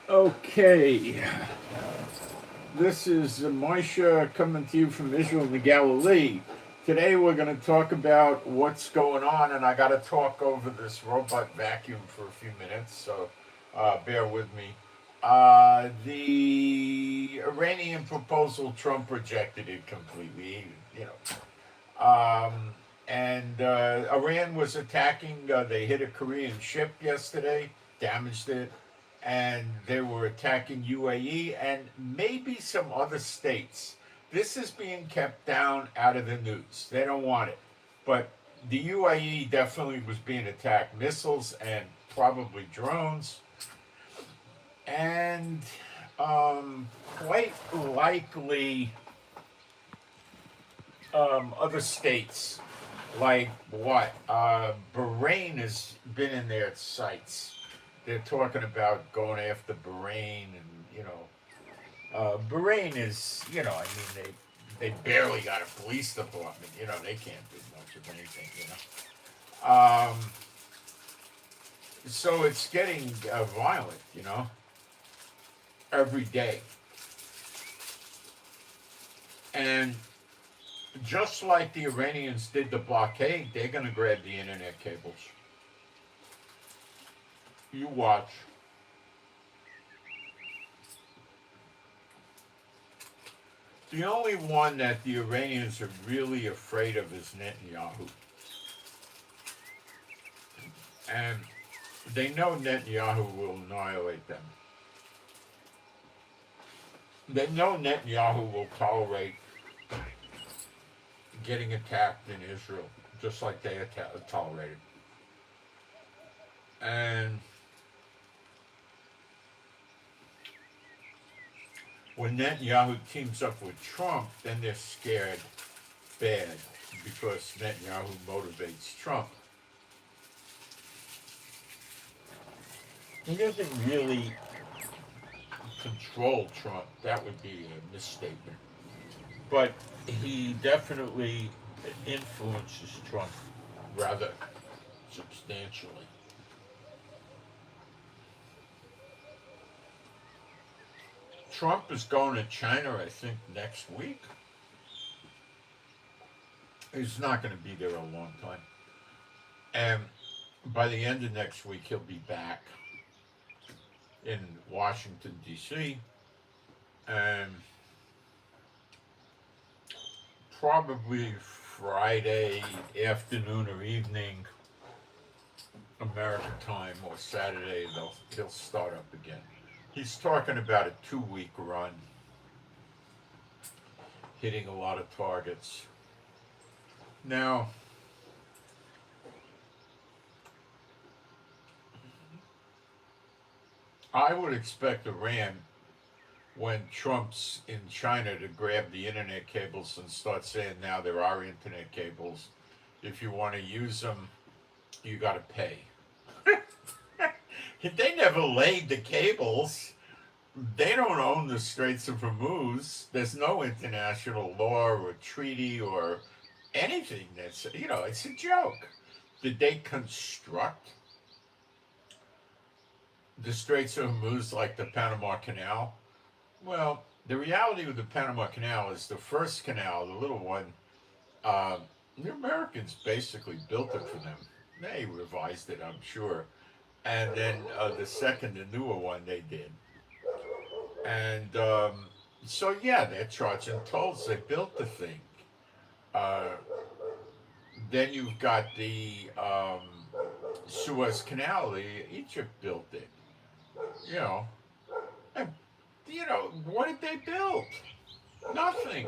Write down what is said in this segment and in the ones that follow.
Okay, this is Moshe coming to you from Israel and the Galilee. Today we're going to talk about what's going on, and I got to talk over this robot vacuum for a few minutes, so bear with me. The Iranian proposal, Trump rejected it completely, you know. And Iran was attacking, they hit a Korean ship yesterday, damaged it, and they were attacking UAE and maybe some other states. This is being kept down out of the news. They don't want it. But the UAE definitely was being attacked, missiles and probably drones. And quite likely other states like what? Bahrain has been in their sights. They're talking about going after Bahrain, and Bahrain is, I mean, they barely got a police department. They can't do much of anything. So it's getting violent. Every day, and just like the Iranians did the blockade, they're going to grab the internet cables. You watch. The only one that the Iranians are really afraid of is Netanyahu. And they know Netanyahu will annihilate them. They know Netanyahu will tolerate getting attacked in Israel, just like they tolerated. And when Netanyahu teams up with Trump, then they're scared bad because Netanyahu motivates Trump. He doesn't really control Trump. That would be a misstatement. But he definitely influences Trump rather substantially. Trump is going to China, I think, next week. He's not going to be there a long time. And by the end of next week, he'll be back in Washington, D.C. And probably Friday afternoon or evening, American time, or Saturday, he'll start up again. He's talking about a 2-week run, hitting a lot of targets. Now, I would expect Iran, when Trump's in China, to grab the internet cables and start saying, now there are internet cables. If you want to use them, you got to pay. They never laid the cables. They don't own the Straits of Hormuz. There's no international law or treaty or anything that's, it's a joke. Did they construct the Straits of Hormuz like the Panama Canal? Well, the reality with the Panama Canal is the first canal, the little one, the Americans basically built it for them. They revised it, I'm sure. And then the second, the newer one, they did. And so, yeah, they're charging tolls. They built the thing. Uh, then you've got the Suez Canal. Egypt built it. You know, and, what did they build? Nothing.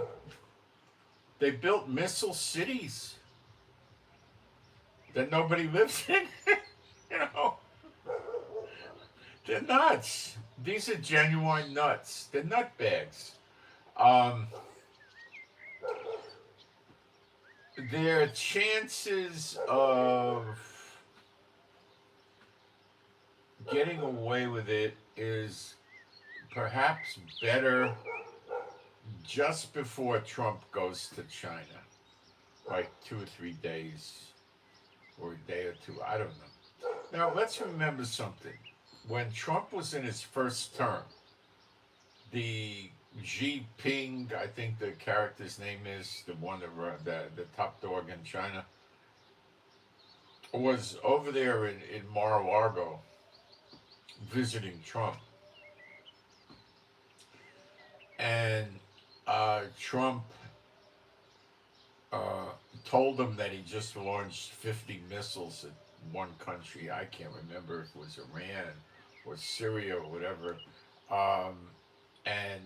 They built missile cities that nobody lives in. you know, they're nuts. These are genuine nuts. They're nutbags. Um, their chances of getting away with it is perhaps better just before Trump goes to China, like 2 or 3 days or a day or two. I don't know. Now, let's remember something. when Trump was in his first term, the Xi Ping, I think the character's name is the one that the top dog in China, was over there in Mar-a-Lago visiting Trump, and Trump uh, told him that he just launched 50 missiles at one country. I can't remember if it was Iran or Syria or whatever. Um, and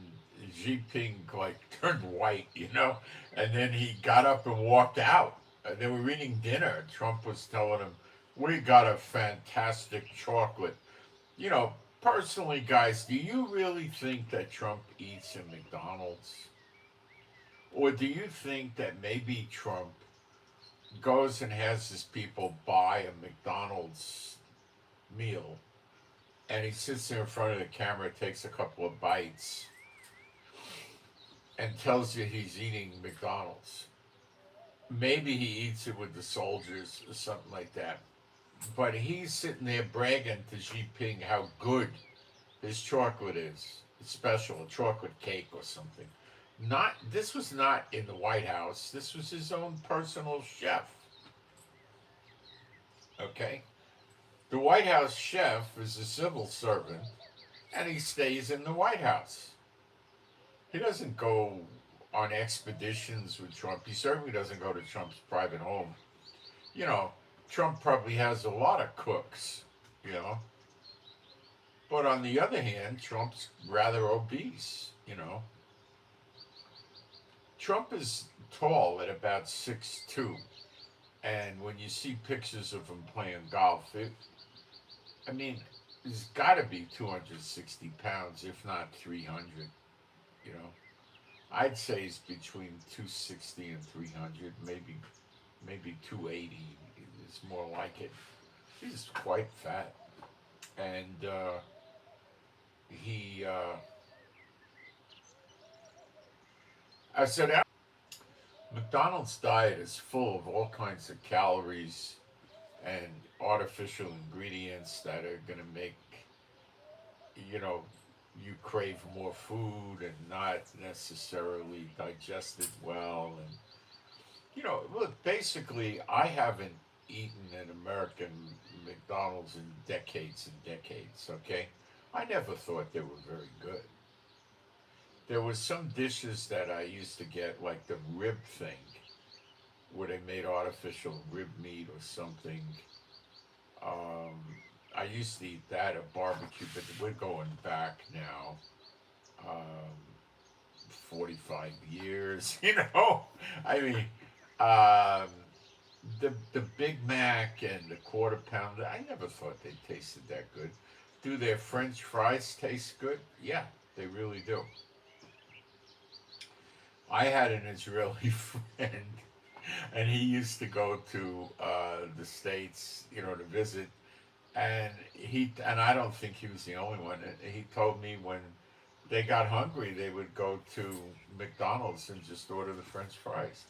Xi Jinping like turned white, and then he got up and walked out. They were eating dinner. Trump was telling him, "We got a fantastic chocolate." You know, personally, guys, do you really think that Trump eats in McDonald's? Or do you think that maybe Trump goes and has his people buy a McDonald's meal and he sits there in front of the camera, takes a couple of bites, and tells you he's eating McDonald's? Maybe he eats it with the soldiers or something like that. But he's sitting there bragging to Xi Jinping how good his chocolate is. It's special, a chocolate cake or something. Not this was not in the White House. This was his own personal chef. Okay? The White House chef is a civil servant and he stays in the White House. He doesn't go on expeditions with Trump. He certainly doesn't go to Trump's private home. You know, Trump probably has a lot of cooks, you know. But on the other hand, Trump's rather obese. Trump is tall at about 6'2", and when you see pictures of him playing golf, I mean, he's got to be 260 pounds, if not 300. You know, I'd say he's between 260 and 300, maybe 280 is more like it. He's quite fat, and he. I said McDonald's diet is full of all kinds of calories and artificial ingredients that are going to make you know you crave more food and not necessarily digest it well. And look, basically, I haven't eaten an American McDonald's in decades and decades. Okay, I never thought they were very good. There was some dishes that I used to get, like the rib thing, where they made artificial rib meat or something. Um, I used to eat that at barbecue, but we're going back now, um, 45 years. I mean, um, the Big Mac and the quarter pounder. I never thought they tasted that good. Do their French fries taste good? Yeah, they really do. I had an Israeli friend, and he used to go to the states, to visit, and I don't think he was the only one. And he told me when they got hungry, they would go to McDonald's and just order the French fries.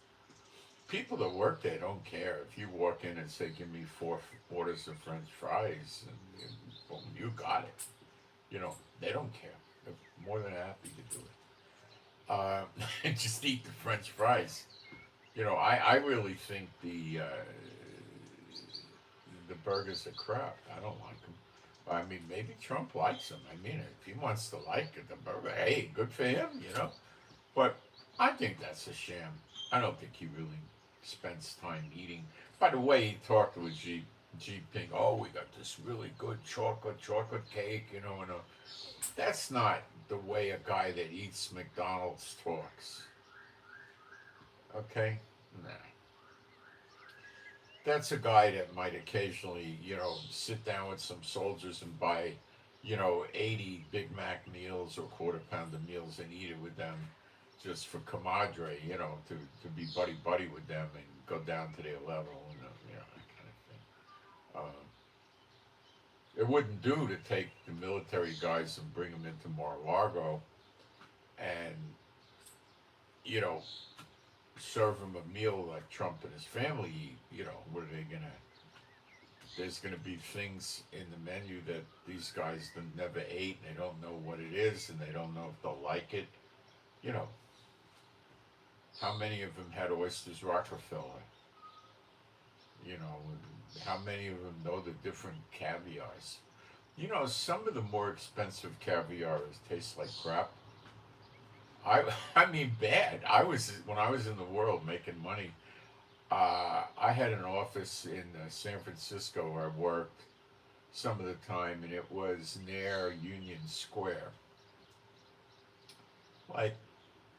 People that work there don't care if you walk in and say, "Give me four orders of French fries," and boom, you got it. They don't care. They're more than happy to do it. uh, and just eat the French fries. I really think the burgers are crap. I don't like them. I mean, maybe Trump likes them. I mean, if he wants to like it, the burger, hey, good for him. But I think that's a sham. I don't think he really spends time eating. By the way, he talked with G Ping. Oh, we got this really good chocolate cake. That's not the way a guy that eats McDonald's talks. Okay? Nah. That's a guy that might occasionally, sit down with some soldiers and buy, 80 Big Mac meals or quarter pounder meals and eat it with them just for camaraderie, to be buddy buddy with them and go down to their level, that kind of thing. It wouldn't do to take the military guys and bring them into Mar-a-Lago and, you know, serve them a meal like Trump and his family eat. What are they gonna? there's going to be things in the menu that these guys never ate, and they don't know what it is, and they don't know if they'll like it. You know, how many of them had oysters Rockefeller? You know, how many of them know the different caviars? You know, some of the more expensive caviars taste like crap. I mean, bad. When I was in the world making money. I had an office in San Francisco where I worked some of the time, and it was near Union Square, like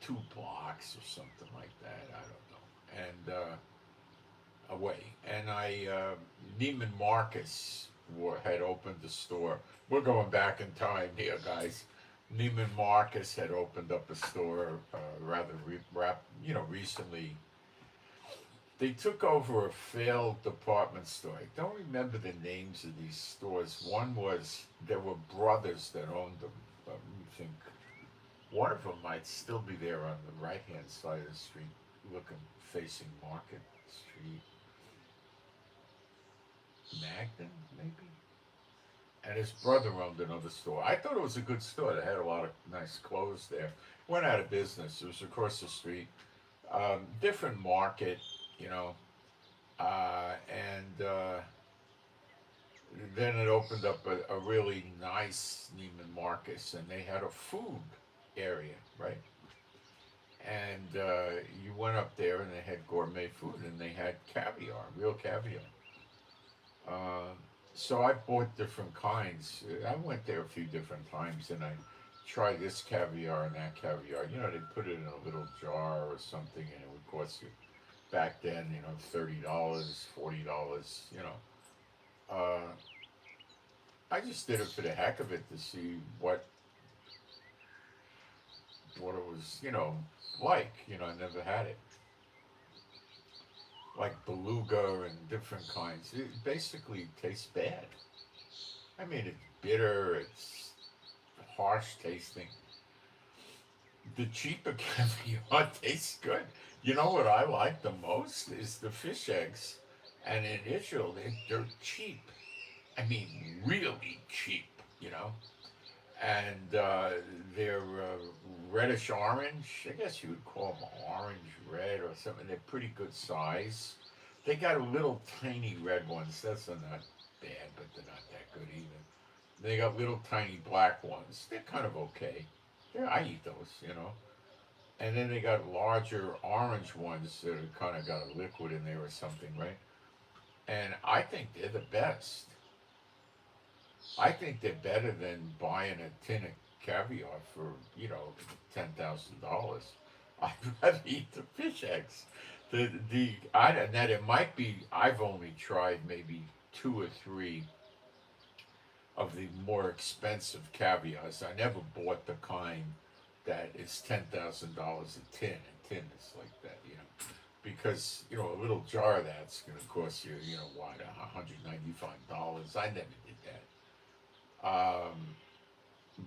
2 blocks or something like that. I don't know. And away. And Neiman Marcus had opened the store. We're going back in time here, guys. Neiman Marcus had opened up a store recently. They took over a failed department store. I don't remember the names of these stores. There were brothers that owned them. Let me think. One of them might still be there on the right hand side of the street, facing Market Street. Magden, maybe? And his brother owned another store. I thought it was a good store. They had a lot of nice clothes there. Went out of business. It was across the street. Different market, you know. And then it opened up a really nice Neiman Marcus, and they had a food area, right? And you went up there, and they had gourmet food, and they had caviar, real caviar. So I bought different kinds. I went there a few different times, and I tried this caviar and that caviar. You know, they put it in a little jar or something, and it would cost you back then, you know, $30, $40. You know, I just did it for the heck of it to see what it was, you know, like. You know, I never had it. Like beluga and different kinds. It basically tastes bad. I mean, it's bitter, it's harsh tasting. The cheaper caviar tastes good. You know what I like the most is the fish eggs. And in Israel, they're cheap. I mean, really cheap, you know? And they're reddish orange. I guess you would call them orange red or something. They're pretty good size. They got little tiny red ones. That's not bad, but they're not that good either. They got little tiny black ones. They're kind of okay. I eat those, you know. And then they got larger orange ones that are kind of got a liquid in there or something, right? And I think they're the best. I think they're better than buying a tin of caviar for, you know, $10,000. I'd rather eat the fish eggs. Now it might be. I've only tried maybe two or three of the more expensive caviars. I never bought the kind that is $10,000 a tin, and tin is like that, you know, because you know a little jar of that's going to cost you, you know, what, $195. I never did that.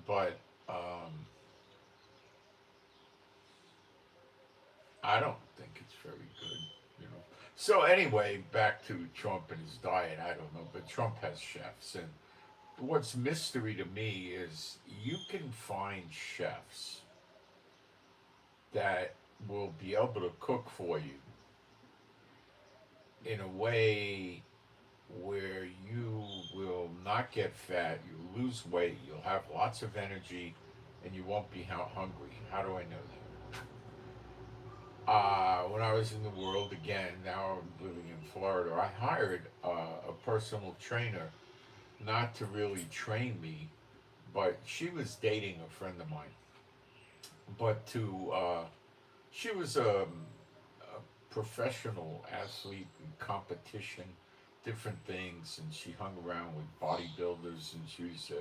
But I don't think it's very good, you know. So anyway, back to Trump and his diet. I don't know, but Trump has chefs, and what's mystery to me is you can find chefs that will be able to cook for you in a way where you will not get fat, you lose weight, you'll have lots of energy, and you won't be hungry. How do I know that? When I was in the world again, now I'm living in Florida, I hired a personal trainer, not to really train me, but she was dating a friend of mine. But she was a professional athlete in competition, different things, and she hung around with bodybuilders, and she was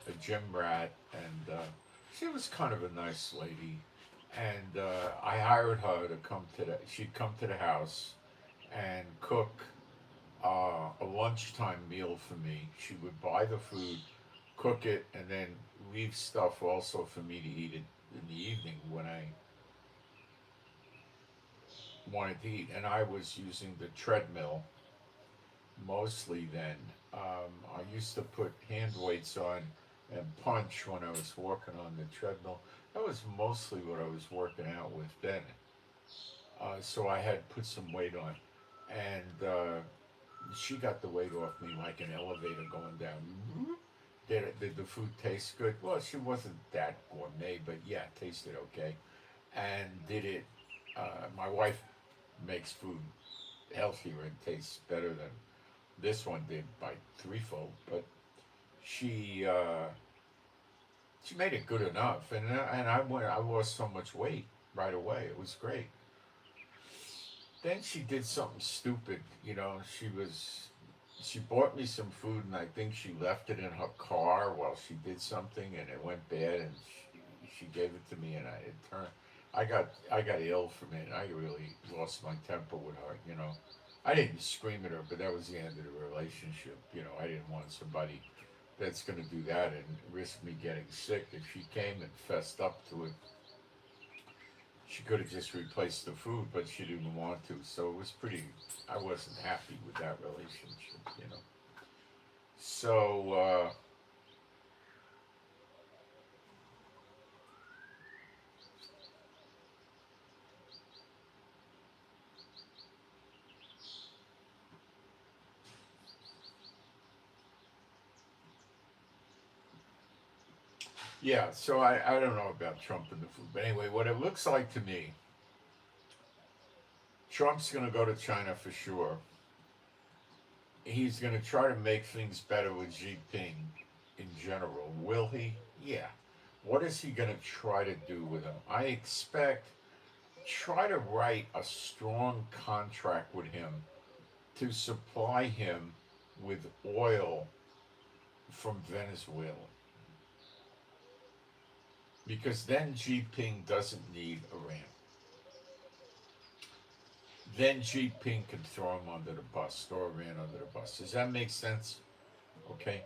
a gym rat, and she was kind of a nice lady. And I hired her to she'd come to the house and cook a lunchtime meal for me. She would buy the food, cook it, and then leave stuff also for me to eat it in the evening when I wanted to eat. And I was using the treadmill mostly then. I used to put hand weights on and punch when I was walking on the treadmill. That was mostly what I was working out with then. So I had put some weight on, and she got the weight off me like an elevator going down. Did the food taste good? Well, she wasn't that gourmet, but yeah, it tasted okay. And did it? My wife makes food healthier and tastes better than this one did by threefold, but she uh, she made it good enough, and I lost so much weight right away. It was great. Then she did something stupid. She bought me some food, and I think she left it in her car while she did something, and it went bad, and she gave it to me, and I got ill from it. I really lost my temper with her. I didn't scream at her, but that was the end of the relationship. I didn't want somebody that's going to do that and risk me getting sick. If she came and fessed up to it, she could have just replaced the food, but she didn't want to. So it was pretty. I wasn't happy with that relationship. So yeah. So I don't know about Trump and the food, but anyway, what it looks like to me, Trump's going to go to China for sure. He's going to try to make things better with Xi Jinping in general. Will he? Yeah. What is he going to try to do with him? I expect try to write a strong contract with him to supply him with oil from Venezuela. Because then Xi Jinping doesn't need Iran. Then Xi Jinping can throw him under the bus, throw Iran under the bus. Does that make sense? Okay.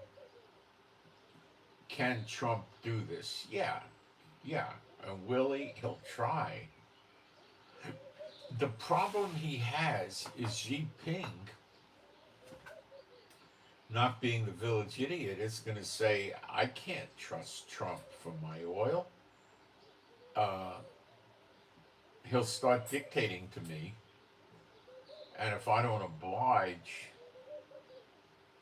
Can Trump do this? Yeah. Yeah. And will he? He'll try. The problem he has is Xi Jinping, not being the village idiot, is going to say, I can't trust Trump for my oil. Uh, he'll start dictating to me, and if I don't oblige,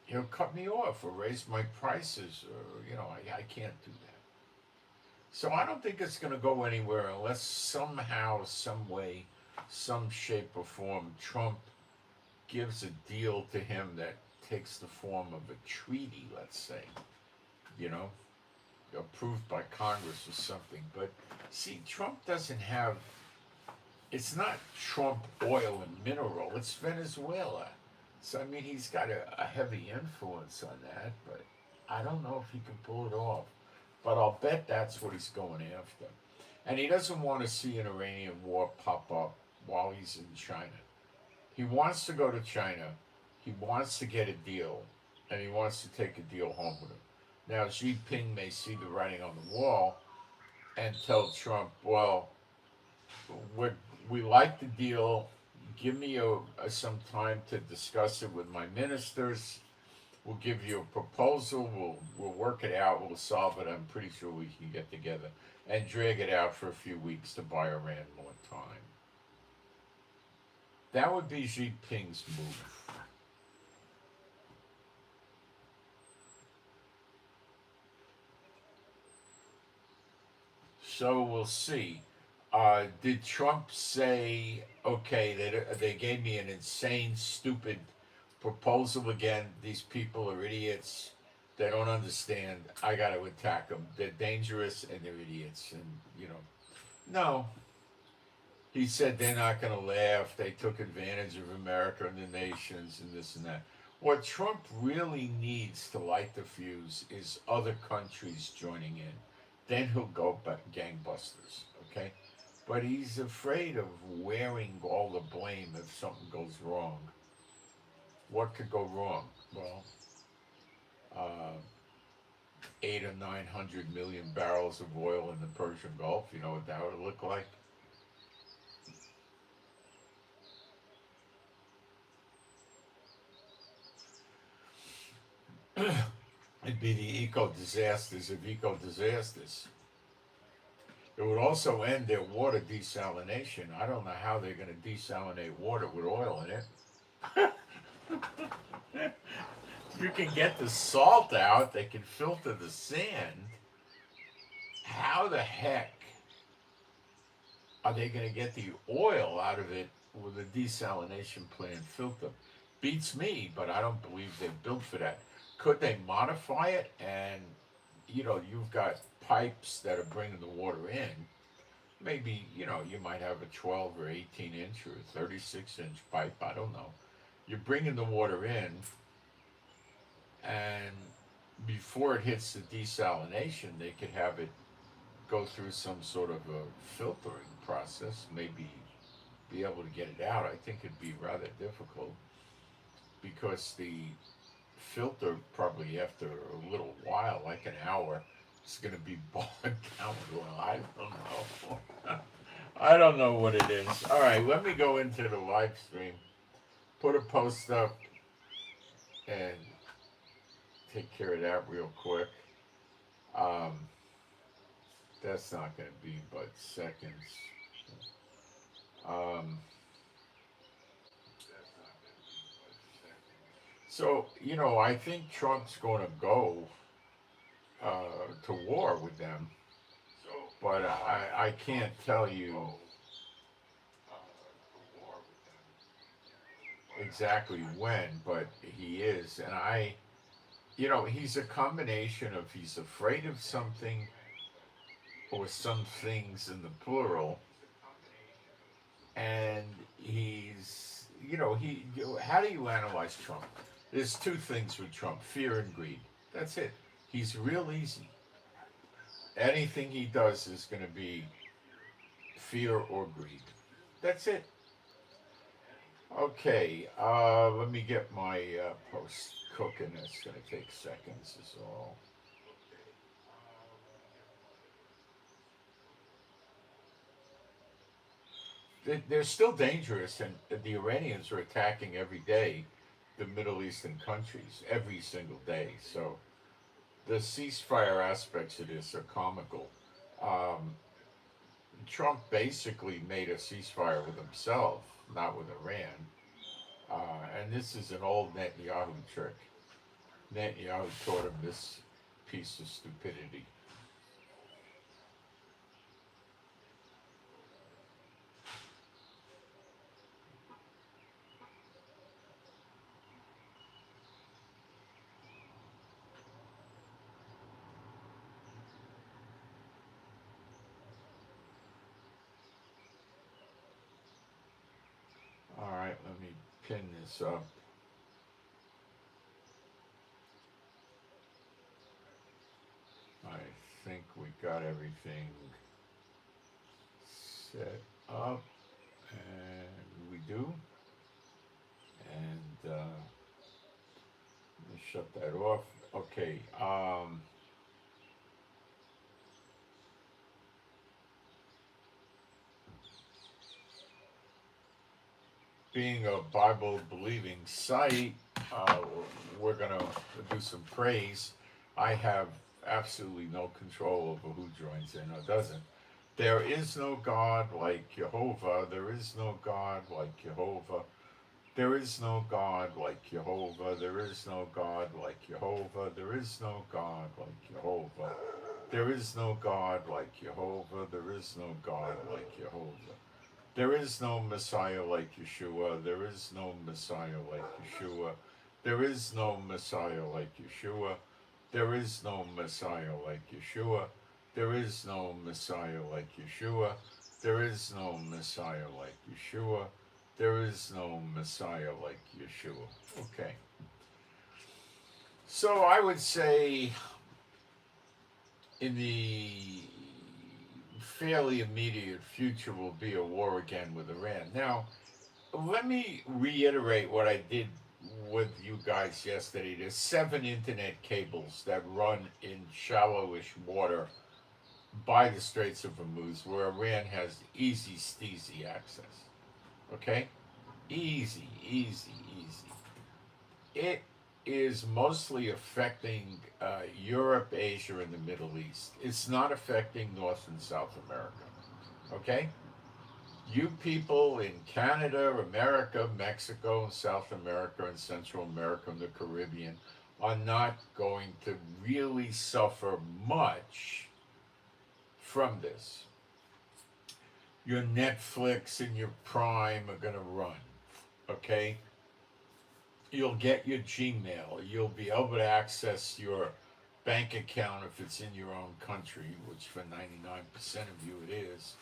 he'll cut me off or raise my prices, or, I can't do that. So I don't think it's going to go anywhere unless somehow, some way, some shape or form, Trump gives a deal to him that takes the form of a treaty, let's say, you know, approved by Congress or something. But see, Trump doesn't have, it's not Trump oil and mineral, it's Venezuela. So, I mean, he's got a heavy influence on that, but I don't know if he can pull it off. But I'll bet that's what he's going after. And he doesn't want to see an Iranian war pop up while he's in China. He wants to go to China, he wants to get a deal, and he wants to take a deal home with him. Now, Xi Jinping may see the writing on the wall and tell Trump, well, we like the deal. Give me some time to discuss it with my ministers. We'll give you a proposal. We'll work it out. We'll solve it. I'm pretty sure we can get together and drag it out for a few weeks to buy Iran more time. That would be Xi Jinping's move. So we'll see. Did Trump say, okay, they gave me an insane, stupid proposal again? These people are idiots. They don't understand. I got to attack them. They're dangerous and they're idiots. And, no. He said they're not going to laugh. They took advantage of America and the nations and this and that. What Trump really needs to light the fuse is other countries joining in. Then he'll go gangbusters, okay? But he's afraid of wearing all the blame if something goes wrong. What could go wrong? Well, uh, 800 or 900 million barrels of oil in the Persian Gulf. You know what that would look like? It'd be the eco disasters of eco disasters. It would also end their water desalination. I don't know how they're going to desalinate water with oil in it. You can get the salt out, they can filter the sand. How the heck are they going to get the oil out of it with a desalination plant filter? Beats me, but I don't believe they're built for that. Could they modify it? And you've got pipes that are bringing the water in. Maybe you might have a 12 or 18-inch or 36-inch pipe. I don't know. You're bringing the water in, and before it hits the desalination, they could have it go through some sort of a filtering process. Maybe be able to get it out. I think it'd be rather difficult because the filter probably after a little while, like an hour, it's going to be bogged down with oil. I don't know. I don't know what it is. All right, let me go into the live stream, put a post up, and take care of that real quick. That's not going to be but seconds. So, I think Trump's going to go to war with them, but I can't tell you exactly when, but he is. And he's a combination of he's afraid of something or some things in the plural, and how do you analyze Trump? There's two things with Trump: fear and greed. That's it. He's real easy. Anything he does is going to be fear or greed. That's it. Okay, let me get my post cooking. It's going to take seconds, is all. They're still dangerous, and the Iranians are attacking every day the Middle Eastern countries, every single day. So the ceasefire aspects of this are comical. Um, Trump basically made a ceasefire with himself, not with Iran. And this is an old Netanyahu trick. Netanyahu taught him this piece of stupidity. All right, let me pin this up. I think we got everything set up, and we do. And let me shut that off. Okay. Being a Bible believing site, we're going to do some praise. I have absolutely no control over who joins in or doesn't. There is no God like Jehovah. There is no God like Jehovah. There is no God like Jehovah. There is no God like Jehovah. There is no God like Jehovah. There is no God like Jehovah. There is no God like Jehovah. There is no Messiah like Yeshua. There is no Messiah like Yeshua. There is no Messiah like Yeshua. There is no Messiah like Yeshua. There is no Messiah like Yeshua. There is no Messiah like Yeshua. There is no Messiah like Yeshua. Okay. So I would say in the fairly immediate future will be a war again with Iran. Now, let me reiterate what I did with you guys yesterday. There's 7 internet cables that run in shallowish water by the Straits of Hormuz where Iran has easy steezy access. Okay? Easy. It is mostly affecting Europe, Asia, and the Middle East. It's not affecting North and South America. Okay? You people in Canada, America, Mexico, South America, and Central America, and the Caribbean are not going to really suffer much from this. Your Netflix and your Prime are going to run. Okay? You'll get your Gmail. You'll be able to access your bank account if it's in your own country, which for 99% of you it is.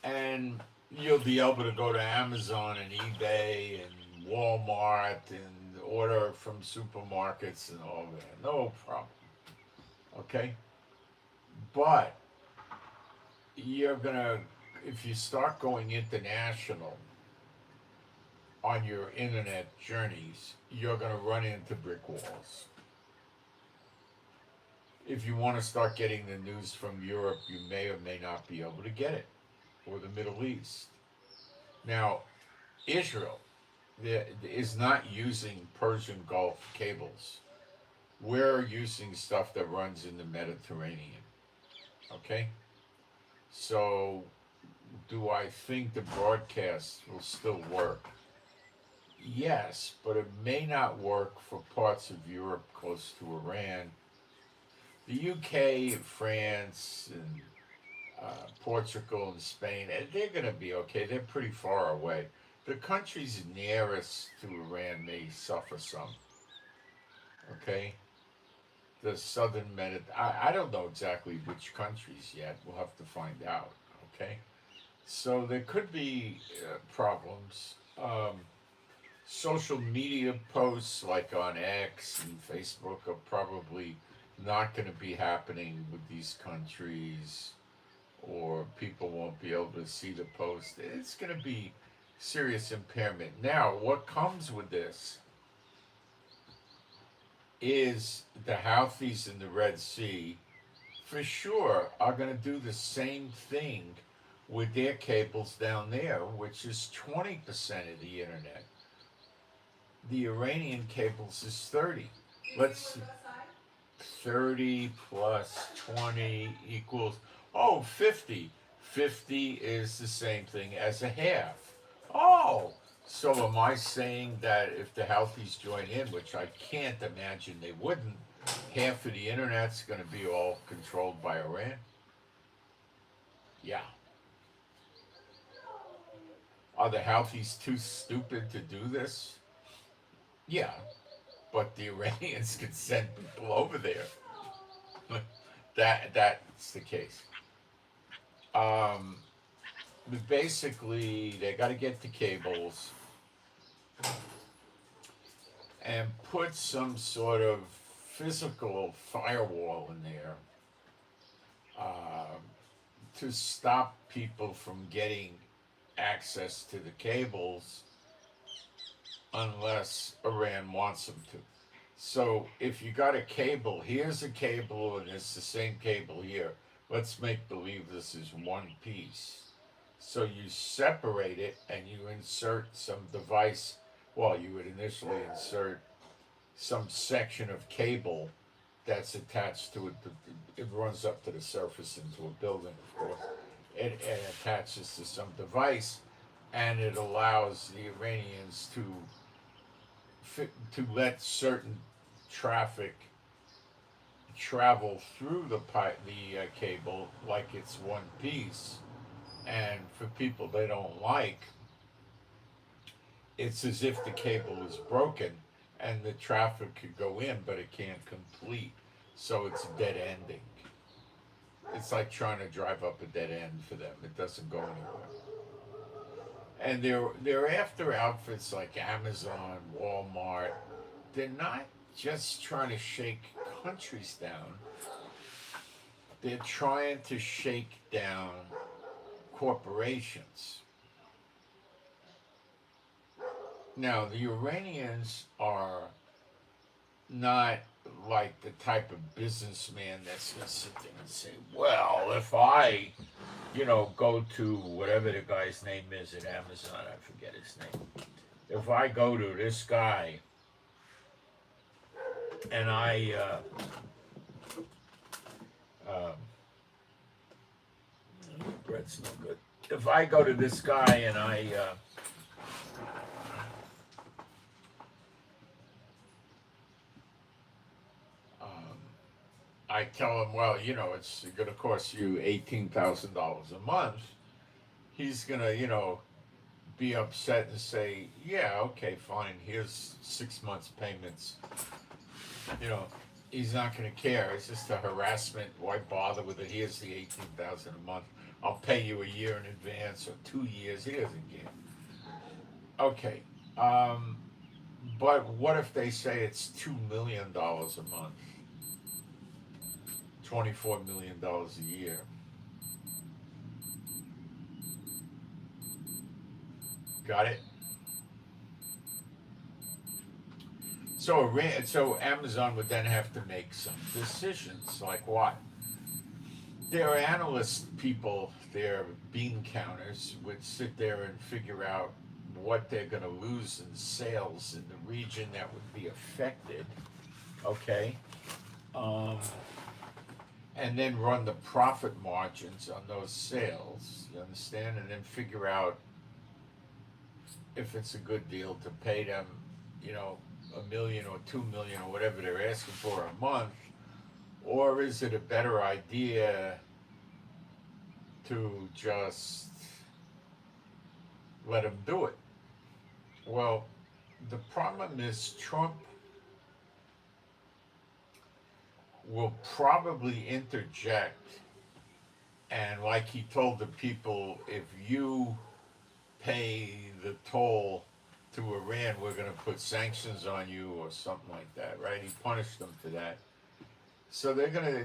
And you'll be able to go to Amazon and eBay and Walmart and order from supermarkets and all that. No problem. Okay? But you're going to, if you start going international on your internet journeys, you're going to run into brick walls. If you want to start getting the news from Europe, you may or may not be able to get it, or the Middle East. Now, Israel is not using Persian Gulf cables. We're using stuff that runs in the Mediterranean. Okay? So, do I think the broadcast will still work? Yes, but it may not work for parts of Europe close to Iran. The UK, France, and Portugal and Spain, they're going to be okay. They're pretty far away. The countries nearest to Iran may suffer some. Okay? The southern Mediterranean, I don't know exactly which countries yet. We'll have to find out. Okay? So there could be problems. Social media posts like on X and Facebook are probably not going to be happening with these countries, or people won't be able to see the post. It's going to be serious impairment. Now, what comes with this is the Houthis in the Red Sea, for sure, are going to do the same thing with their cables down there, which is 20% of the internet. The Iranian cables is 30. Let's 30 plus 20 equals 50. 50 is the same thing as a half. Oh, so am I saying that if the Houthis join in, which I can't imagine they wouldn't, half of the internet's going to be all controlled by Iran? Yeah. Are the Houthis too stupid to do this? Yeah, but the Iranians can send people over there. That's the case. But basically, they got to get the cables and put some sort of physical firewall in there to stop people from getting access to the cables unless Iran wants them to. So if you got a cable, here's a cable and it's the same cable here. Let's make believe this is one piece. So you separate it and you insert some device. Well, you would initially insert some section of cable that's attached to it. It runs up to the surface into a building, of course. It attaches to some device, and it allows the Iranians to let certain traffic travel through the cable like it's one piece. And for people they don't like, it's as if the cable is broken and the traffic could go in, but it can't complete. So it's dead ending. It's like trying to drive up a dead end for them. It doesn't go anywhere. And they're after outfits like Amazon, Walmart. They're not just trying to shake countries down. They're trying to shake down corporations. Now, the Iranians are not like the type of businessman that's going to sit there and say, well, if I, go to whatever the guy's name is at Amazon, I forget his name. If I go to this guy and uh, bread's no good. If I go to this guy and um, I tell him, well, it's going to cost you $18,000 a month, he's going to, be upset and say, yeah, okay, fine, here's 6 months payments. You know, he's not going to care. It's just a harassment. Why bother with it? Here's the 18,000 a month. I'll pay you a year in advance or 2 years. He doesn't care. Okay, but what if they say it's $2 million a month, $24 million a year? Got it? So Amazon would then have to make some decisions, like what? Their analyst people, their bean counters, would sit there and figure out what they're going to lose in sales in the region that would be affected. Okay, um, and then run the profit margins on those sales. You understand? And then figure out if it's a good deal to pay them, you know, a million or 2 million or whatever they're asking for a month, or is it a better idea to just let them do it? Well, the problem is Trump will probably interject, and like he told the people, if you pay the toll to Iran, we're going to put sanctions on you or something like that, right? He punished them for that. So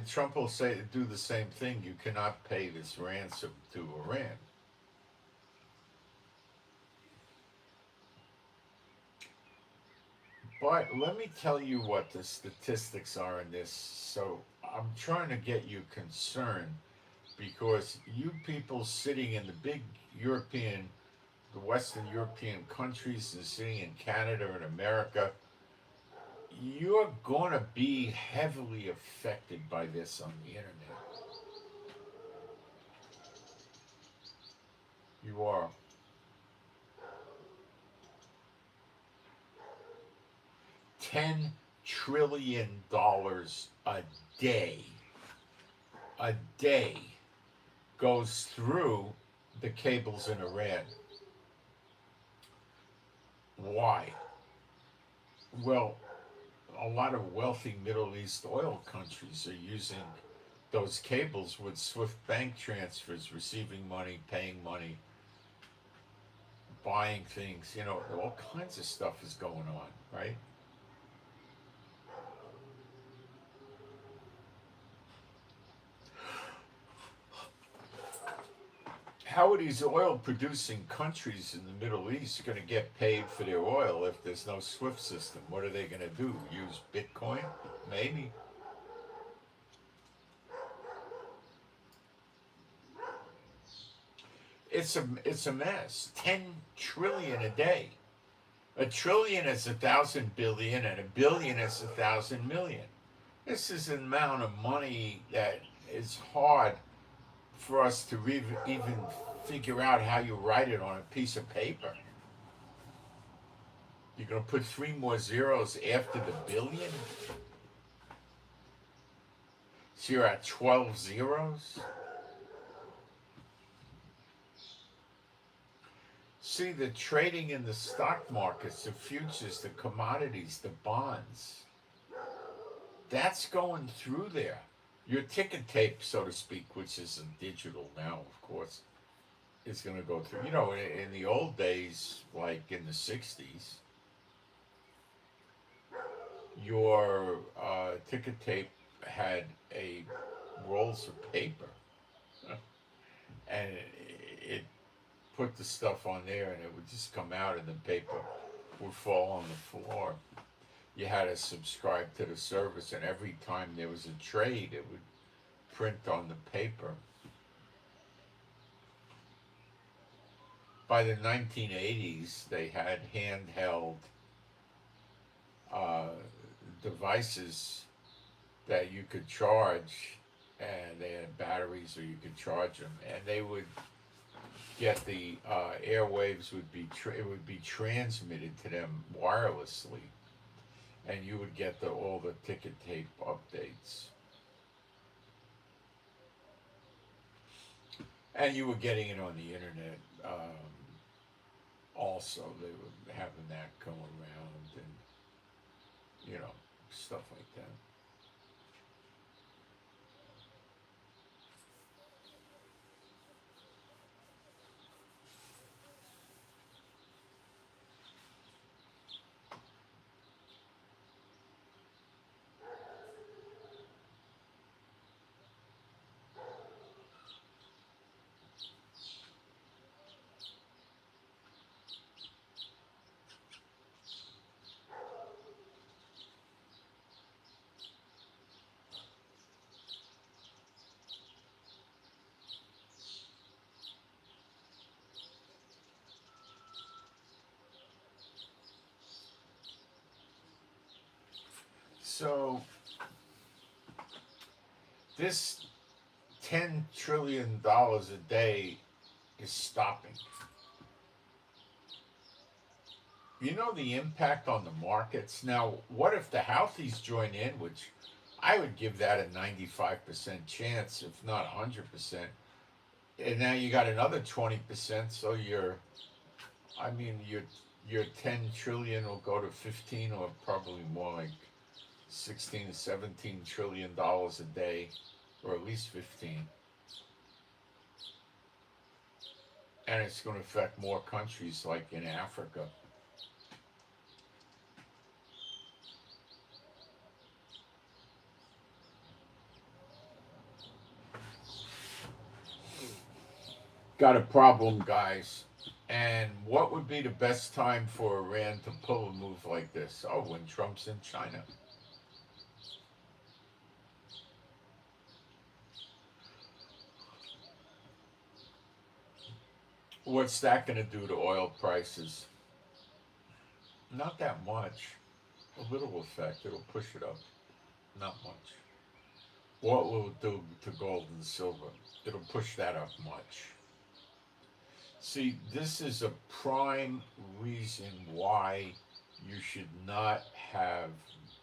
Trump will do the same thing. You cannot pay this ransom to Iran. But let me tell you what the statistics are in this. So I'm trying to get you concerned because you people sitting in the big the Western European countries and sitting in Canada and America, you're going to be heavily affected by this on the internet. You are. $10 trillion a day, a day goes through the cables in Iran. Why? Well, a lot of wealthy Middle East oil countries are using those cables with swift bank transfers, receiving money, paying money, buying things. All kinds of stuff is going on, right? How are these oil producing countries in the Middle East going to get paid for their oil if there's no SWIFT system? What are they going to do? Use Bitcoin? Maybe. It's a mess. 10 trillion a day. A trillion is 1,000 billion, and a billion is 1,000 million. This is an amount of money that is hard for us to even figure out how you write it on a piece of paper. You're going to put 3 more zeros after the billion? So you're at 12 zeros? See, the trading in the stock markets, the futures, the commodities, the bonds, that's going through there. Your ticket tape, so to speak, which is digital now, of course, is going to go through. In the old days, like in the 60s, your ticket tape had rolls of paper, and it put the stuff on there, and it would just come out, and the paper would fall on the floor. You had to subscribe to the service, and every time there was a trade, it would print on the paper. By the 1980s, they had handheld devices that you could charge, and they had batteries, or you could charge them, and they would get the airwaves it would be transmitted to them wirelessly, and you would get all the ticket tape updates, and you were getting it on the internet. Also, they were having that going around, and stuff like that. So this $10 trillion a day is stopping. You know the impact on the markets? Now, what if the Houthis join in, which I would give that a 95% chance, if not 100%. And now you got another 20%, so your 10 trillion will go to 15, or probably more like 16 to 17 trillion dollars a day, or at least 15. And it's going to affect more countries, like in Africa. Got a problem, guys. And what would be the best time for Iran to pull a move like this? Oh, when Trump's in China. What's that going to do to oil prices? Not that much. A little effect. It'll push it up. Not much. What will it do to gold and silver? It'll push that up much. See, this is a prime reason why you should not have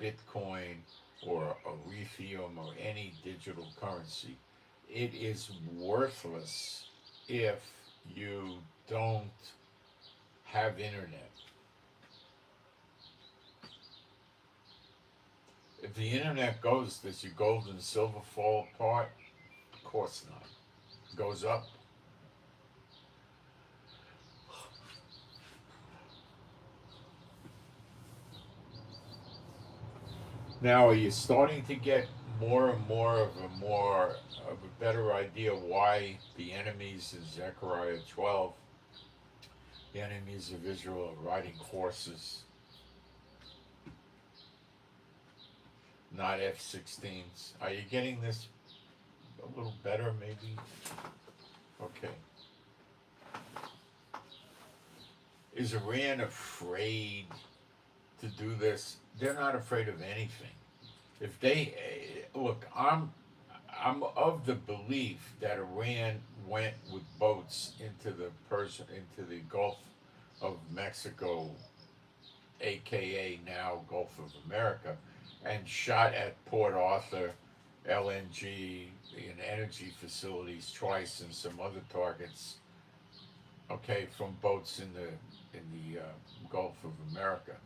Bitcoin or Ethereum or any digital currency. It is worthless if you don't have internet. If the internet goes, does your gold and silver fall apart? Of course not. It goes up. Now, are you starting to get more and more of a better idea why the enemies in Zechariah 12, the enemies of Israel, are riding horses, not F-16s? Are you getting this a little better, maybe? Okay. Is Iran afraid to do this? They're not afraid of anything. If they look, I'm of the belief that Iran went with boats into the Gulf of Mexico, aka now Gulf of America, and shot at Port Arthur, LNG, and energy facilities twice, and some other targets. Okay, from boats in the Gulf of America.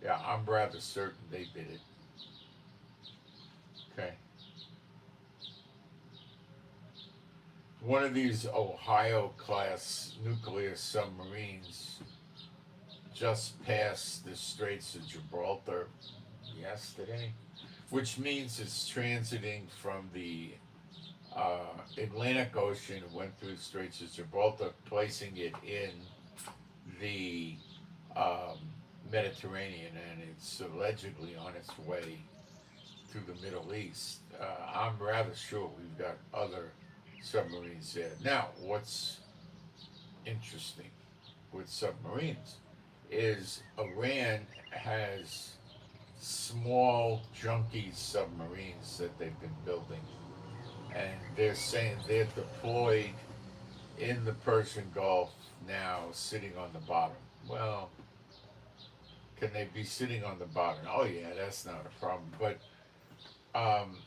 Yeah, I'm rather certain they did it. Okay. One of these Ohio-class nuclear submarines just passed the Straits of Gibraltar yesterday, which means it's transiting from the Atlantic Ocean, went through the Straits of Gibraltar, placing it in the Mediterranean, and it's allegedly on its way to the Middle East. I'm rather sure we've got other submarines there. Now, what's interesting with submarines is Iran has small, junky submarines that they've been building. And they're saying they're deployed in the Persian Gulf now, sitting on the bottom. Well, can they be sitting on the bottom? Oh, yeah, that's not a problem. But um,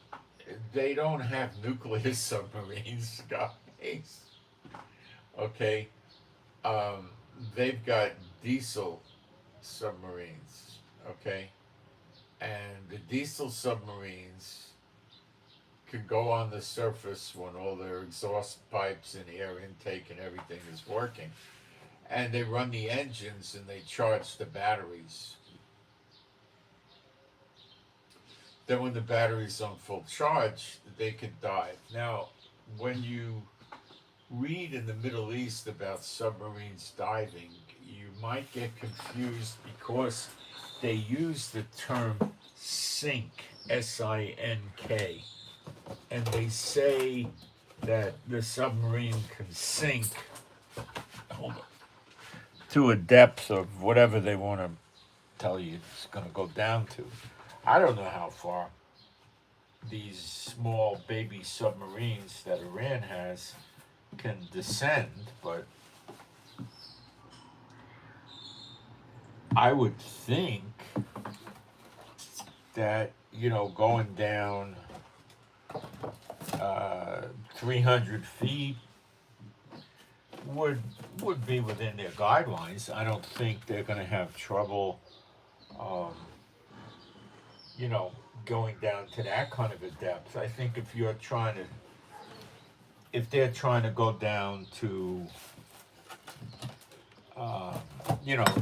they don't have nuclear submarines, guys. Okay? Um, they've got diesel submarines. Okay? And the diesel submarines can go on the surface when all their exhaust pipes and air intake and everything is working. And they run the engines and they charge the batteries. Then when the battery's on full charge, they can dive. Now, when you read in the Middle East about submarines diving, you might get confused because they use the term sink, S-I-N-K, and they say that the submarine can sink, hold on, to a depth of whatever they want to tell you it's going to go down to. I don't know how far these small baby submarines that Iran has can descend, but I would think that, going down 300 feet would be within their guidelines. I don't think they're going to have trouble, going down to that kind of a depth. I think if they're trying to go down to,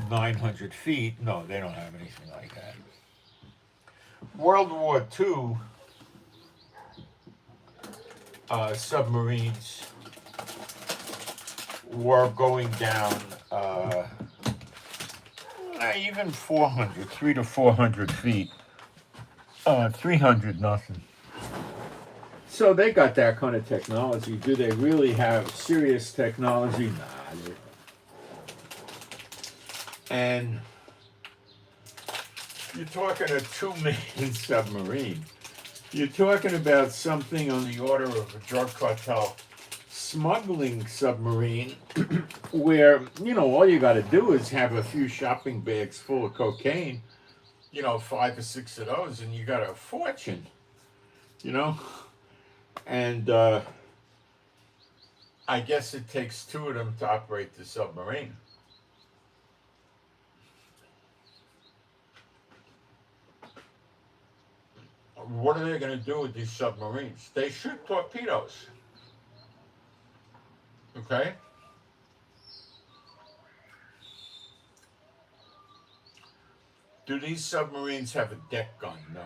900 feet, no, they don't have anything like that. World War II submarines were going down even 3 to 400 feet. 300 nothing. So they got that kind of technology. Do they really have serious technology? Nah. And you're talking a 2 million submarine. You're talking about something on the order of a drug cartel smuggling submarine where, all you got to do is have a few shopping bags full of cocaine, 5 or 6 of those, and you got a fortune, And I guess it takes 2 of them to operate the submarine. What are they going to do with these submarines? They shoot torpedoes. Okay? Do these submarines have a deck gun? No.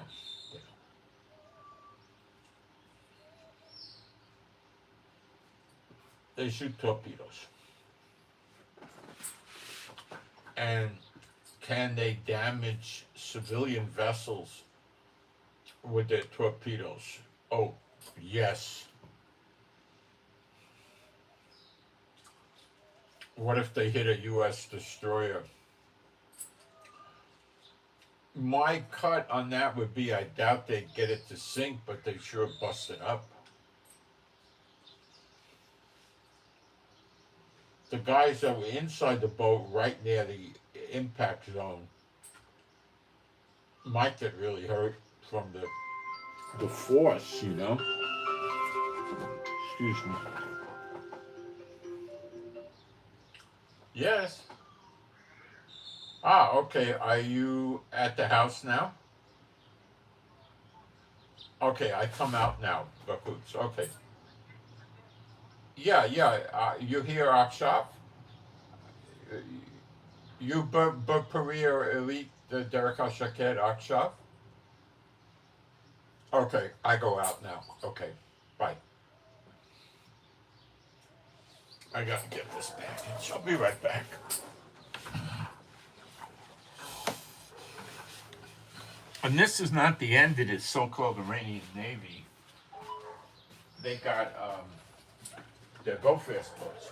They shoot torpedoes. And can they damage civilian vessels with their torpedoes? Oh, yes. What if they hit a U.S. destroyer? My cut on that would be, I doubt they'd get it to sink, but they sure bust it up. The guys that were inside the boat right near the impact zone might get really hurt from the force, Excuse me. Yes. Okay. Are you at the house now? Okay, I come out now, Bakutz. Okay. Yeah. You hear Akshav? You Parir Elite, the Derek Shaket Akshav? Okay, I go out now. Okay, bye. I gotta get this package. I'll be right back. And this is not the end of this so-called Iranian Navy. They got their go-fast boats.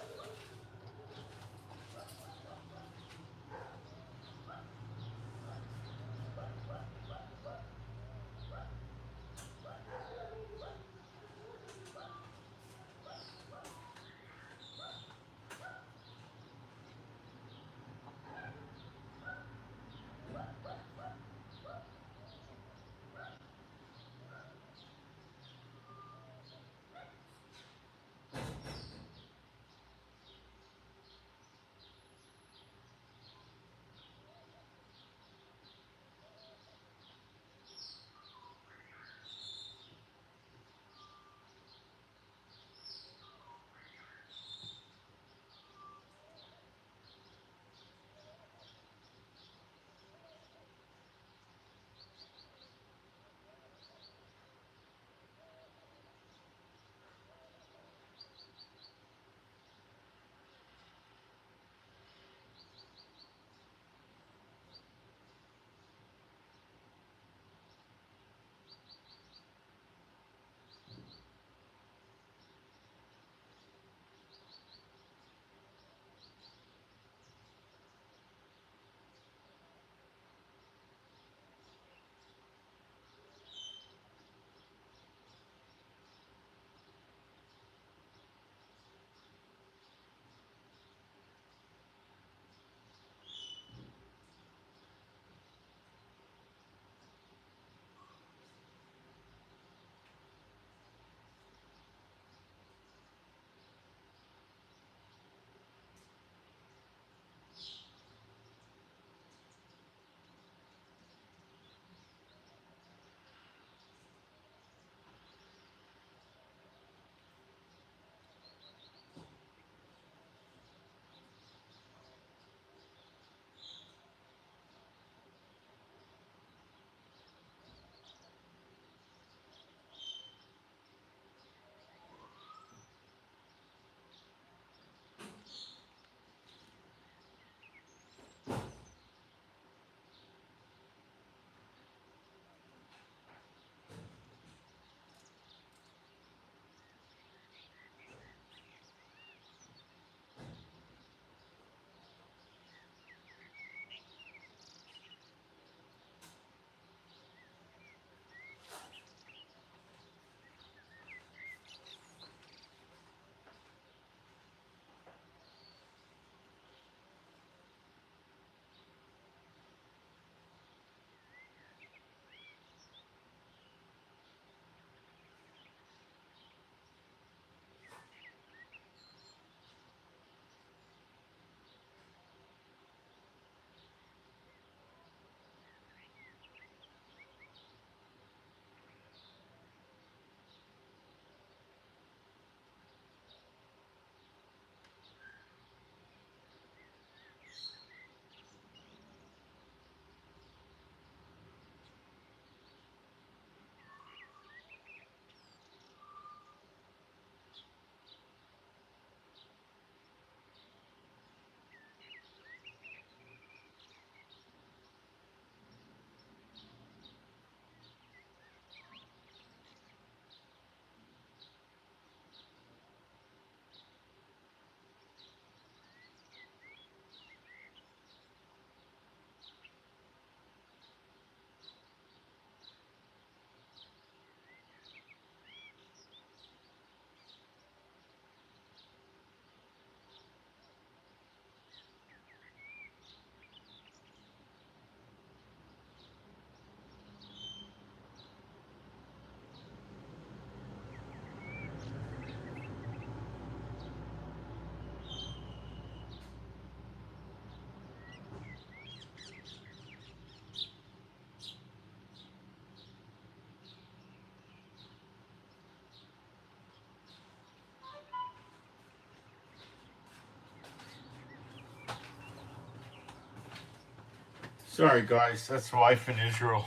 Sorry, guys, that's life in Israel.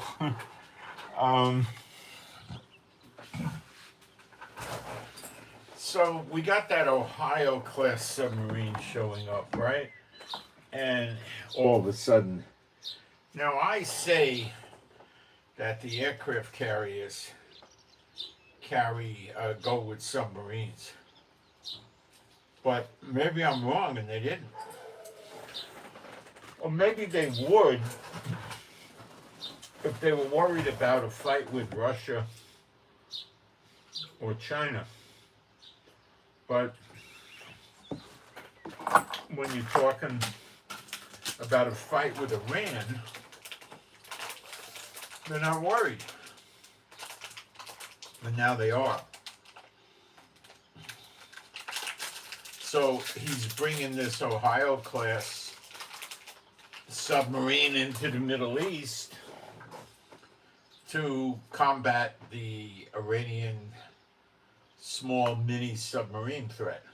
um, so we got that Ohio class submarine showing up, right? And all of a sudden, now I say that the aircraft carriers go with submarines, but maybe I'm wrong and they didn't. Or maybe they would if they were worried about a fight with Russia or China. But when you're talking about a fight with Iran, they're not worried. And now they are. So he's bringing this Ohio class submarine into the Middle East to combat the Iranian small mini submarine threat.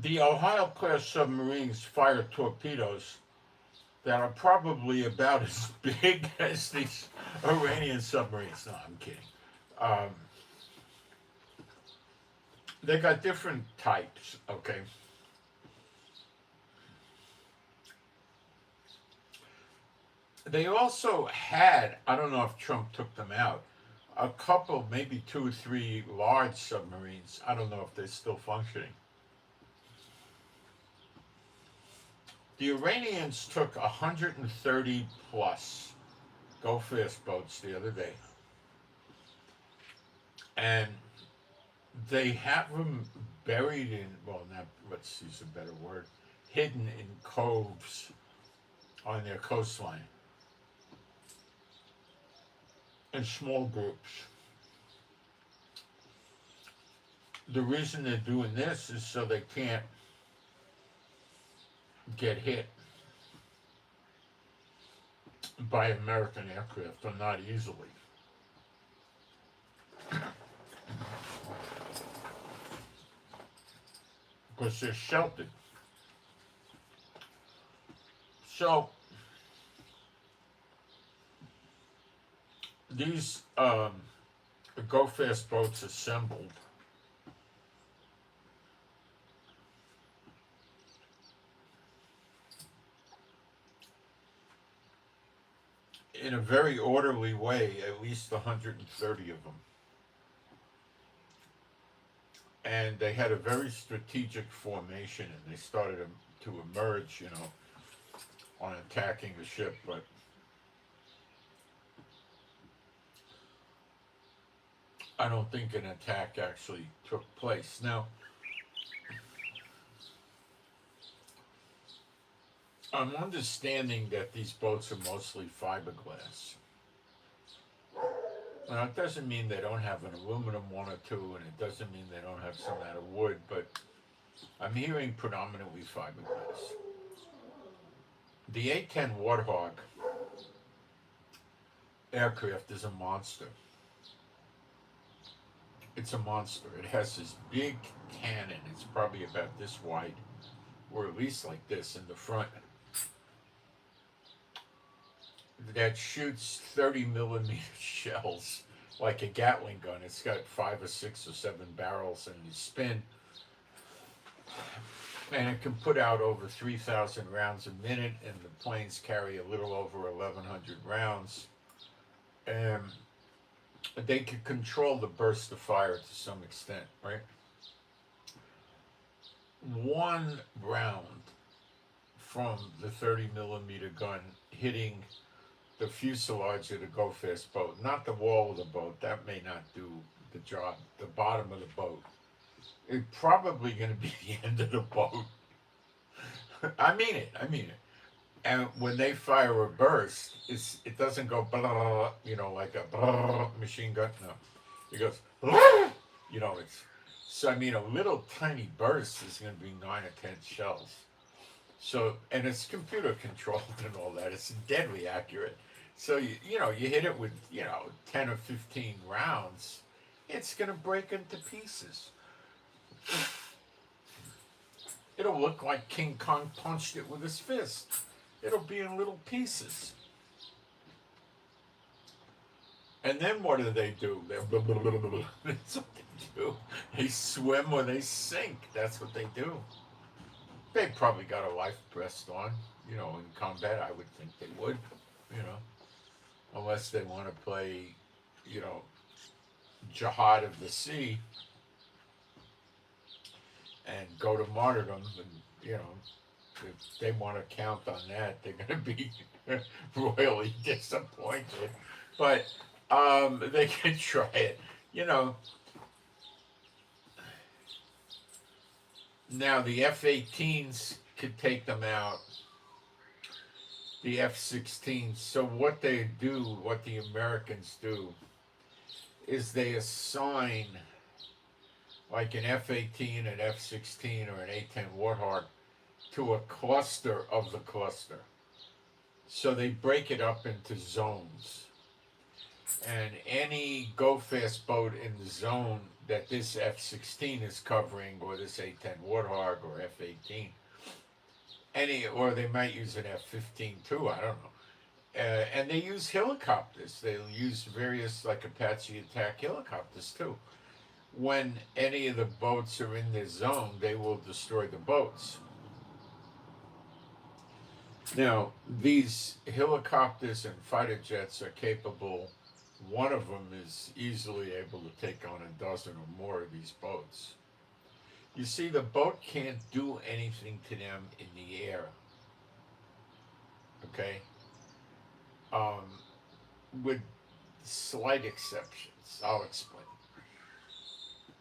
The Ohio class submarines fire torpedoes that are probably about as big as these Iranian submarines. No, I'm kidding. They got different types, okay? They also had, I don't know if Trump took them out, a couple, maybe 2 or 3 large submarines. I don't know if they're still functioning. The Iranians took 130 plus go-fast boats the other day. And they have them buried in, well, not, let's use a better word, hidden in coves on their coastline in small groups. The reason they're doing this is so they can't get hit by American aircraft, or not easily. Because they're sheltered. So these go-fast boats assembled in a very orderly way, at least 130 of them. And they had a very strategic formation, and they started to emerge, on attacking the ship. But I don't think an attack actually took place. Now, I'm understanding that these boats are mostly fiberglass. Now, it doesn't mean they don't have an aluminum one or two, and it doesn't mean they don't have some out of wood, but I'm hearing predominantly fiberglass. The A-10 Warthog aircraft is a monster. It's a monster. It has this big cannon. It's probably about this wide, or at least like this in the front, that shoots 30 millimeter shells like a Gatling gun. It's got 5 or 6 or 7 barrels, and you spin, and it can put out over 3,000 rounds a minute, and the planes carry a little over 1,100 rounds. And they can control the burst of fire to some extent, right? One round from the 30 millimeter gun hitting the fuselage of the go-fast boat, not the wall of the boat, that may not do the job, the bottom of the boat. It's probably going to be the end of the boat. I mean it. And when they fire a burst, it doesn't go blah, like a blah machine gun. No, it goes blah, it's. So a little tiny burst is going to be 9 or 10 shells. So, and it's computer controlled and all that. It's deadly accurate. So you hit it with 10 or 15 rounds, it's going to break into pieces. It'll look like King Kong punched it with his fist. It'll be in little pieces. And then what do? That's what they do. They swim or they sink. That's what they do. They probably got a life vest on, in combat. I would think they would, you know, unless they want to play, you know, jihad of the sea and go to martyrdom. And, if they want to count on that, they're going to be royally disappointed. But they can try it. Now the F-18s could take them out. The F-16s. So what they do, what the Americans do, is they assign like an F-18, an F-16, or an A-10 Warthog to a cluster of the cluster. So they break it up into zones. And any go-fast boat in the zone that this F-16 is covering, or this A-10 Warthog, or F-18, or they might use an F-15 too, I don't know. And they use helicopters. They'll use various, like Apache attack helicopters too. When any of the boats are in this zone, they will destroy the boats. Now, these helicopters and fighter jets are capable, one of them is easily able to take on a dozen or more of these boats. You see, the boat can't do anything to them in the air. Okay? With slight exceptions. I'll explain.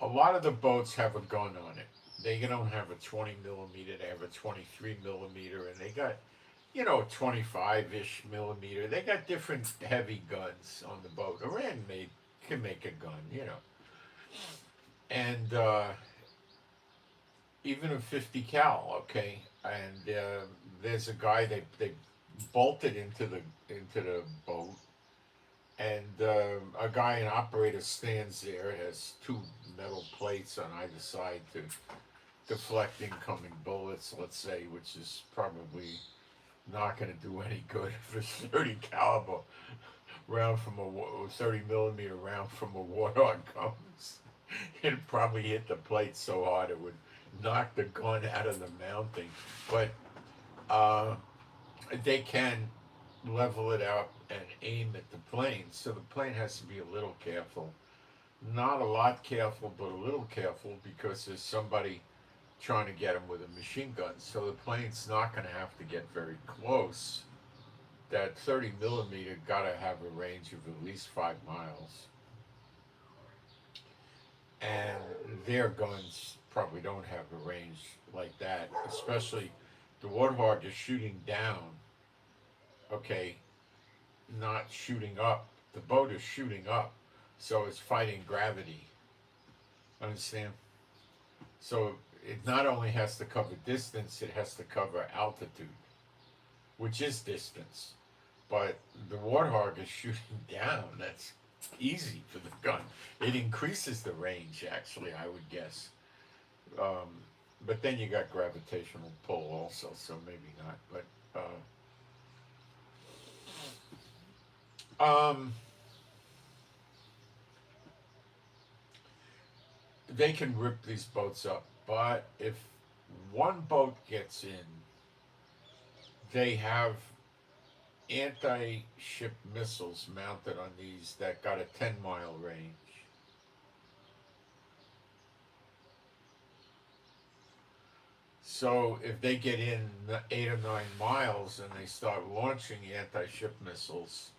A lot of the boats have a gun on it. They don't have a 20 millimeter, they have a 23 millimeter, and they got, 25-ish millimeter. They got different heavy guns on the boat. Iran can make a gun, And even a 50 cal, okay? And there's a guy, they bolted into the boat, and a guy, an operator, stands there, has two metal plates on either side to deflect incoming bullets, let's say, which is probably not going to do any good if a 30 caliber round from a 30 millimeter round from a Warthog comes. It'd probably hit the plate so hard it would knock the gun out of the mounting. But they can level it out and aim at the plane. So the plane has to be a little careful. Not a lot careful, but a little careful, because there's somebody trying to get them with a machine gun. So the plane's not going to have to get very close. That 30 millimeter got to have a range of at least 5 miles. And their guns probably don't have a range like that, especially the Warthog is shooting down, okay, not shooting up. The boat is shooting up, so it's fighting gravity. Understand? So it not only has to cover distance, it has to cover altitude, which is distance. But the Warthog is shooting down. That's easy for the gun. It increases the range, actually, I would guess. But then you got gravitational pull also, so maybe not. But they can rip these boats up. But if one boat gets in, they have anti-ship missiles mounted on these that got a 10-mile range. So if they get in 8 or 9 miles and they start launching anti-ship missiles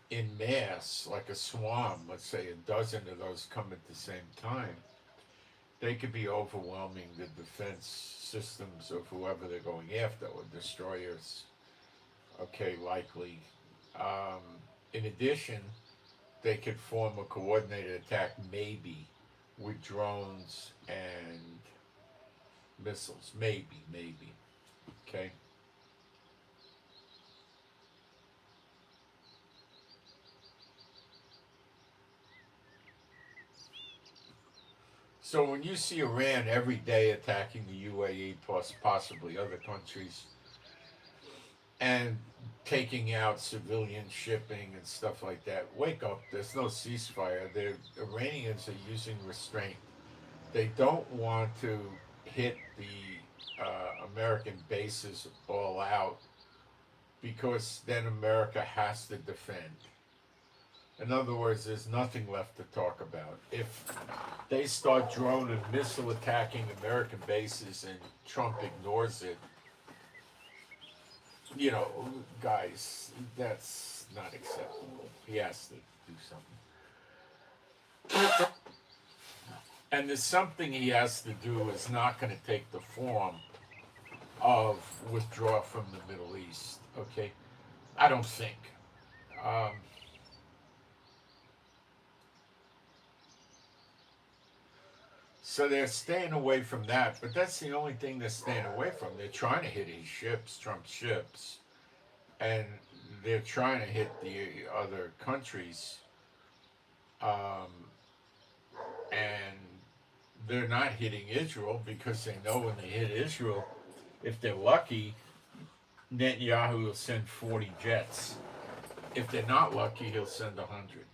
in mass, like a swarm, let's say a dozen of those come at the same time, they could be overwhelming the defense systems of whoever they're going after, or destroyers. Okay, likely. In addition, they could form a coordinated attack, maybe, with drones and missiles. Maybe. Okay? So when you see Iran every day attacking the UAE plus possibly other countries and taking out civilian shipping and stuff like that, wake up. There's no ceasefire. The Iranians are using restraint. They don't want to hit the American bases all out because then America has to defend. In other words, there's nothing left to talk about. If they start drone and missile attacking American bases and Trump ignores it, you know, guys, that's not acceptable. He has to do something. And there's something he has to do is not going to take the form of withdraw from the Middle East, okay? I don't think. Um, So they're staying away from that, but that's the only thing they're staying away from. They're trying to hit his ships, Trump's ships, and they're trying to hit the other countries, um, and they're not hitting Israel because they know when they hit Israel, if they're lucky, Netanyahu will send 40 jets. If they're not lucky, he'll send 100.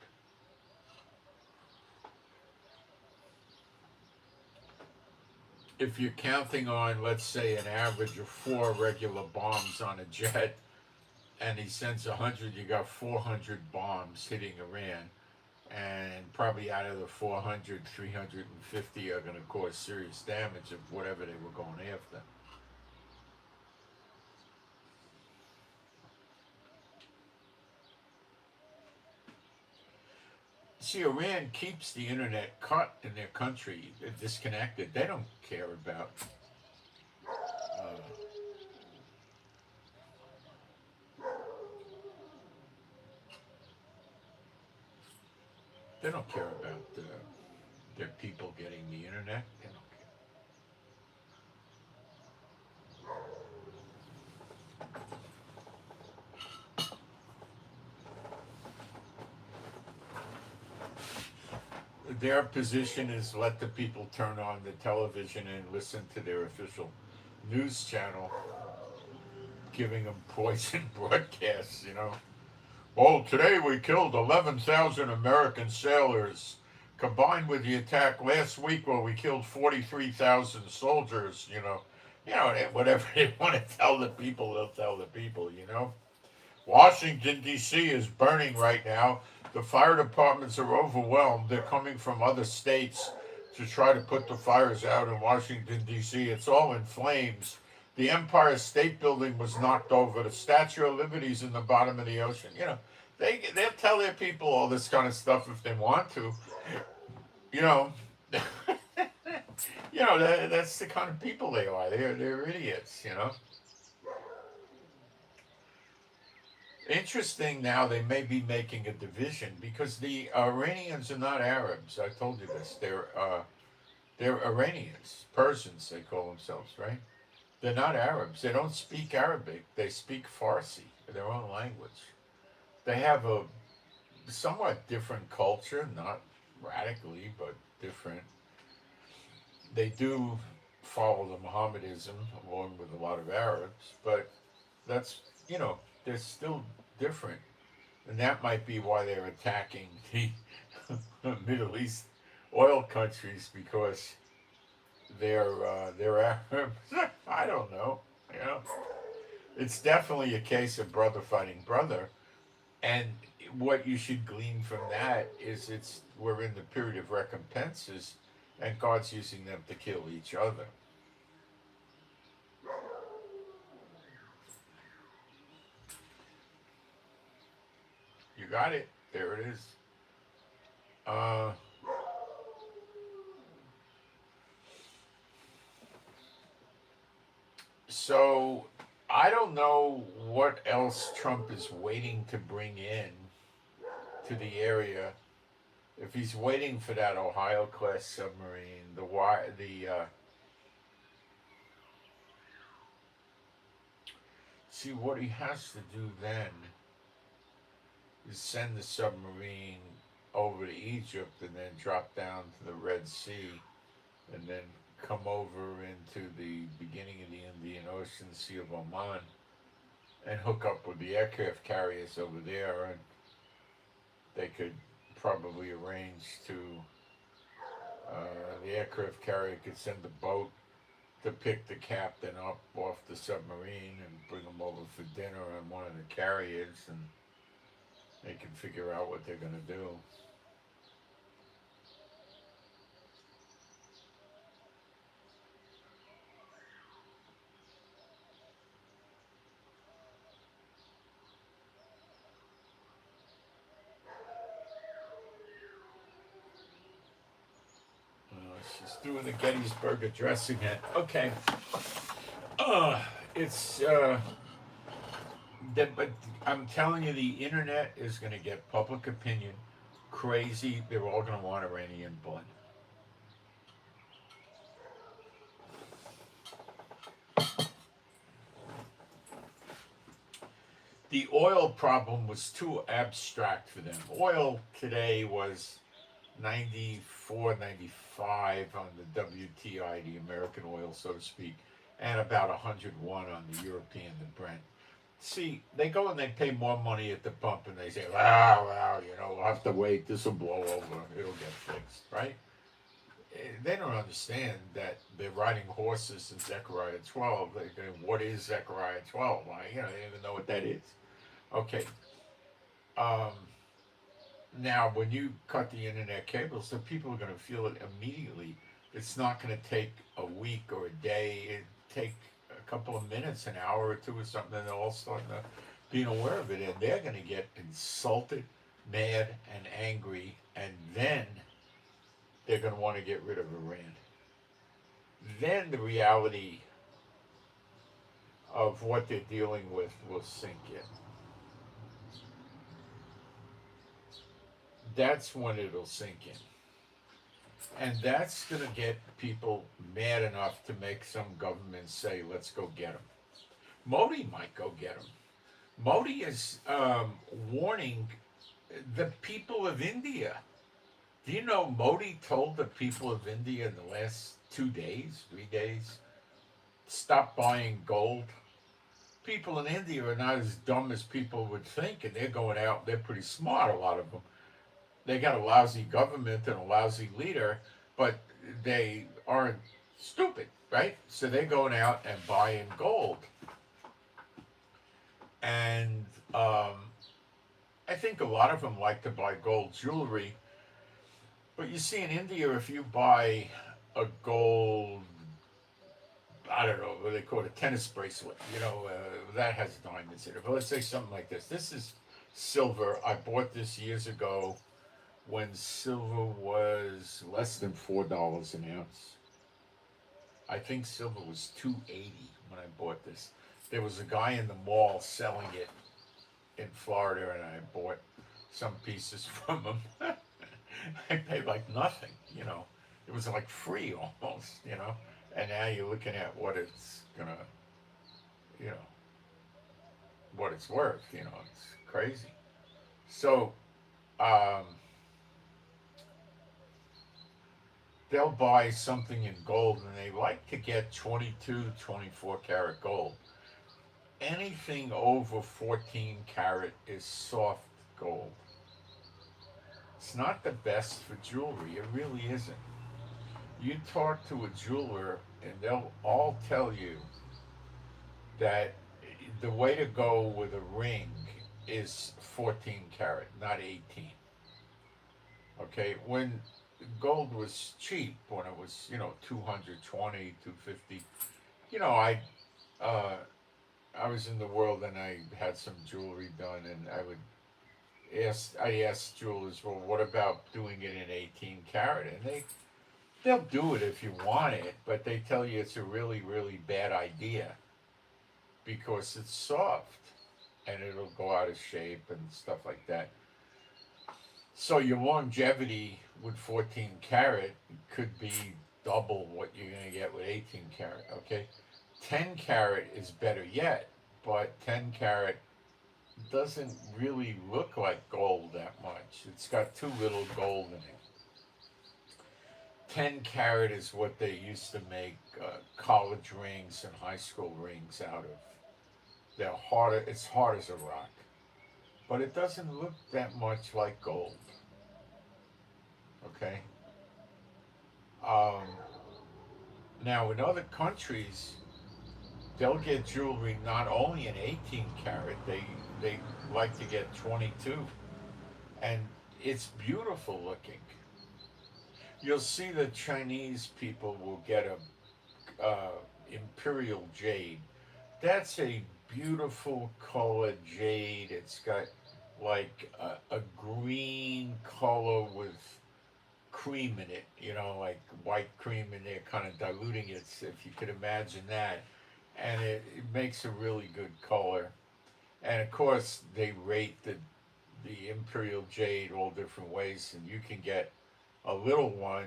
If you're counting on, let's say, an average of 4 regular bombs on a jet, and he sends 100, you got 400 bombs hitting Iran, and probably out of the 400, 350 are going to cause serious damage of whatever they were going after. See, Iran keeps the internet cut in their country, disconnected. They don't care about. Uh, they don't care about their people getting the internet. They don't care. Their position is let the people turn on the television and listen to their official news channel, giving them poison broadcasts. Well, today we killed 11,000 American sailors, combined with the attack last week where we killed 43,000 soldiers. Whatever they want to tell the people, they'll tell the people. Washington, D.C. is burning right now. The fire departments are overwhelmed. They're coming from other states to try to put the fires out in Washington, D.C. It's all in flames. The Empire State Building was knocked over. The Statue of Liberty's in the bottom of the ocean. They'll tell their people all this kind of stuff if they want to. You know, that's the kind of people they are. They're idiots. Interesting now, they may be making a division because the Iranians are not Arabs. I told you this. They're Iranians, Persians. They call themselves, right? They're not Arabs. They don't speak Arabic. They speak Farsi, their own language. They have a somewhat different culture, not radically, but different. They do follow the Mohammedanism along with a lot of Arabs, but that's they're still different, and that might be why they're attacking the Middle East oil countries because they're Arabs. I don't know. It's definitely a case of brother fighting brother, and what you should glean from that is we're in the period of recompenses, and God's using them to kill each other. You got it. There it is. Uh, so I don't know what else Trump is waiting to bring in to the area. If he's waiting for that Ohio class submarine, see what he has to do then is send the submarine over to Egypt and then drop down to the Red Sea and then come over into the beginning of the Indian Ocean, Sea of Oman, and hook up with the aircraft carriers over there, and they could probably arrange to the aircraft carrier could send a boat to pick the captain up off the submarine and bring him over for dinner on one of the carriers, and they can figure out what they're going to do. She's doing the Gettysburg Address again. Okay. It's but I'm telling you, the internet is going to get public opinion crazy. They're all going to want Iranian blood. The oil problem was too abstract for them. Oil today was 94, 95 on the WTI, the American oil, so to speak, and about 101 on the European, the Brent. See, they go and they pay more money at the pump and they say, well, we'll have to wait. This will blow over. It'll get fixed, right? They don't understand that they're riding horses in Zechariah 12. They're going, what is Zechariah 12? Why, they don't even know what that is. Okay. Now, when you cut the internet cables, the people are going to feel it immediately. It's not going to take a week or a day. It take a couple of minutes, an hour or two or something, and they're all starting to being aware of it, and they're going to get insulted, mad, and angry, and then they're going to want to get rid of Iran. Then the reality of what they're dealing with will sink in. That's when it'll sink in. And that's going to get people mad enough to make some government say, let's go get them. Modi might go get them. Modi is warning the people of India. Do you know Modi told the people of India in the last 2 days, 3 days, stop buying gold? People in India are not as dumb as people would think, and they're going out, they're pretty smart, a lot of them. They got a lousy government and a lousy leader, but they aren't stupid, right? So they're going out and buying gold. And I think a lot of them like to buy gold jewelry. But you see, in India, if you buy a gold, I don't know what they call it, a tennis bracelet, that has diamonds in it. But let's say something like this. This is silver. I bought this years ago when silver was less than $4 an ounce. I think silver was $2.80 when I bought this. There was a guy in the mall selling it in Florida, and I bought some pieces from him. I paid like nothing, It was like free almost, And now you're looking at what it's gonna, what it's worth, It's crazy. So, they'll buy something in gold, and they like to get 22, 24 karat gold. Anything over 14 karat is soft gold. It's not the best for jewelry. It really isn't. You talk to a jeweler, and they'll all tell you that the way to go with a ring is 14 karat, not 18. Okay, when gold was cheap, when it was 220, 250, I was in the world, and I had some jewelry done, and I asked jewelers, well, what about doing it in 18 karat? And they'll do it if you want it, but they tell you it's a really, really bad idea because it's soft and it'll go out of shape and stuff like that. So your longevity with 14 karat could be double what you're going to get with 18 karat, okay? 10 karat is better yet, but 10 karat doesn't really look like gold that much. It's got too little gold in it. 10 carat is what they used to make college rings and high school rings out of. They're harder, it's hard as a rock, but it doesn't look that much like gold. Okay. Um, Now, in other countries, they'll get jewelry not only in 18 karat, they like to get 22, and it's beautiful looking. You'll see the Chinese people will get a imperial jade. That's a beautiful colored jade. It's got like a green color with cream in it, like white cream, and they're kind of diluting it, so if you could imagine that. And it makes a really good color. And of course, they rate the Imperial Jade all different ways, and you can get a little one,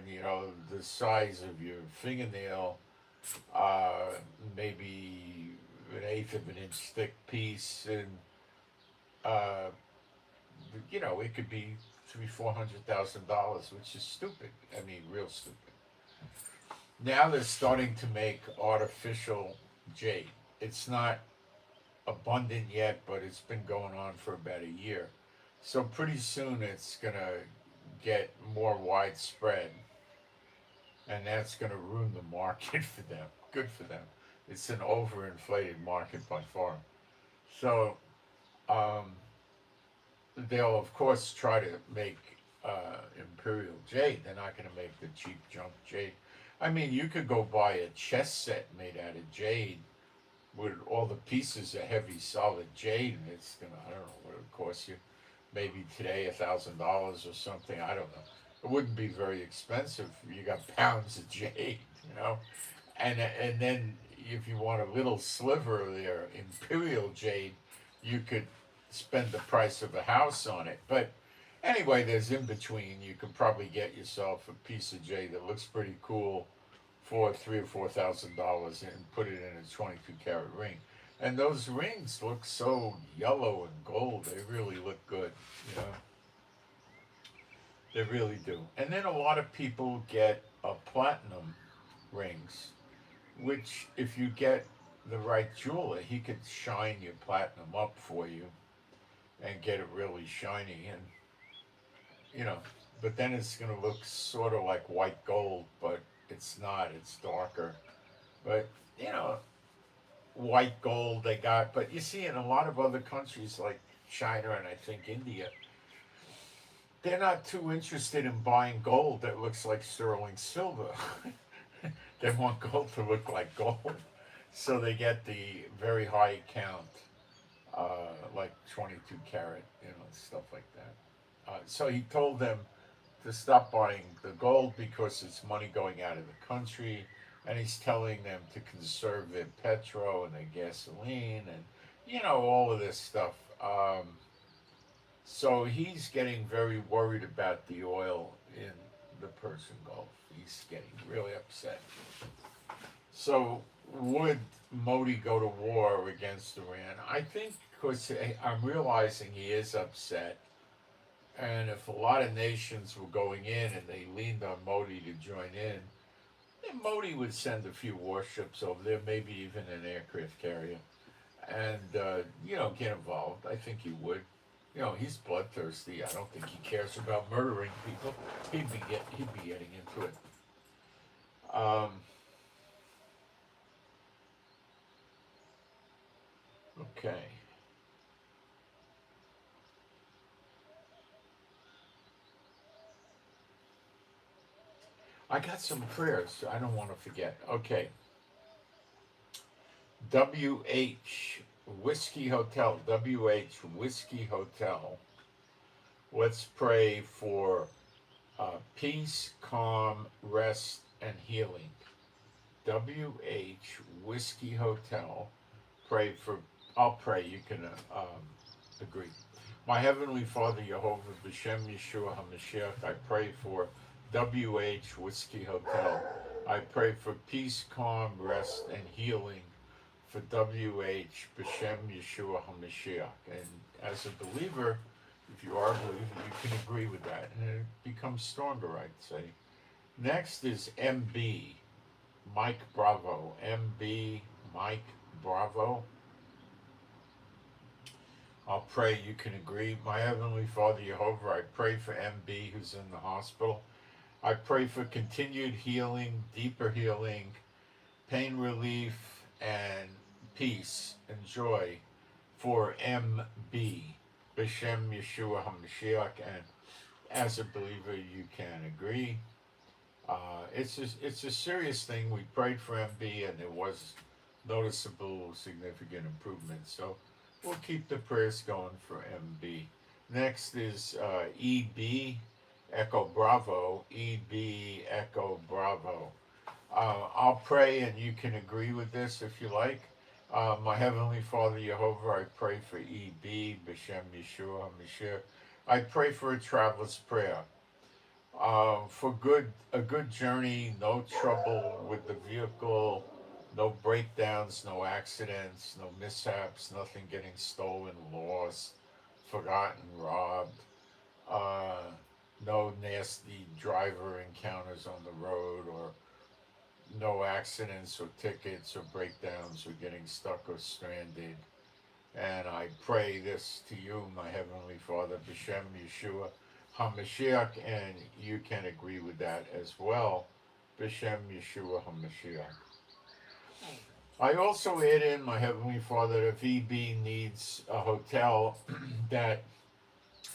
the size of your fingernail, uh, maybe an eighth of an inch thick piece, and uh, it could be $300,000-400,000, which is stupid. I mean, real stupid. Now they're starting to make artificial jade. It's not abundant yet, but it's been going on for about a year. So pretty soon it's gonna get more widespread, and that's gonna ruin the market for them. Good for them. It's an overinflated market by far. So um, they'll of course try to make imperial jade. They're not going to make the cheap junk jade. I mean, you could go buy a chess set made out of jade with all the pieces of heavy solid jade, and it's gonna, I don't know what it would cost you. Maybe today $1,000 or something. I don't know. It wouldn't be very expensive. You got pounds of jade, and then if you want a little sliver of their imperial jade, you could spend the price of a house on it. But anyway, there's in between. You could probably get yourself a piece of jade that looks pretty cool for $3,000 or $4,000 and put it in a 22 karat ring. And those rings look so yellow and gold. They really look good, you know. They really do. And then a lot of people get platinum rings, which if you get the right jeweler, he could shine your platinum up for you and get it really shiny. And you know, but then it's going to look sort of like white gold, but it's not. It's darker. But you know, white gold they got. But you see, in a lot of other countries like China and I think India, they're not too interested in buying gold that looks like sterling silver. They want gold to look like gold, so they get the very high count, like 22 karat, stuff like that. So he told them to stop buying the gold because it's money going out of the country, and he's telling them to conserve their petrol and their gasoline and all of this stuff. So he's getting very worried about the oil in the Persian Gulf. He's getting really upset. So would Modi go to war against Iran? I think because I'm realizing he is upset. And if a lot of nations were going in and they leaned on Modi to join in, then Modi would send a few warships over there, maybe even an aircraft carrier, and get involved. I think he would. He's bloodthirsty. I don't think he cares about murdering people. He'd be getting into it. Um, okay. I got some prayers. I don't want to forget. Okay. WH Whiskey Hotel. WH Whiskey Hotel. Let's pray for peace, calm, rest, and healing. WH Whiskey Hotel. Pray for. I'll pray. You can agree. My Heavenly Father, Jehovah, B'Shem Yeshua HaMashiach, I pray for WH Whiskey Hotel. I pray for peace, calm, rest, and healing for WH B'Shem Yeshua HaMashiach. And as a believer, if you are a believer, you can agree with that. And it becomes stronger, I'd say. Next is MB, Mike Bravo. MB, Mike Bravo. I'll pray you can agree. My Heavenly Father Jehovah, I pray for MB who's in the hospital. I pray for continued healing, deeper healing, pain relief, and peace and joy for MB. B'Shem Yeshua HaMashiach, and as a believer, you can agree. It's a serious thing. We prayed for MB, and there was noticeable, significant improvement. So we'll keep the prayers going for MB. Next is EB, Echo Bravo. EB, Echo Bravo. I'll pray, and you can agree with this if you like. My Heavenly Father Jehovah, I pray for EB, B'Shem Yeshua HaMashiach. I pray for a traveler's prayer. For a good journey, no trouble with the vehicle, no breakdowns, no accidents, no mishaps, nothing getting stolen, lost, forgotten, robbed, uh, no nasty driver encounters on the road, or no accidents or tickets or breakdowns or getting stuck or stranded. And I pray this to you, my Heavenly Father, B'Shem Yeshua HaMashiach, and you can agree with that as well, B'Shem Yeshua HaMashiach. I also add in, my Heavenly Father, if EB needs a hotel, that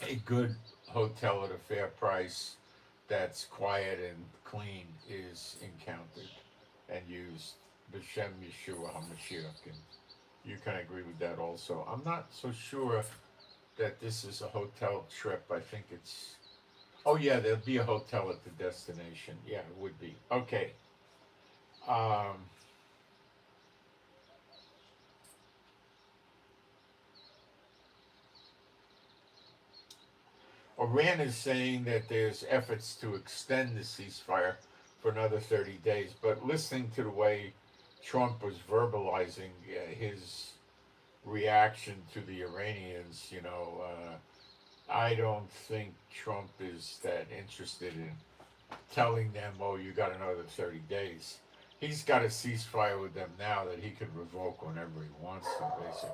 a good hotel at a fair price that's quiet and clean is encountered and used, B'Shem Yeshua HaMashiach, and you can agree with that also. I'm not so sure that this is a hotel trip. I think it's, oh yeah, there'll be a hotel at the destination. Yeah, it would be. Okay. Um, Iran is saying that there's efforts to extend the ceasefire for another 30 days, but listening to the way Trump was verbalizing his reaction to the Iranians, I don't think Trump is that interested in telling them, oh, you got another 30 days. He's got a ceasefire with them now that he could revoke whenever he wants to, basically.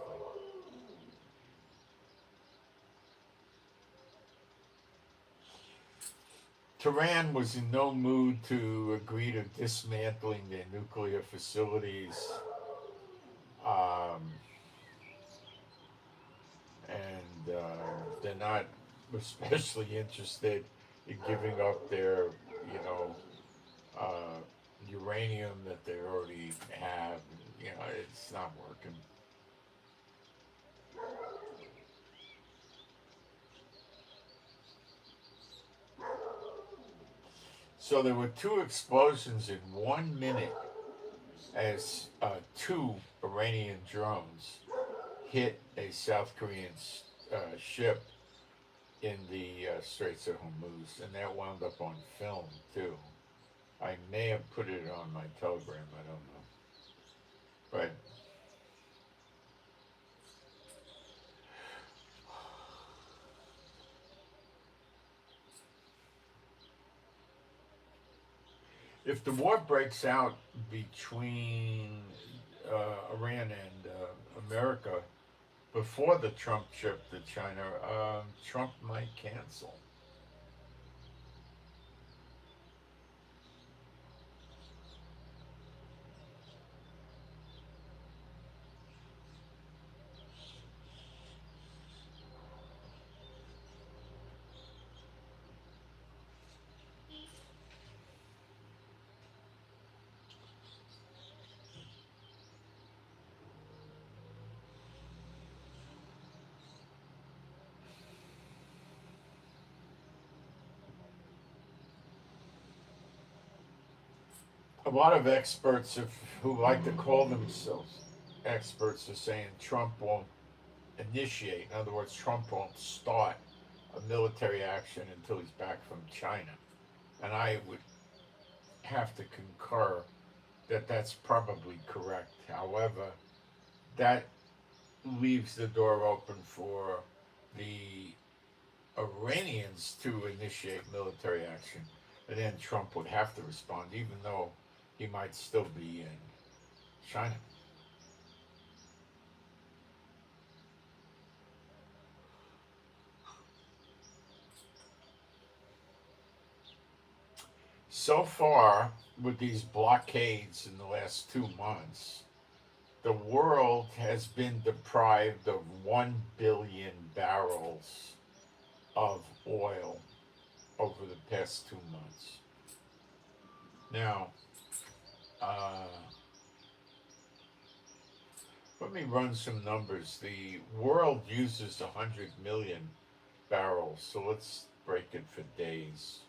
Tehran was in no mood to agree to dismantling their nuclear facilities. Um, and they're not especially interested in giving up their, you know, uh, uranium that they already have. It's not working. So there were two explosions in 1 minute as two Iranian drones hit a South Korean ship in the Straits of Hormuz, and that wound up on film too. I may have put it on my Telegram, I don't know. But if the war breaks out between Iran and America before the Trump trip to China, Trump might cancel. A lot of experts who like to call themselves experts are saying Trump won't initiate. In other words, Trump won't start a military action until he's back from China. And I would have to concur that that's probably correct. However, that leaves the door open for the Iranians to initiate military action. And then Trump would have to respond, even though he might still be in China. So far, with these blockades in the last 2 months, the world has been deprived of 1 billion barrels of oil over the past 2 months. Now, uh, let me run some numbers. The world uses 100 million barrels, so let's break it for days.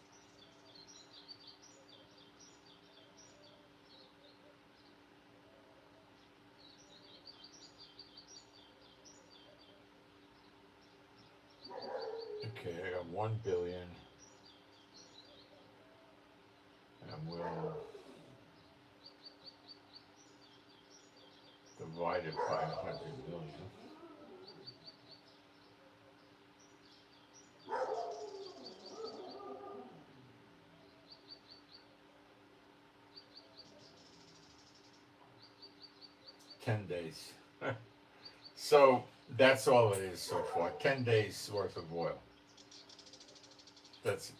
Okay, I got 1 billion, and we'll divide it by 100 million. $10. So that's all it is so far. 10 days worth of oil. That's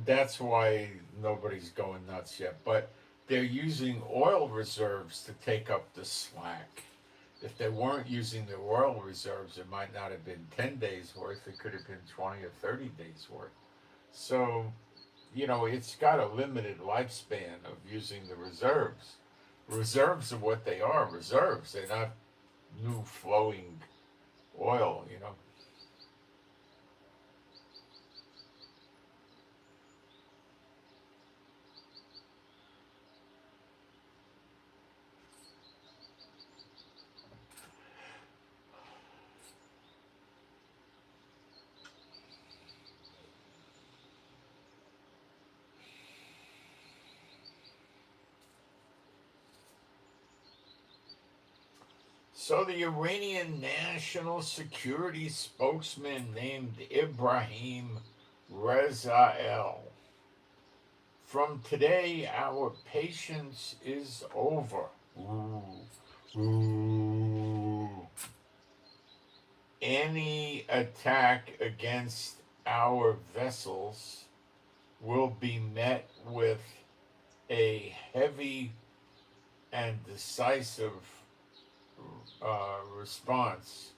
that's why nobody's going nuts yet. But they're using oil reserves to take up the slack. If they weren't using the oil reserves, it might not have been 10 days worth. It could have been 20 or 30 days worth. So, it's got a limited lifespan of using the reserves. Reserves are what they are, reserves. They're not new flowing oil. So the Iranian national security spokesman named Ibrahim Rezael. From today, our patience is over. Ooh, ooh. Any attack against our vessels will be met with a heavy and decisive response.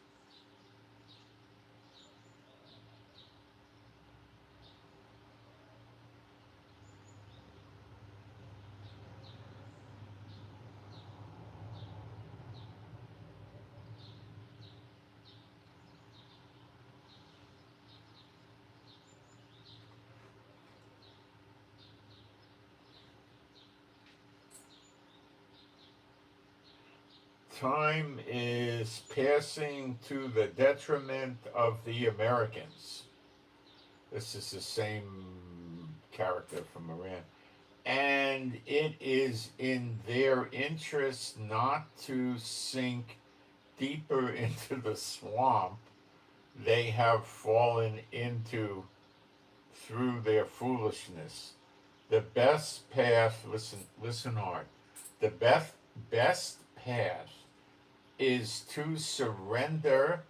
Time is passing to the detriment of the Americans. This is the same character from Iran. And it is in their interest not to sink deeper into the swamp they have fallen into through their foolishness. The best path, listen hard, the best path is to surrender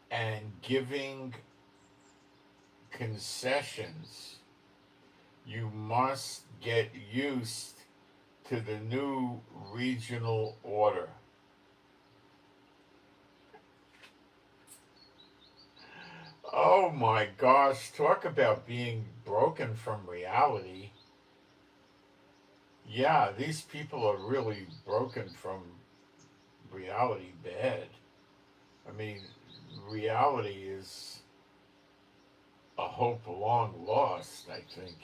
and giving concessions. You must get used to the new regional order. Oh my gosh, talk about being broken from reality. Yeah, these people are really broken from reality bad. I mean, reality is a hope long lost, I think.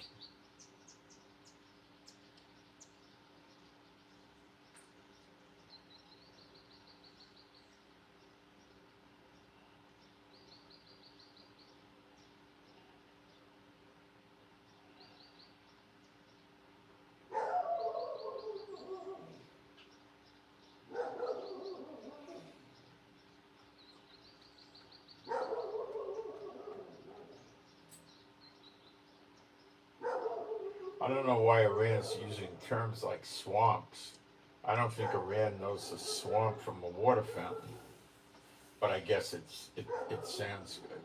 I don't know why Iran's using terms like swamps. I don't think Iran knows a swamp from a water fountain, but I guess it sounds good.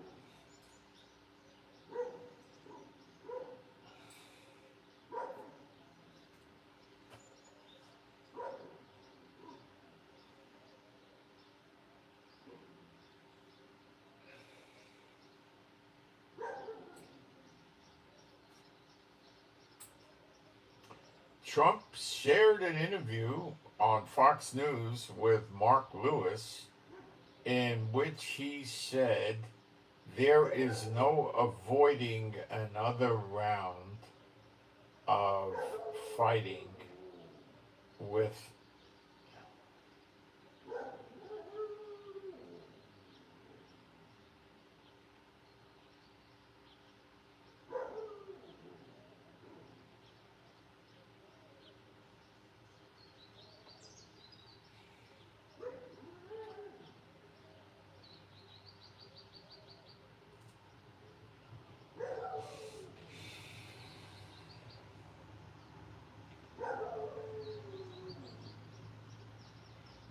Trump shared an interview on Fox News with Mark Lewis in which he said there is no avoiding another round of fighting with.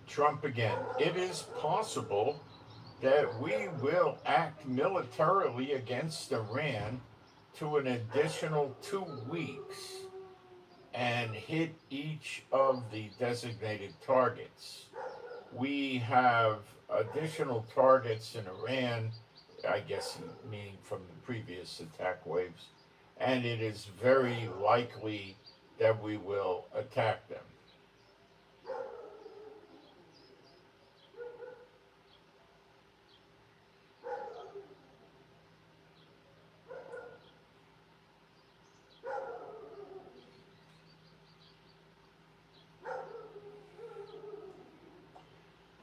Trump again. It is possible that we will act militarily against Iran to an additional 2 weeks and hit each of the designated targets. We have additional targets in Iran, I guess meaning from the previous attack waves, and it is very likely that we will attack them.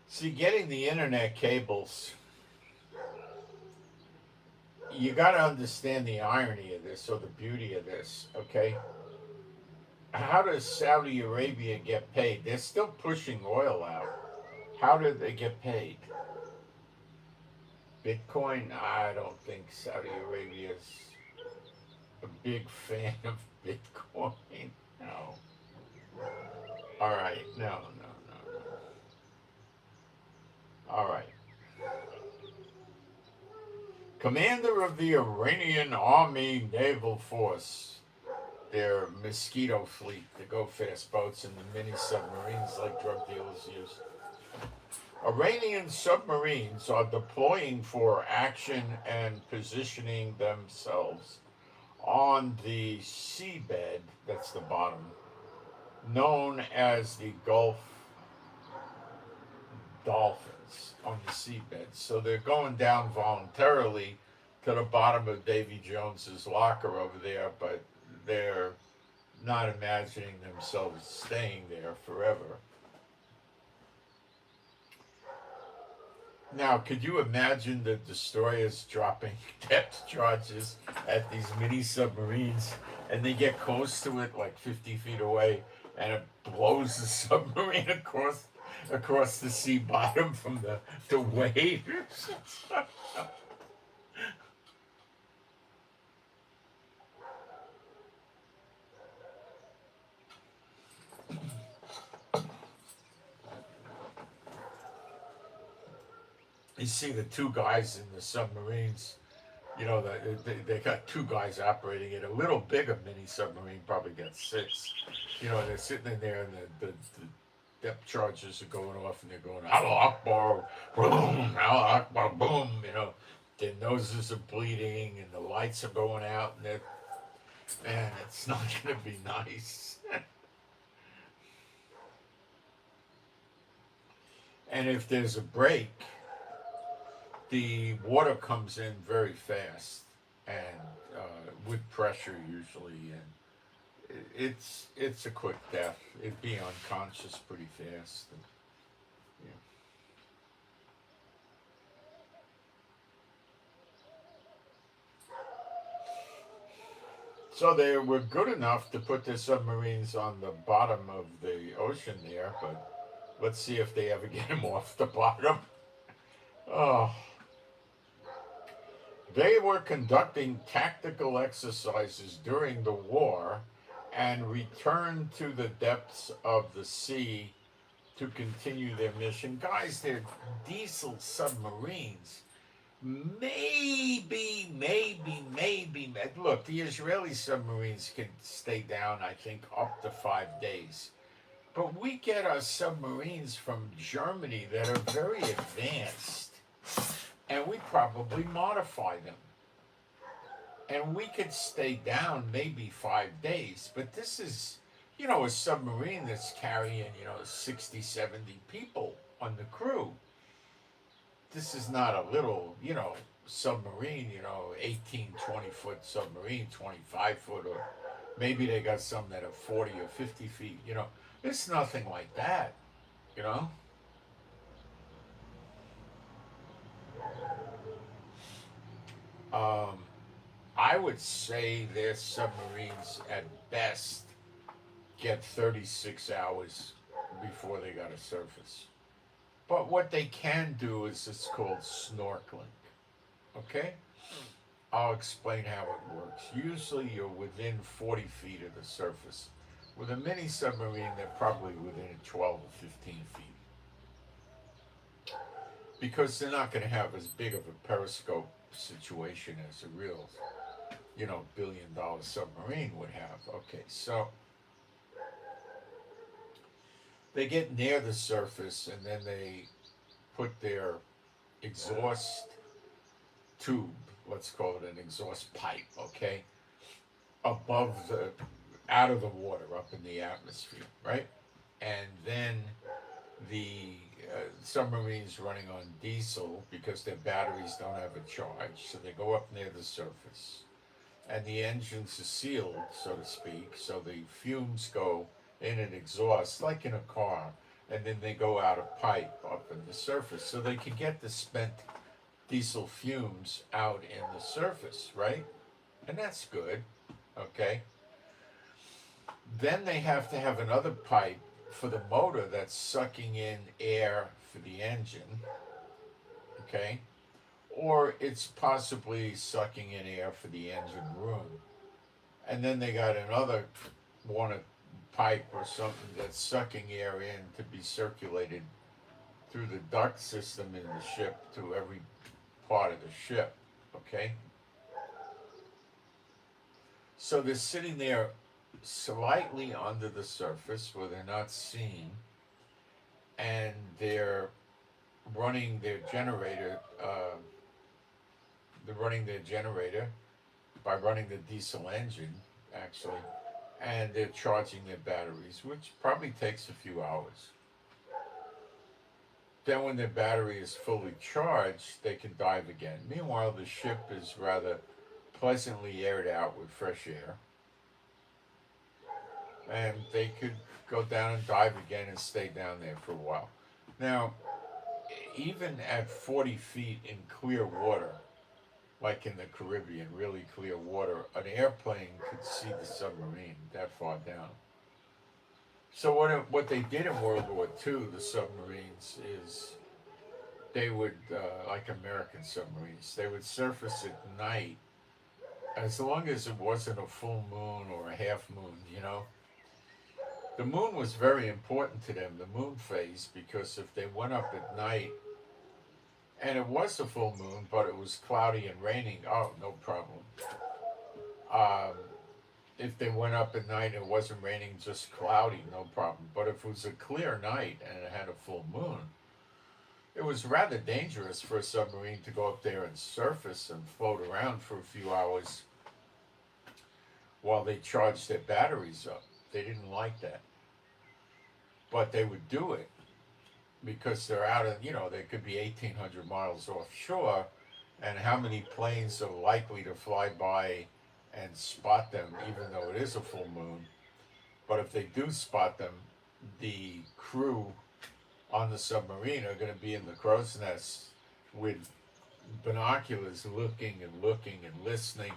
See, getting the internet cables, you got to understand the irony of this or the beauty of this, okay? How does Saudi Arabia get paid? They're still pushing oil out. How did they get paid? Bitcoin? I don't think Saudi Arabia's a big fan of Bitcoin. No. All right. No, no, no, no. All right. Commander of the Iranian Army Naval Force, their Mosquito fleet, the go-fast boats and the mini submarines like drug dealers use. Iranian submarines are deploying for action and positioning themselves on the seabed, that's the bottom, known as the Gulf Dolphins on the seabed. So they're going down voluntarily to the bottom of Davy Jones's locker over there, but they're not imagining themselves staying there forever. Now, could you imagine the destroyers dropping depth charges at these mini submarines and they get close to it like 50 feet away and it blows the submarine across the sea bottom from the waves? You see the two guys in the submarines, they got two guys operating it. A little bigger mini submarine probably got six. They're sitting in there and the depth charges are going off and they're going, Allah Akbar, boom, Allah Akbar, boom, their noses are bleeding and the lights are going out and man, it's not going to be nice. And if there's a break, the water comes in very fast and with pressure usually, and it's a quick death. It'd be unconscious pretty fast. And, yeah. So they were good enough to put their submarines on the bottom of the ocean there, but let's see if they ever get them off the bottom. Oh. They were conducting tactical exercises during the war and return to the depths of the sea to continue their mission. Guys, they're diesel submarines. Maybe. Look, the Israeli submarines can stay down, I think, up to 5 days. But we get our submarines from Germany that are very advanced, and we probably modify them. And we could stay down maybe 5 days, but this is, a submarine that's carrying, 60, 70 people on the crew. This is not a little, submarine, 18, 20-foot submarine, 25-foot, or maybe they got some that are 40 or 50 feet, It's nothing like that, you know? I would say their submarines at best get 36 hours before they got to surface. But what they can do is it's called snorkeling. Okay? I'll explain how it works. Usually you're within 40 feet of the surface. With a mini submarine, they're probably within 12 or 15 feet. Because they're not going to have as big of a periscope situation as a real, billion-dollar submarine would have. Okay, so they get near the surface and then they put their exhaust tube, let's call it an exhaust pipe, okay, above out of the water, up in the atmosphere, right? And then the submarines running on diesel because their batteries don't have a charge, so they go up near the surface. And the engines are sealed, so to speak, so the fumes go in an exhaust, like in a car, and then they go out a pipe up in the surface, so they can get the spent diesel fumes out in the surface, right? And that's good, okay? Then they have to have another pipe for the motor that's sucking in air for the engine, okay? Or it's possibly sucking in air for the engine room. And then they got another pipe or something that's sucking air in to be circulated through the duct system in the ship to every part of the ship, okay? So they're sitting there slightly under the surface where they're not seen, and they're running their generator. They're running their generator by running the diesel engine, actually, and they're charging their batteries, which probably takes a few hours. Then when their battery is fully charged, they can dive again. Meanwhile, the ship is rather pleasantly aired out with fresh air. And they could go down and dive again and stay down there for a while. Now, even at 40 feet in clear water, like in the Caribbean, really clear water, an airplane could see the submarine that far down. So what they did in World War II, the submarines, is they would, like American submarines, they would surface at night, as long as it wasn't a full moon or a half moon, The moon was very important to them, the moon phase, because if they went up at night, and it was a full moon, but it was cloudy and raining, oh, no problem. If they went up at night and it wasn't raining, just cloudy, no problem. But if it was a clear night and it had a full moon, it was rather dangerous for a submarine to go up there and surface and float around for a few hours while they charged their batteries up. They didn't like that. But they would do it because they're out of, they could be 1,800 miles offshore, and how many planes are likely to fly by and spot them, even though it is a full moon? But if they do spot them, the crew on the submarine are going to be in the crow's nest with binoculars looking and listening,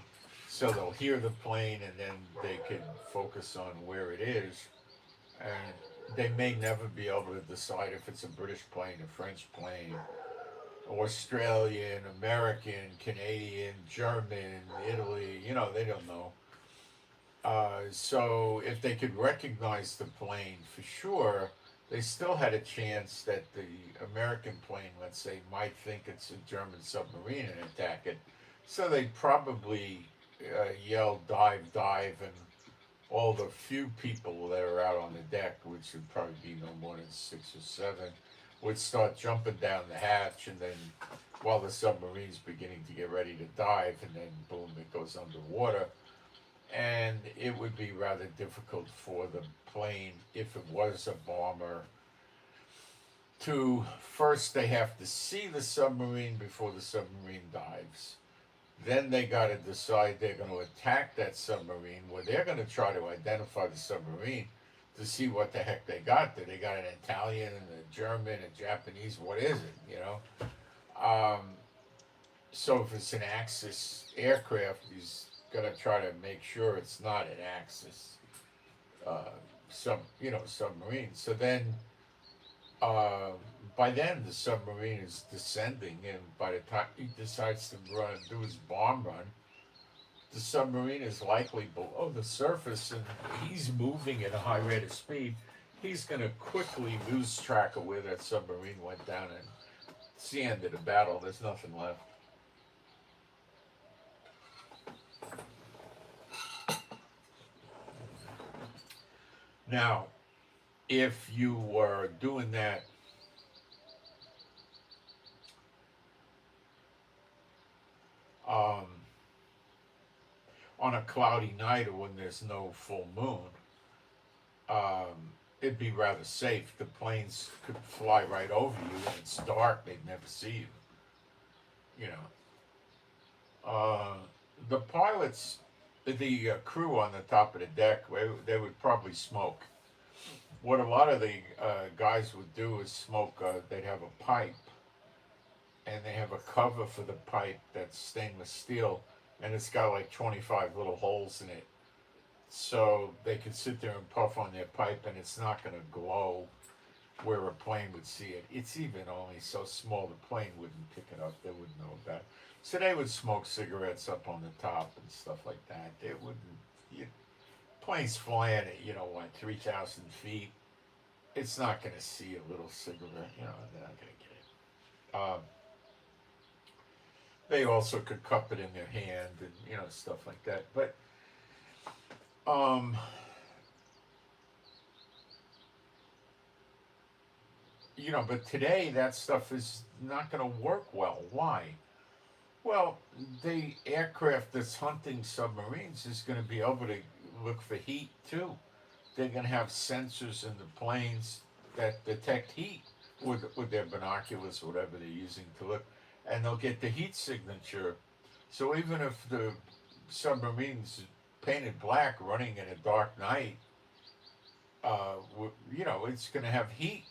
so they'll hear the plane and then they can focus on where it is, and they may never be able to decide if it's a British plane, a French plane, Australian, American, Canadian, German, Italy, they don't know. So if they could recognize the plane for sure, they still had a chance that the American plane, let's say, might think it's a German submarine and attack it. So they'd probably yell, dive, dive, and all the few people that are out on the deck, which would probably be no more than 6 or 7, would start jumping down the hatch, and then while the submarine's beginning to get ready to dive, and then boom, it goes underwater. And it would be rather difficult for the plane, if it was a bomber, to first they have to see the submarine before the submarine dives. Then they got to decide they're going to attack that submarine, where they're going to try to identify the submarine to see what the heck they got there. They got an Italian and a German, a Japanese. What is it? Um, so if it's an Axis aircraft, he's going to try to make sure it's not an Axis uh, submarine. So then uh, by then the submarine is descending, and by the time he decides to do his bomb run, the submarine is likely below the surface, and he's moving at a high rate of speed. He's going to quickly lose track of where that submarine went down, and it's the end of the battle. There's nothing left. Now, if you were doing that um, on a cloudy night or when there's no full moon, it'd be rather safe. The planes could fly right over you, and it's dark; they'd never see you. You know, the pilots, the crew on the top of the deck, they would probably smoke. What a lot of the guys would do is smoke. They'd have a pipe, and they have a cover for the pipe that's stainless steel, and it's got like 25 little holes in it, so they could sit there and puff on their pipe, and it's not going to glow where a plane would see it. It's even only so small the plane wouldn't pick it up. They wouldn't know about it. So they would smoke cigarettes up on the top and stuff like that. They wouldn't. You, planes flying at 3,000 feet. It's not going to see a little cigarette. They're not going to get it. They also could cup it in their hand and stuff like that. But um, but today that stuff is not going to work well. Why? Well, the aircraft that's hunting submarines is going to be able to look for heat too. They're going to have sensors in the planes that detect heat with their binoculars, whatever they're using to look, and they'll get the heat signature. So even if the submarine's painted black, running in a dark night, it's going to have heat.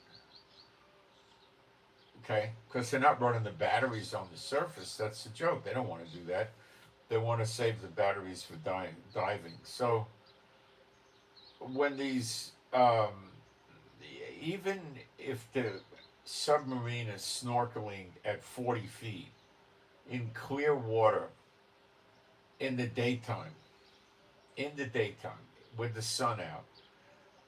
Okay, because they're not running the batteries on the surface. That's the joke. They don't want to do that. They want to save the batteries for diving. So when these, even if the submarine is snorkeling at 40 feet in clear water in the daytime, with the sun out,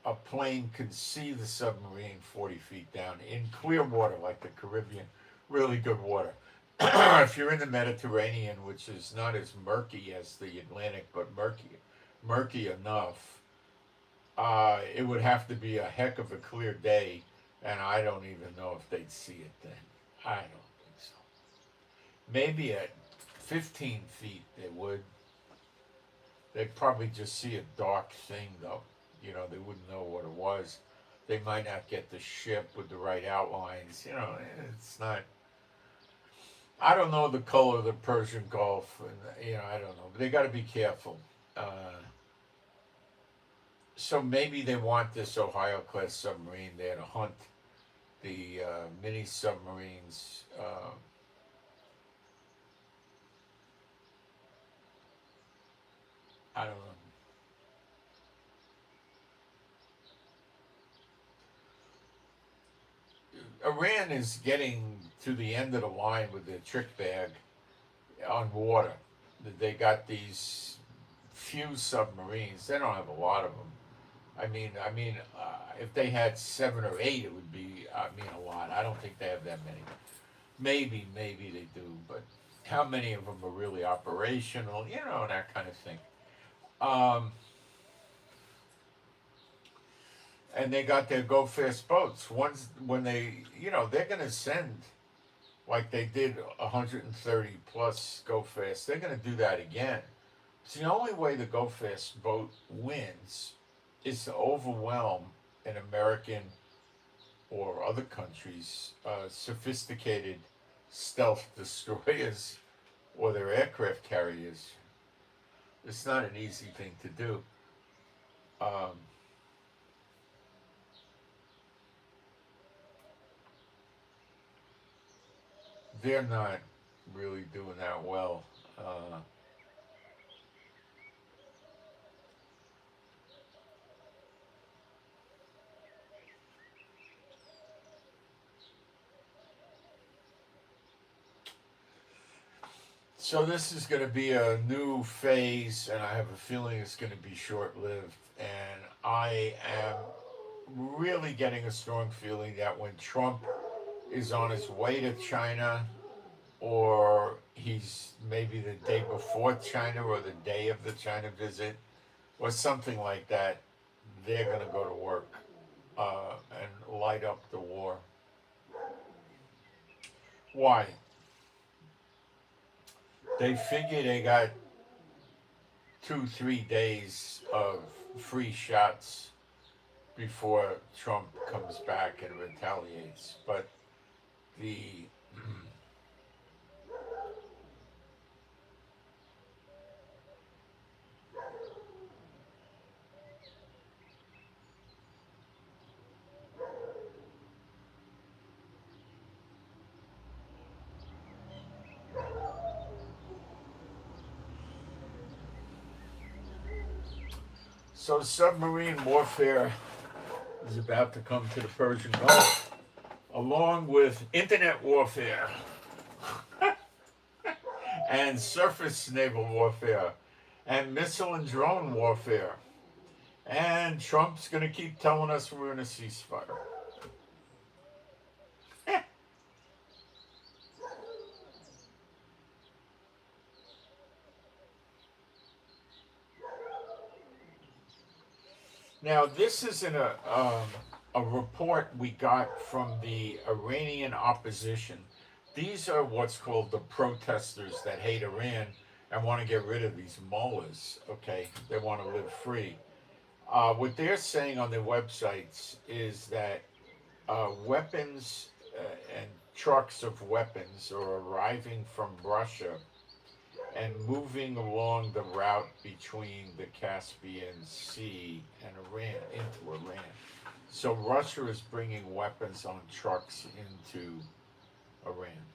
a plane can see the submarine 40 feet down in clear water like the Caribbean, really good water. If you're in the Mediterranean, which is not as murky as the Atlantic, but murky enough, it would have to be a heck of a clear day, and I don't even know if they'd see it then. I don't think so. Maybe at 15 feet they would. They'd probably just see a dark thing, though. They wouldn't know what it was. They might not get the ship with the right outlines. It's not. I don't know the color of the Persian Gulf, and I don't know. But they got to be careful. So maybe they want this Ohio class submarine there to hunt the mini submarines. I don't know. Iran is getting to the end of the line with their trick bag on water. They got these few submarines. They don't have a lot of them. If they had 7 or 8, it would be, a lot. I don't think they have that many. Maybe they do, but how many of them are really operational? That kind of thing. Um, and they got their go fast boats. Once when they're going to send like they did 130 plus go fast. They're going to do that again. It's the only way the go fast boat wins is to overwhelm an American or other countries' sophisticated stealth destroyers or their aircraft carriers. It's not an easy thing to do. Um, they're not really doing that well. So this is going to be a new phase, and I have a feeling it's going to be short-lived. And I am really getting a strong feeling that when Trump is on his way to China, or he's maybe the day before China or the day of the China visit, or something like that, they're going to go to work and light up the war. Why? They figure they got 2, 3 days of free shots before Trump comes back and retaliates. But the so submarine warfare is about to come to the Persian Gulf, along with internet warfare and surface naval warfare and missile and drone warfare. And Trump's going to keep telling us we're in a ceasefire. Now, this isn't a report we got from the Iranian opposition. These are what's called the protesters that hate Iran and want to get rid of these mullahs, okay? They want to live free. What they're saying on their websites is that weapons and trucks of weapons are arriving from Russia and moving along the route between the Caspian Sea and Iran, into Iran. So Russia is bringing weapons on trucks into Iran.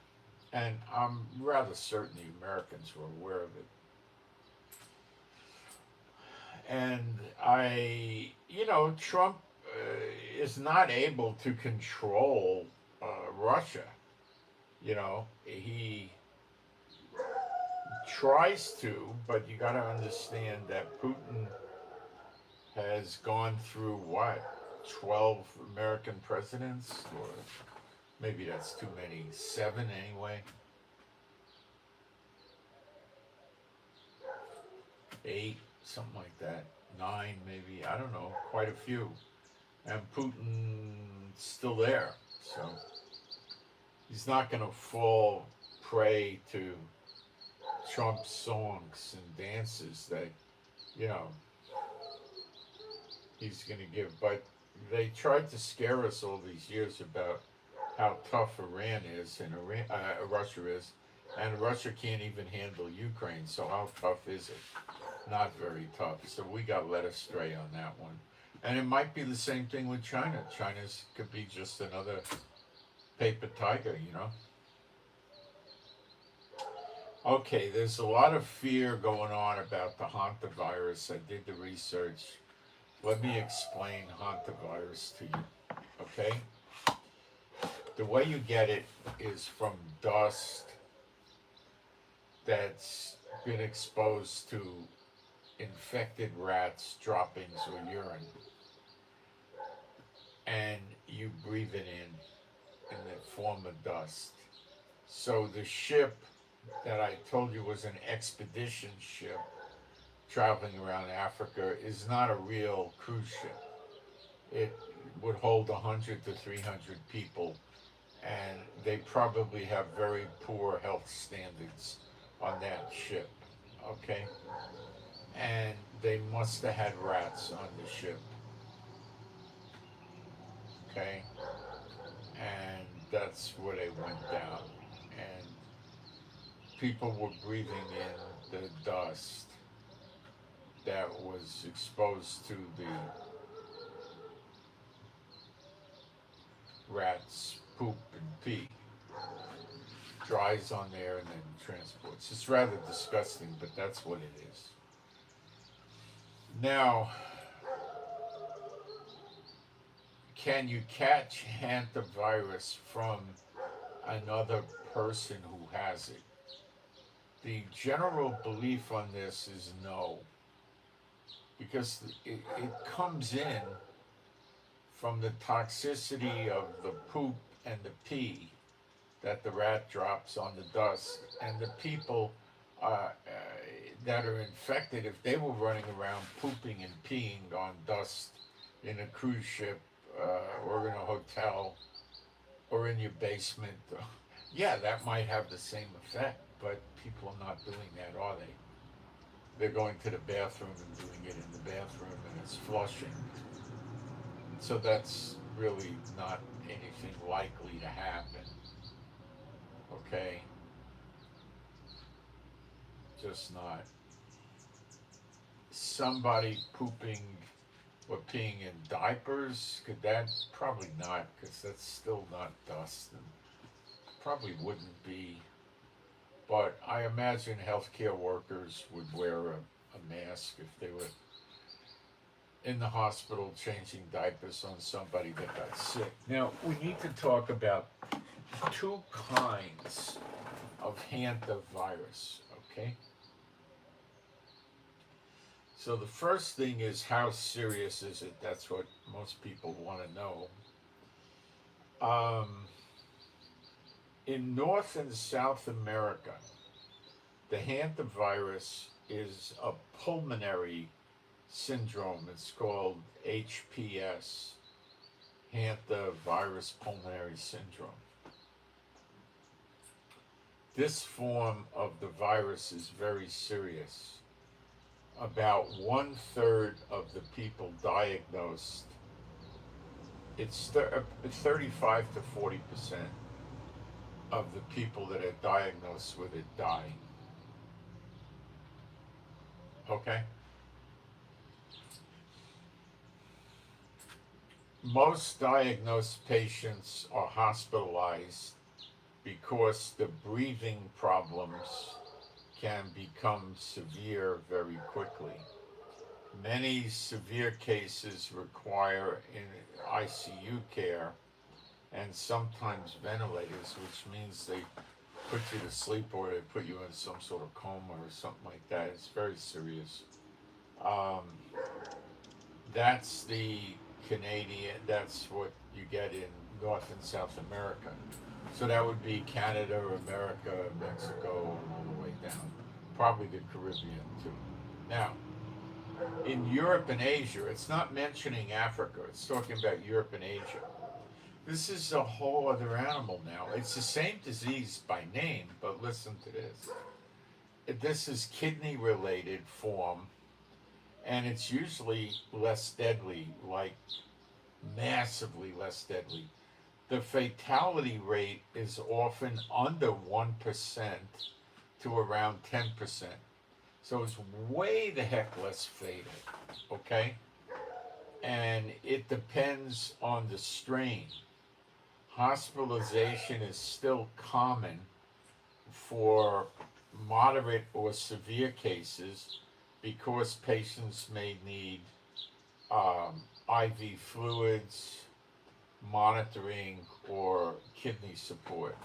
And I'm rather certain the Americans were aware of it. And Trump is not able to control Russia. He tries to, but you got to understand that Putin has gone through what, 12 American presidents, or maybe that's too many, 7 anyway, 8, something like that, 9 maybe, I don't know, quite a few, and Putin's still there, so he's not going to fall prey to Trump's songs and dances that, he's going to give. But they tried to scare us all these years about how tough Iran is and Russia is, and Russia can't even handle Ukraine. So how tough is it? Not very tough. So we got led astray on that one. And it might be the same thing with China. China's could be just another paper tiger, Okay, there's a lot of fear going on about the Hantavirus. I did the research. Let me explain Hantavirus to you, okay? The way you get it is from dust that's been exposed to infected rats' droppings or urine, and you breathe it in the form of dust. So the ship that I told you was an expedition ship traveling around Africa is not a real cruise ship. It would hold 100 to 300 people, and they probably have very poor health standards on that ship, okay? And they must have had rats on the ship, okay? And that's where they went down. And people were breathing in the dust that was exposed to the rats' poop and pee. Dries on there and then transports. It's rather disgusting, but that's what it is. Now, can you catch hantavirus from another person who has it? The general belief on this is no, because it comes in from the toxicity of the poop and the pee that the rat drops on the dust, and the people that are infected, if they were running around pooping and peeing on dust in a cruise ship or in a hotel or in your basement, yeah, that might have the same effect, but people are not doing that, are they? They're going to the bathroom and doing it in the bathroom, and it's flushing. So that's really not anything likely to happen. Okay? Just not. Somebody pooping or peeing in diapers, could that? Probably not, because that's still not dust, and probably wouldn't be. But I imagine healthcare workers would wear a mask if they were in the hospital changing diapers on somebody that got sick. Now, we need to talk about two kinds of hantavirus, okay? So the first thing is, how serious is it? That's what most people want to know. In North and South America, the hantavirus is a pulmonary syndrome. It's called HPS, Hantavirus Pulmonary Syndrome. This form of the virus is very serious. About 1/3 of the people diagnosed, it's 35 to 40% of the people that are diagnosed with it die. Okay? Most diagnosed patients are hospitalized because the breathing problems can become severe very quickly. Many severe cases require ICU care and sometimes ventilators, which means they put you to sleep or they put you in some sort of coma or something like that. It's very serious. That's the Canadian, that's what you get in North and South America. So that would be Canada, America, Mexico, all the way down. Probably the Caribbean too. Now, in Europe and Asia, it's not mentioning Africa, it's talking about Europe and Asia. This is a whole other animal now. It's the same disease by name, but listen to this. This is kidney-related form, and it's usually less deadly, like massively less deadly. The fatality rate is often under 1% to around 10%. So it's way the heck less fatal, okay? And it depends on the strain. Hospitalization is still common for moderate or severe cases because patients may need IV fluids, monitoring, or kidney support.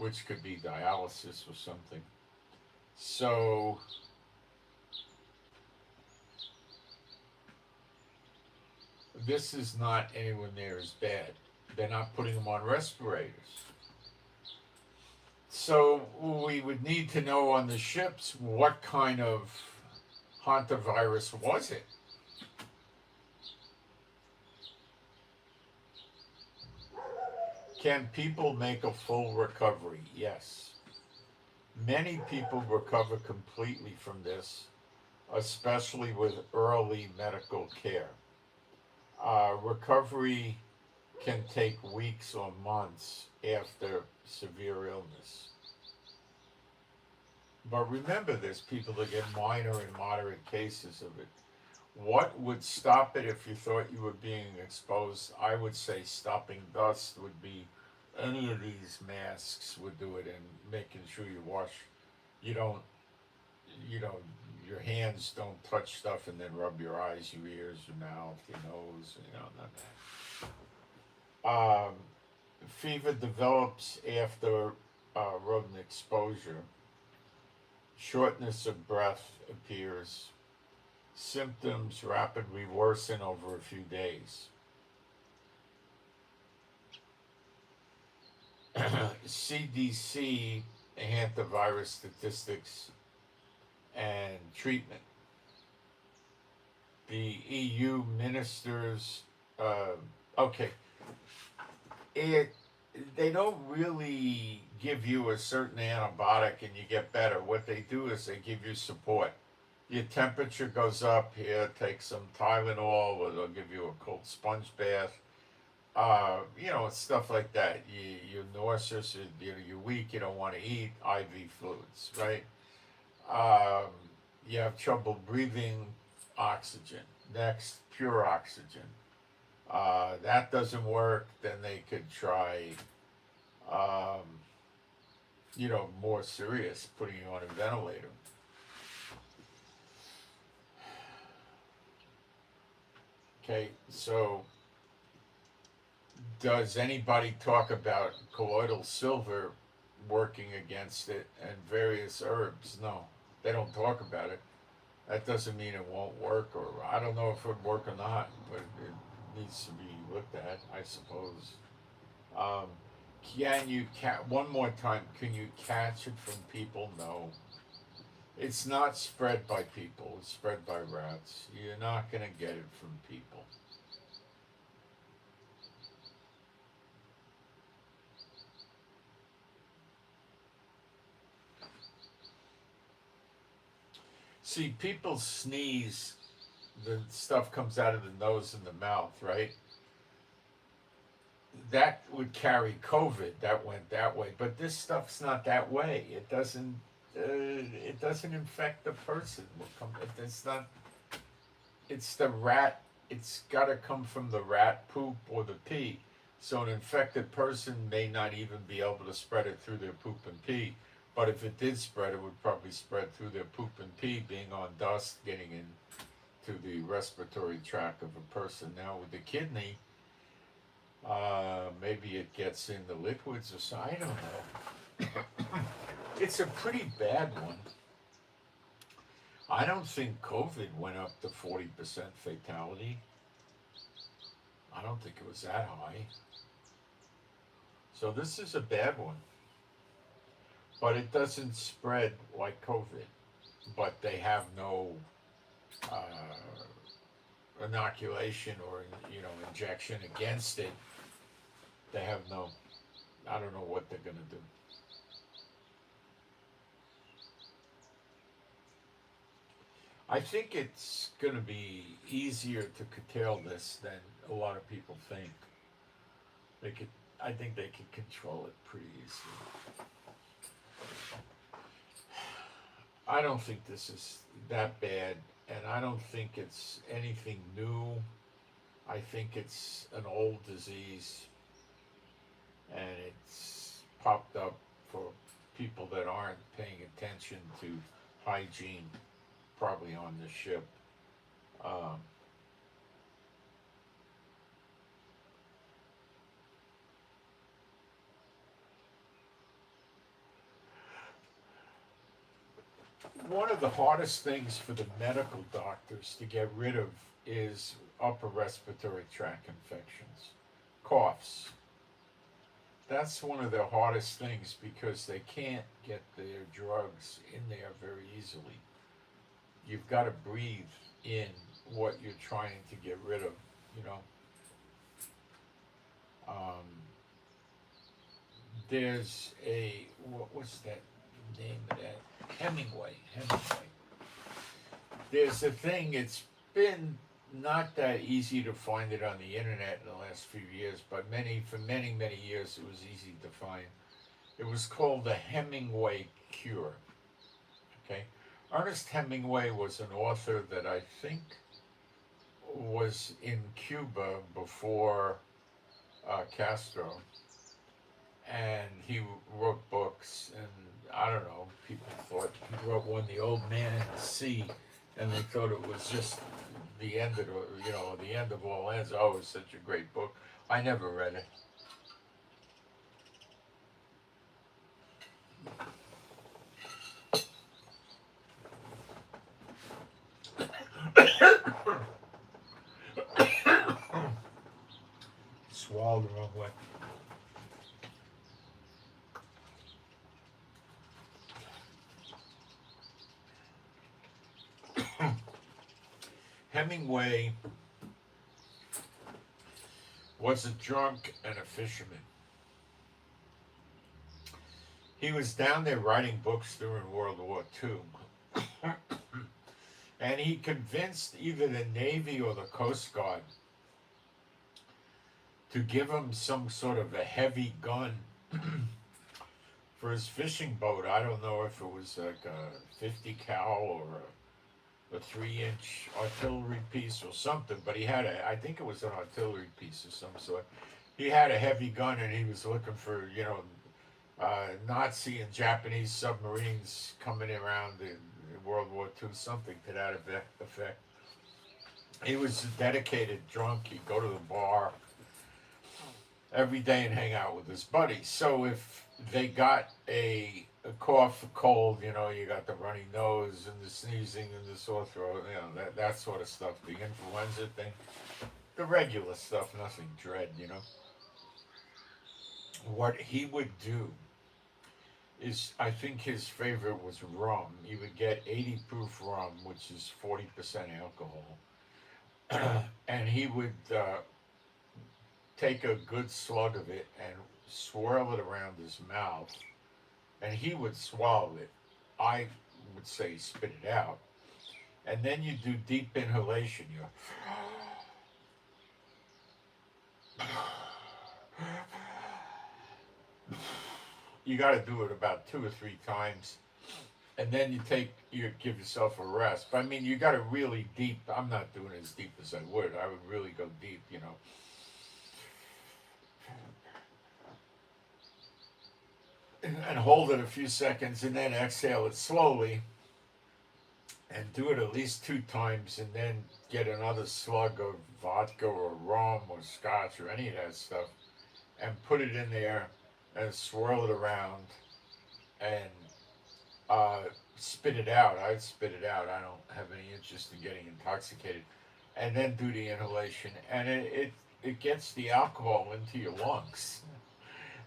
which could be dialysis or something. So this is not anywhere near as bad. They're not putting them on respirators. So we would need to know on the ships what kind of Hantavirus was it. Can people make a full recovery? Yes. Many people recover completely from this, especially with early medical care. Recovery can take weeks or months after severe illness. But remember, there's people that get minor and moderate cases of it. What would stop it if you thought you were being exposed? I would say stopping dust would be any of these masks would do it, and making sure you wash, you don't, you know, your hands don't touch stuff and then rub your eyes, your ears, your mouth, your nose, none of that. Fever develops after rodent exposure. Shortness of breath appears. Symptoms rapidly worsen over a few days. CDC Hantavirus statistics and treatment. The EU ministers, okay, they don't really give you a certain antibiotic and you get better. What they do is they give you support. Your temperature goes up, here, take some Tylenol, or they'll give you a cold sponge bath. Stuff like that. You're nauseous, you're weak, you don't want to eat, IV fluids, right? You have trouble breathing, oxygen. Next, pure oxygen. That doesn't work, then they could try, more serious, putting you on a ventilator. Okay, so does anybody talk about colloidal silver working against it and various herbs? No, they don't talk about it. That doesn't mean it won't work, or I don't know if it would work or not, but it needs to be looked at, I suppose. Can you one more time? Can you catch it from people? No. It's not spread by people. It's spread by rats. You're not going to get it from people. See, people sneeze, the stuff comes out of the nose and the mouth, right? That would carry COVID. That went that way, but this stuff's not that way. It doesn't. It doesn't infect the person. It's not. It's the rat. It's got to come from the rat poop or the pee. So an infected person may not even be able to spread it through their poop and pee. But if it did spread, it would probably spread through their poop and pee, being on dust, getting into the respiratory tract of a person. Now with the kidney, maybe it gets in the liquids or something. I don't know. It's a pretty bad one. I don't think COVID went up to 40% fatality. I don't think it was that high. So this is a bad one. But it doesn't spread like COVID. But they have no inoculation or injection against it. They have no. I don't know what they're going to do. I think it's going to be easier to curtail this than a lot of people think. I think they can control it pretty easily. I don't think this is that bad, and I don't think it's anything new. I think it's an old disease, and it's popped up for people that aren't paying attention to hygiene, probably on the ship. one of the hardest things for the medical doctors to get rid of is upper respiratory tract infections, coughs. That's one of the hardest things because they can't get their drugs in there very easily. You've got to breathe in what you're trying to get rid of, you know. Um, there's what was that name of that? Hemingway. There's a thing, it's been not that easy to find it on the internet in the last few years, but for many, many years it was easy to find. It was called the Hemingway Cure. Okay? Ernest Hemingway was an author that I think was in Cuba before Castro, and he wrote books, and I don't know, people thought he wrote one, The Old Man in the Sea, and they thought it was just the end of the end of all ends. Oh, it's such a great book. I never read it. Swallowed the wrong way. Hemingway was a drunk and a fisherman. He was down there writing books during World War II. And he convinced either the Navy or the Coast Guard to give him some sort of a heavy gun for his fishing boat. I don't know if it was like a 50 cal or a 3-inch artillery piece or something, but he had I think it was an artillery piece of some sort. He had a heavy gun and he was looking for, Nazi and Japanese submarines coming around in World War II, something to that effect. He was a dedicated drunk. He'd go to the bar every day and hang out with his buddies. So if they got a cough, a cold, you got the runny nose and the sneezing and the sore throat, that sort of stuff, the influenza thing, the regular stuff, nothing dread, What he would do is, I think his favorite was rum. He would get 80 proof rum, which is 40% alcohol, and he would take a good slug of it and swirl it around his mouth, and he would swallow it. I would say spit it out. And then you do deep inhalation. You got to do it about 2 or 3 times, and then you give yourself a rest. But I mean, you got to really deep. I'm not doing as deep as I would. I would really go deep, and hold it a few seconds, and then exhale it slowly, and do it at least 2 times, and then get another slug of vodka or rum or scotch or any of that stuff, and put it in there and swirl it around and spit it out. I'd spit it out. I don't have any interest in getting intoxicated. And then do the inhalation, and it gets the alcohol into your lungs.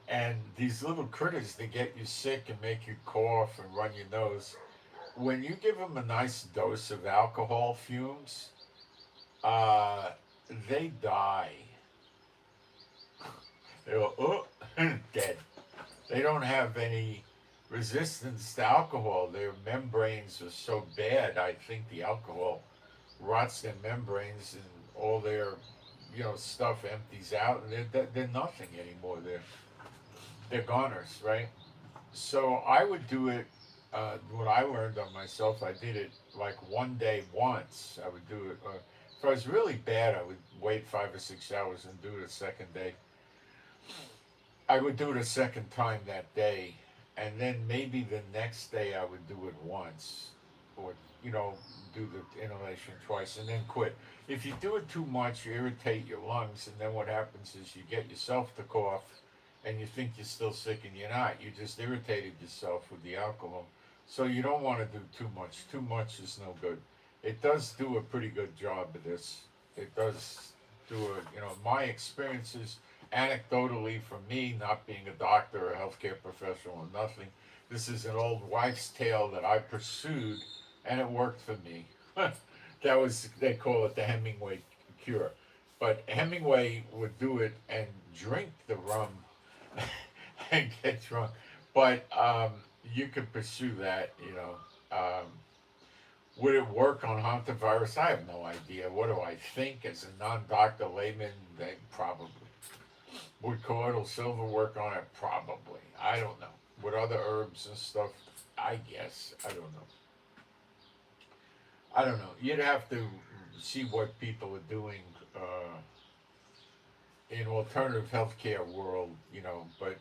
And these little critters that get you sick and make you cough and run your nose, when you give them a nice dose of alcohol fumes, they die. They go, dead. They don't have any resistance to alcohol. Their membranes are so bad, I think the alcohol rots their membranes and all their, stuff empties out, and they're nothing anymore. They're goners, right? So I would do it, what I learned on myself, I did it like one day once. I would do it, if I was really bad, I would wait 5 or 6 hours and do it a second day. I would do it a second time that day, and then maybe the next day I would do it once, or do the inhalation twice, and then quit. If you do it too much, you irritate your lungs, and then what happens is you get yourself to cough, and you think you're still sick, and you're not. You just irritated yourself with the alcohol. So you don't want to do too much. Too much is no good. It does do a pretty good job of this. It does do a, my experiences anecdotally from me, not being a doctor or a healthcare professional or nothing. This is an old wives' tale that I pursued, and it worked for me. That was, they call it the Hemingway cure. But Hemingway would do it and drink the rum and get drunk. But you could pursue that. Um, would it work on Hantavirus? I have no idea. What do I think as a non-doctor layman? They probably. Would colloidal silver work on it? Probably. I don't know. With other herbs and stuff, I guess. I don't know. I don't know. You'd have to see what people are doing in alternative healthcare world. But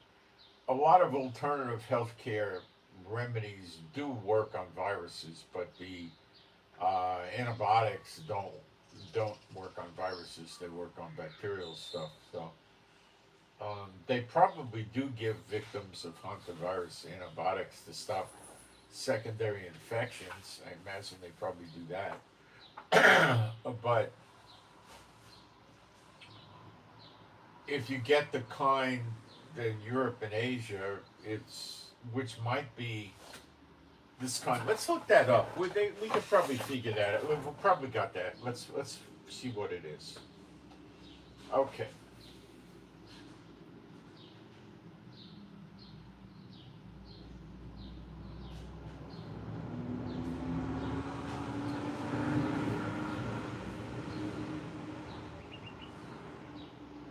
a lot of alternative healthcare remedies do work on viruses, but the antibiotics don't work on viruses. They work on bacterial stuff. So they probably do give victims of hantavirus antibiotics to stop secondary infections. I imagine they probably do that. But if you get the kind that Europe and Asia, which might be this kind. Let's look that up. We could probably figure that out. We've probably got that. Let's see what it is. Okay.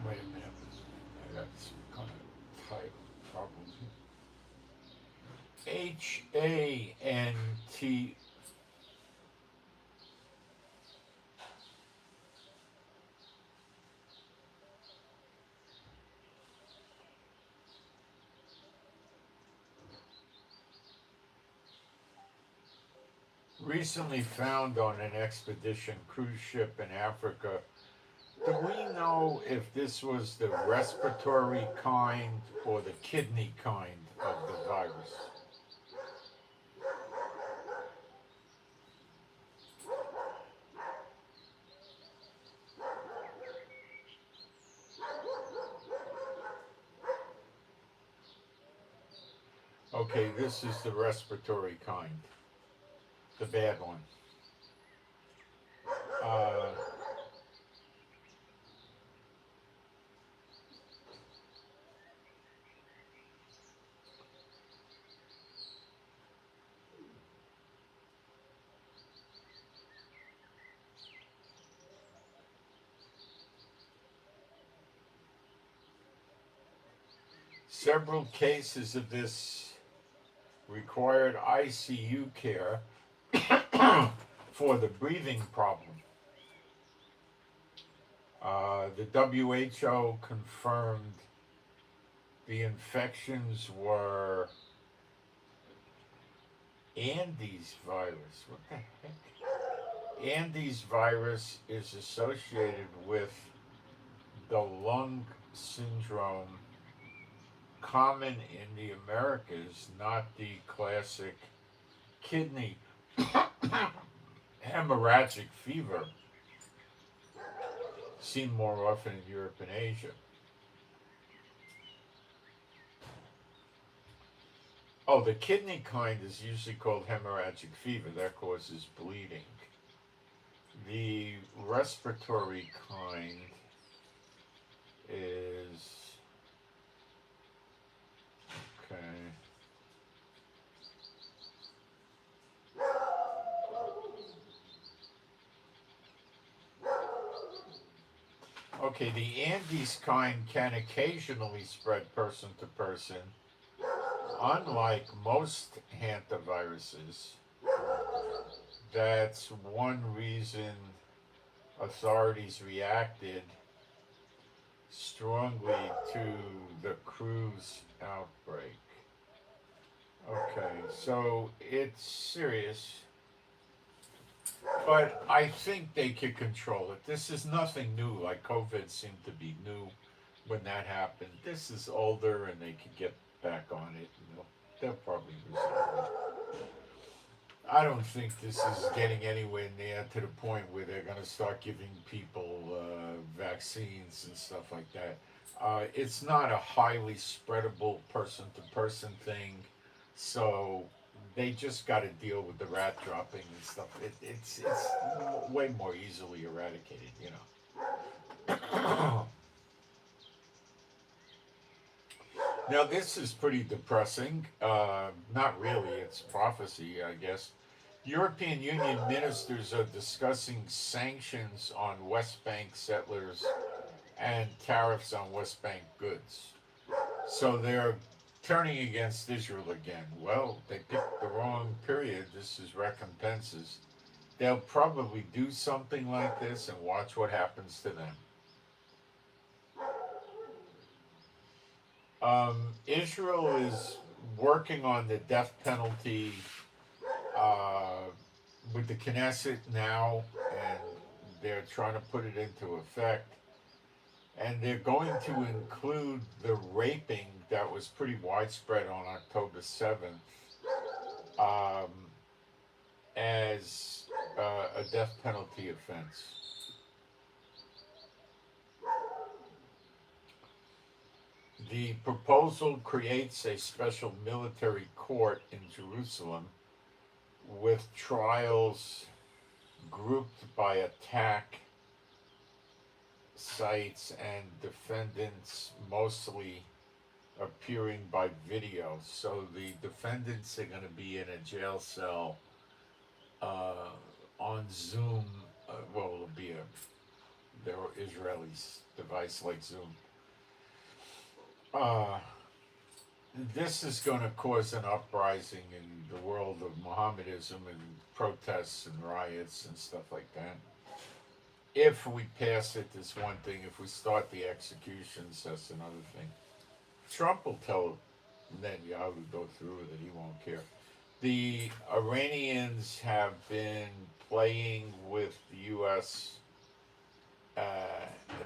Wait a minute. I got some kind of type problem here. HANT. Recently found on an expedition cruise ship in Africa. Do we know if this was the respiratory kind or the kidney kind of the virus? Okay, this is the respiratory kind, the bad one. Uh, Several cases of this required ICU care for the breathing problem. The WHO confirmed the infections were Andes virus. What the heck? Andes virus is associated with the lung syndrome common in the Americas, not the classic kidney hemorrhagic fever seen more often in Europe and Asia. Oh, the kidney kind is usually called hemorrhagic fever. That causes bleeding. The respiratory kind is okay. Okay, the Andes kind can occasionally spread person to person, unlike most hantaviruses. That's one reason authorities reacted strongly to the cruise outbreak. Okay, so it's serious, but I think they could control it. This is nothing new, like COVID seemed to be new when that happened. This is older and they could get back on it. And they'll probably resolve it. I don't think this is getting anywhere near to the point where they're going to start giving people vaccines and stuff like that. It's not a highly spreadable person to person thing, so they just got to deal with the rat dropping and stuff. It's way more easily eradicated, you know. Now, this is pretty depressing. Not really, it's prophecy, I guess. European Union ministers are discussing sanctions on West Bank settlers and tariffs on West Bank goods. So they're turning against Israel again. Well, they picked the wrong period. This is recompenses. They'll probably do something like this and watch what happens to them. Israel is working on the death penalty uh, with the Knesset now, and they're trying to put it into effect. And they're going to include the raping that was pretty widespread on October 7th um, as a death penalty offense. The proposal creates a special military court in Jerusalem with trials grouped by attack sites and defendants mostly appearing by video. So the defendants are going to be in a jail cell on Zoom. Well, it'll be their Israeli device like Zoom. This is going to cause an uprising in the world of Mohammedanism and protests and riots and stuff like that. If we pass it, is one thing. If we start the executions, that's another thing. Trump will tell Netanyahu to go through with it. He won't care. The Iranians have been playing with the U.S.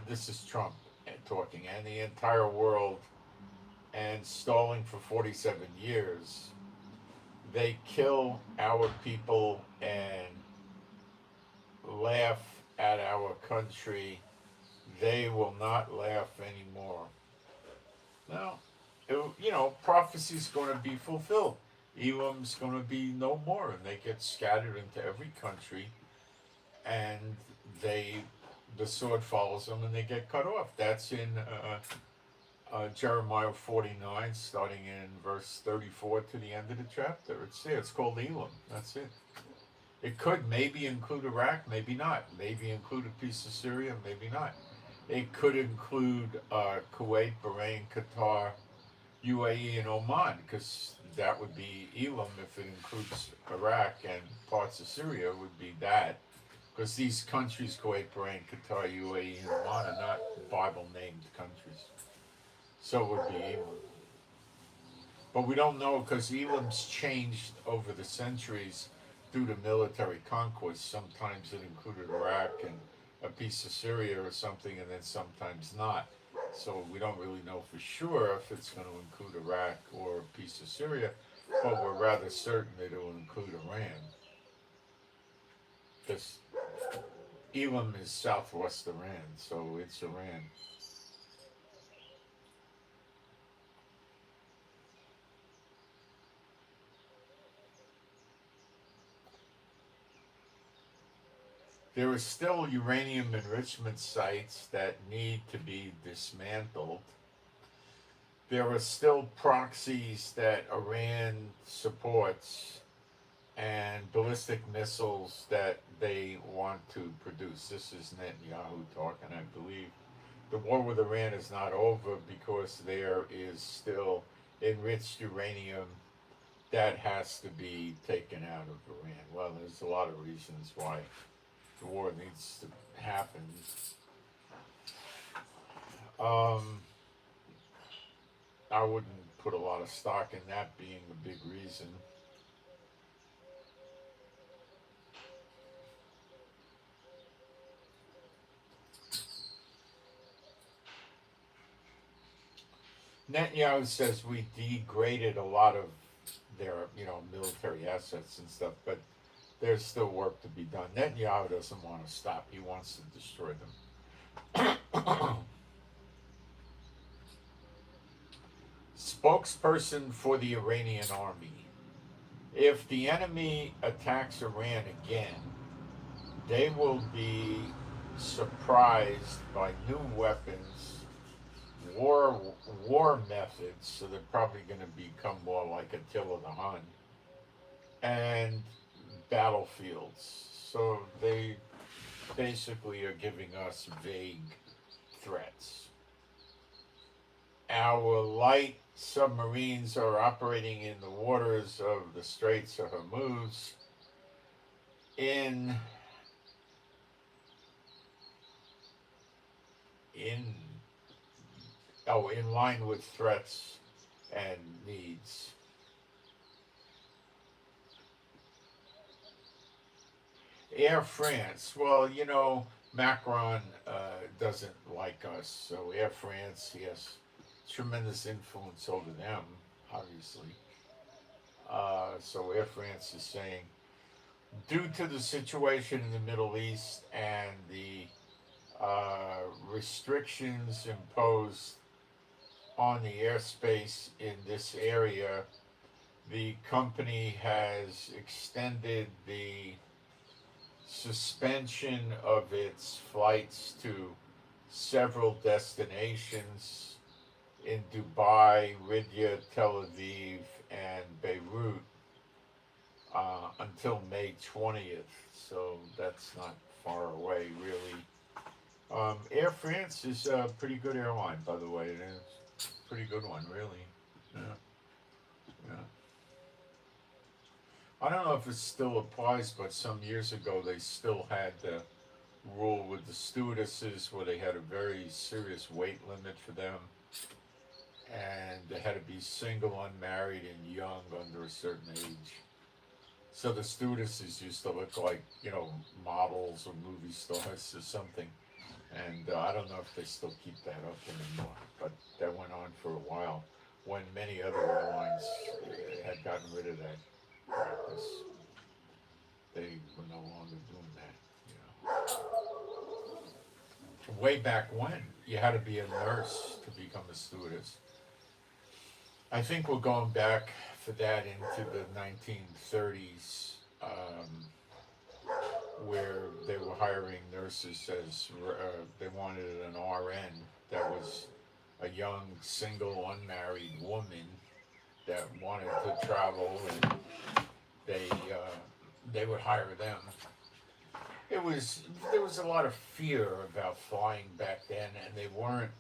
This is Trump talking, and the entire world, and stalling for 47 years. They kill our people and laugh at our country. They will not laugh anymore. Now, prophecy's going to be fulfilled. Elam's going to be no more, and they get scattered into every country, and the sword follows them, and they get cut off. That's in Jeremiah 49, starting in verse 34 to the end of the chapter. It's there. It's called Elam. That's it. It could maybe include Iraq, maybe not. Maybe include a piece of Syria, maybe not. It could include Kuwait, Bahrain, Qatar, UAE, and Oman, because that would be Elam. If it includes Iraq and parts of Syria, it would be that. Because these countries, Kuwait, Bahrain, Qatar, UAE, and Oman, are not Bible-named countries. So it would be Elam. But we don't know, because Elam's changed over the centuries due to military conquest. Sometimes it included Iraq and a piece of Syria or something, and then sometimes not. So we don't really know for sure if it's going to include Iraq or a piece of Syria, but we're rather certain that it will include Iran. Because Elam is southwest Iran, so it's Iran. There are still uranium enrichment sites that need to be dismantled. There are still proxies that Iran supports and ballistic missiles that they want to produce. This is Netanyahu talking, I believe. The war with Iran is not over because there is still enriched uranium that has to be taken out of Iran. Well, there's a lot of reasons why the war needs to happen. I wouldn't put a lot of stock in that being a big reason. Netanyahu says we degraded a lot of their military assets and stuff, but there's still work to be done. Netanyahu doesn't want to stop; he wants to destroy them. Spokesperson for the Iranian army: if the enemy attacks Iran again, they will be surprised by new weapons, war war methods. So they're probably going to become more like Attila the Hun, and battlefields. So they basically are giving us vague threats. Our light submarines are operating in the waters of the Straits of Hormuz in in in line with threats and needs. Air France. Well, Macron doesn't like us, so Air France, he has tremendous influence over them, obviously. So Air France is saying, due to the situation in the Middle East and the restrictions imposed on the airspace in this area, the company has extended the suspension of its flights to several destinations in Dubai, Riyadh, Tel Aviv, and Beirut until May 20th. So that's not far away, really. Air France is a pretty good airline, by the way. It is a pretty good one, really. Yeah. Yeah. I don't know if it still applies, but some years ago they still had the rule with the stewardesses where they had a very serious weight limit for them, and they had to be single, unmarried, and young under a certain age. So the stewardesses used to look like, models or movie stars or something. And I don't know if they still keep that up anymore, but that went on for a while when many other airlines had gotten rid of that practice. They were no longer doing that. Way back when, you had to be a nurse to become a stewardess. I think we're going back for that into the 1930s, where they were hiring nurses as they wanted an RN that was a young, single, unmarried woman that wanted to travel, and they would hire them. There was a lot of fear about flying back then, and they weren't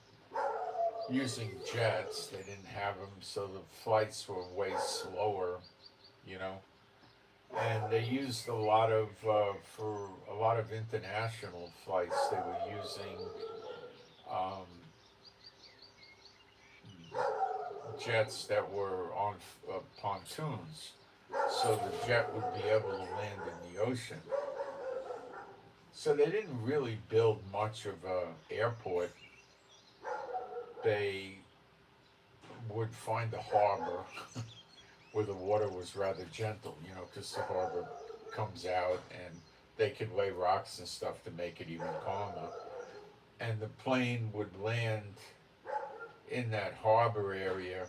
using jets. They didn't have them, so the flights were way slower, you know. And they used a lot of for a lot of international flights. They were using um, jets that were on pontoons, so the jet would be able to land in the ocean. So they didn't really build much of a airport. They would find a harbor where the water was rather gentle, because the harbor comes out and they could lay rocks and stuff to make it even calmer. And the plane would land in that harbor area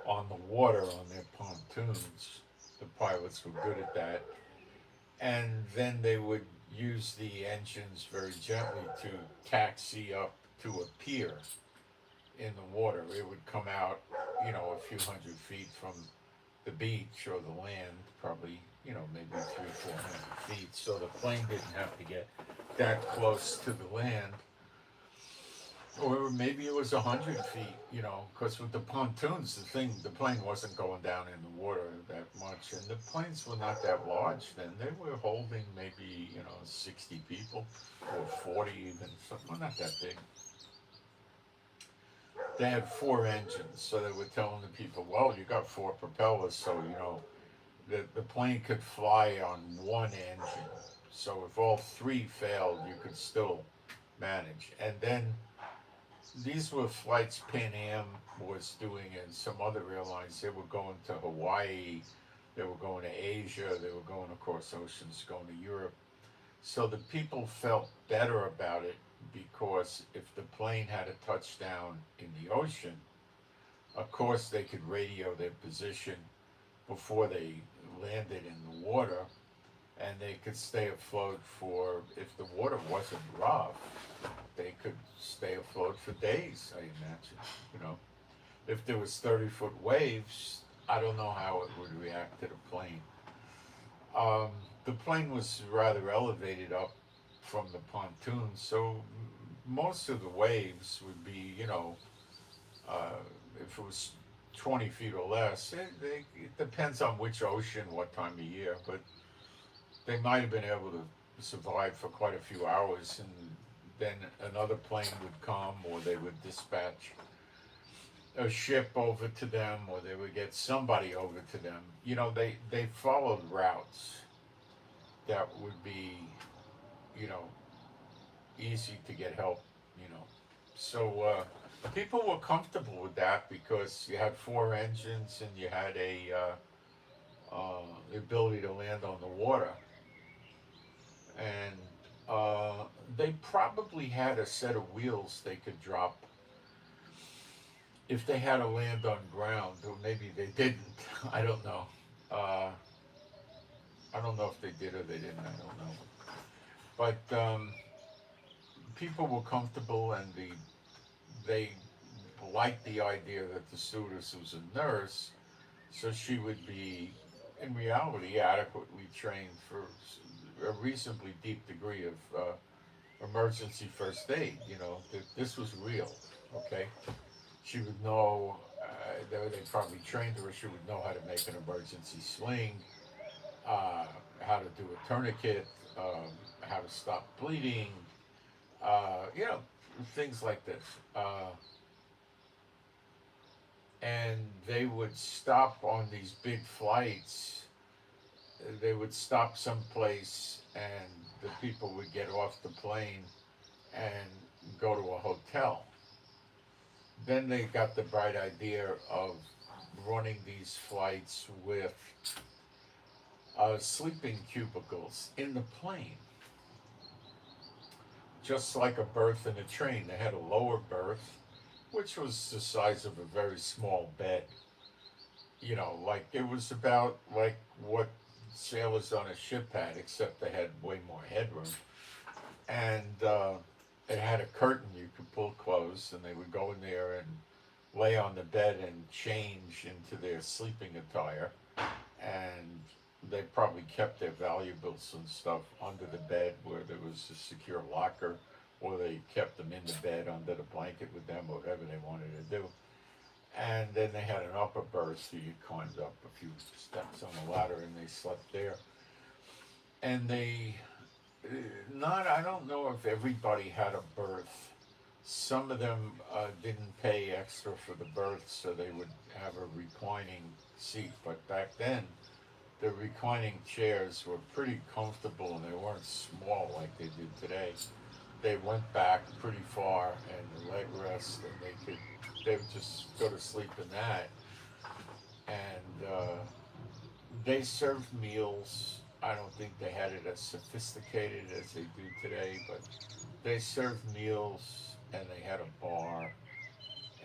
on the water on their pontoons. The pilots were good at that. And then they would use the engines very gently to taxi up to a pier in the water. It would come out, a few hundred feet from the beach or the land, probably, maybe 300-400 feet. So the plane didn't have to get that close to the land. Or maybe it was 100 feet, because with the pontoons, the plane wasn't going down in the water that much. And the planes were not that large then. They were holding maybe, 60 people or 40 even, well, not that big. They had 4 engines, so they were telling the people, well, you got 4 propellers, so, the plane could fly on 1 engine. So if all 3 failed, you could still manage. And then these were flights Pan Am was doing, and some other airlines. They were going to Hawaii, they were going to Asia, they were going across oceans, going to Europe. So the people felt better about it because if the plane had a touchdown in the ocean, of course they could radio their position before they landed in the water, and they could stay afloat for, if the water wasn't rough, they could stay afloat for days, I imagine. You know, if there was 30-foot waves, I don't know how it would react to the plane. The plane was rather elevated up from the pontoon, so most of the waves would be, uh, if it was 20 feet or less, it depends on which ocean, what time of year, but they might have been able to survive for quite a few hours, and then another plane would come, or they would dispatch a ship over to them, or they would get somebody over to them. They followed routes that would be, you know, easy to get help, you know. So people were comfortable with that because you had four engines and you had the ability to land on the water. And they probably had a set of wheels they could drop if they had to land on ground, or maybe they didn't. I don't know. Uh, I don't know if they did or they didn't. I don't know. But people were comfortable, and they liked the idea that the stewardess was a nurse, so she would be, in reality, adequately trained for a reasonably deep degree of emergency first aid. That this was real. Okay, she would know. They probably trained her. She would know how to make an emergency sling, how to do a tourniquet, how to stop bleeding, you know, things like this. And they would stop on these big flights. They would stop someplace, and the people would get off the plane and go to a hotel. Then they got the bright idea of running these flights with sleeping cubicles in the plane, just like a berth in a train. They had a lower berth, which was the size of a very small bed. Like it was about like what sailors on a ship had, except they had way more headroom. And it had a curtain you could pull closed, and they would go in there and lay on the bed and change into their sleeping attire. And they probably kept their valuables and stuff under the bed where there was a secure locker, or they kept them in the bed under the blanket with them, whatever they wanted to do. And then they had an upper berth, so you climbed up a few steps on the ladder and they slept there. And they, not, I don't know if everybody had a berth. Some of them didn't pay extra for the berth, so they would have a reclining seat. But back then, the reclining chairs were pretty comfortable, and they weren't small like they did today. They went back pretty far, and the leg rest, and they would just go to sleep in that. And they served meals. I don't think they had it as sophisticated as they do today, but they served meals, and they had a bar.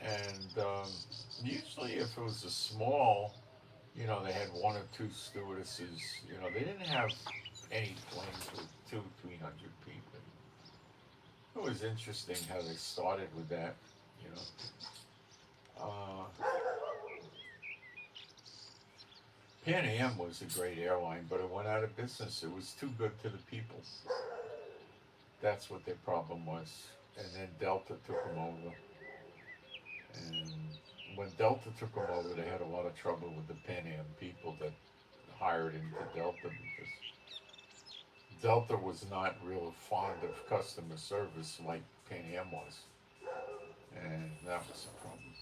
And usually, if it was a small, they had one or two stewardesses. They didn't have any planes with 300 people. It was interesting how they started with that. You know, Pan Am was a great airline, but it went out of business. It was too good to the people. That's what their problem was. And then Delta took them over. And when Delta took them over, they had a lot of trouble with the Pan Am people that hired into Delta, because Delta was not real fond of customer service like Pan Am was. And that was a problem.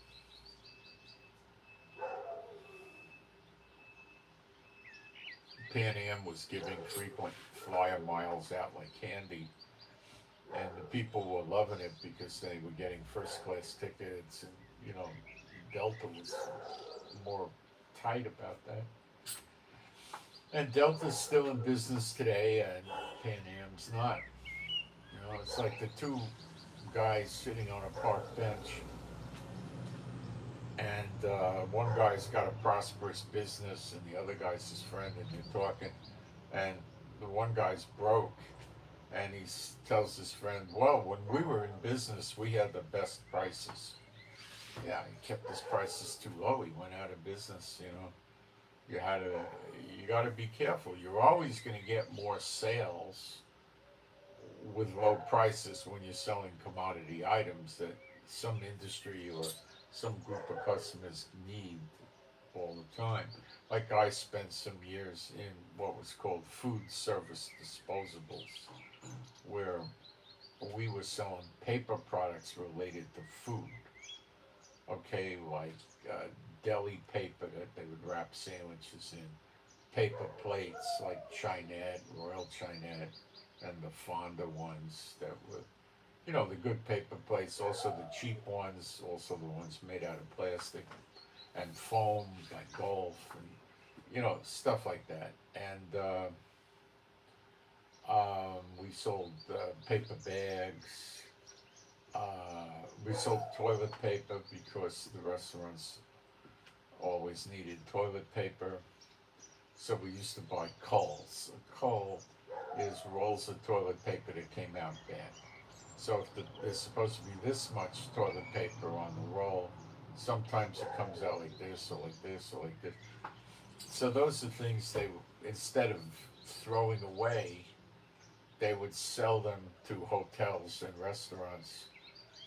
Pan Am was giving frequent flyer miles out like candy, and the people were loving it because they were getting first class tickets, and you know, Delta was more tight about that. And Delta's still in business today, and Pan Am's not. You know, it's like the two guys sitting on a park bench, and one guy's got a prosperous business, and the other guy's his friend, and they're talking, and the one guy's broke, and tells his friend, "Well, when we were in business, we had the best prices." Yeah, he kept his prices too low. He went out of business. You know, you had to, you got to be careful. You're always going to get more sales with low prices when you're selling commodity items that some industry or some group of customers need all the time. Like I spent some years in what was called food service disposables, where we were selling paper products related to food. Okay, like deli paper that they would wrap sandwiches in, paper plates like Chinette, Royal Chinette, and the Fonda ones that were, you know, the good paper plates, also the cheap ones, also the ones made out of plastic, and foam like golf, and you know, stuff like that. And we sold paper bags. We sold toilet paper because the restaurants always needed toilet paper. So we used to buy culls. A cull is rolls of toilet paper that came out bad. So if there's supposed to be this much toilet paper on the roll, sometimes it comes out like this or like this or like this. So those are things instead of throwing away, they would sell them to hotels and restaurants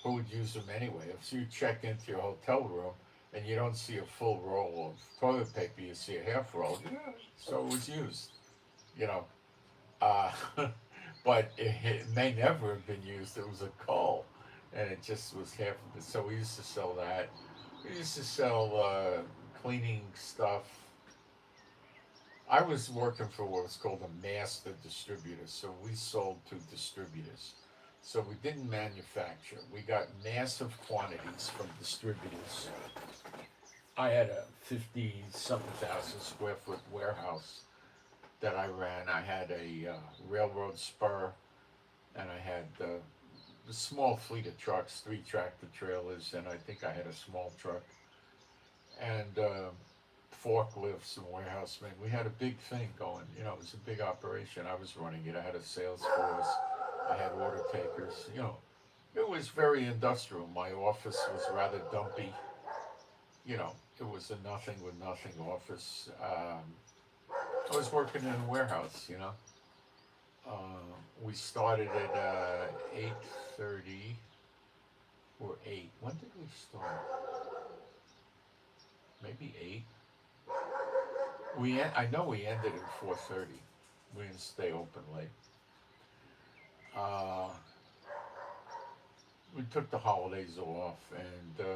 who would use them anyway. If you check into your hotel room and you don't see a full roll of toilet paper, you see a half roll, yeah, so it was used, you know. Uh, but it may never have been used. It was a cull, and it just was half of it. So we used to sell that. We used to sell cleaning stuff. I was working for what was called a master distributor, so we sold to distributors. So we didn't manufacture. We got massive quantities from distributors. I had a 50 something thousand square foot warehouse that I ran. I had a railroad spur, and I had a small fleet of trucks, 3 tractor trailers, and I think I had a small truck, and forklifts and warehousemen. We had a big thing going. You know, it was a big operation. I was running it. I had a sales force. I had order takers. You know, it was very industrial. My office was rather dumpy. You know, it was a nothing with nothing office. I was working in a warehouse. You know, we started at 8:30 or 8. When did we start? Maybe 8. I know we ended at 4:30. We didn't stay open late. Uh, we took the holidays off, and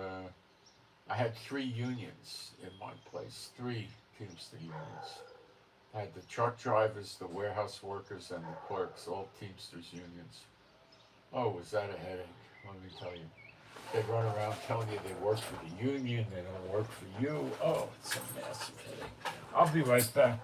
I had 3 unions in my place. 3 Teamster unions. I had the truck drivers, the warehouse workers, and the clerks, all Teamsters unions. Oh, was that a headache? Let me tell you. They run around telling you they work for the union, they don't work for you. Oh, it's a massive headache. I'll be right back.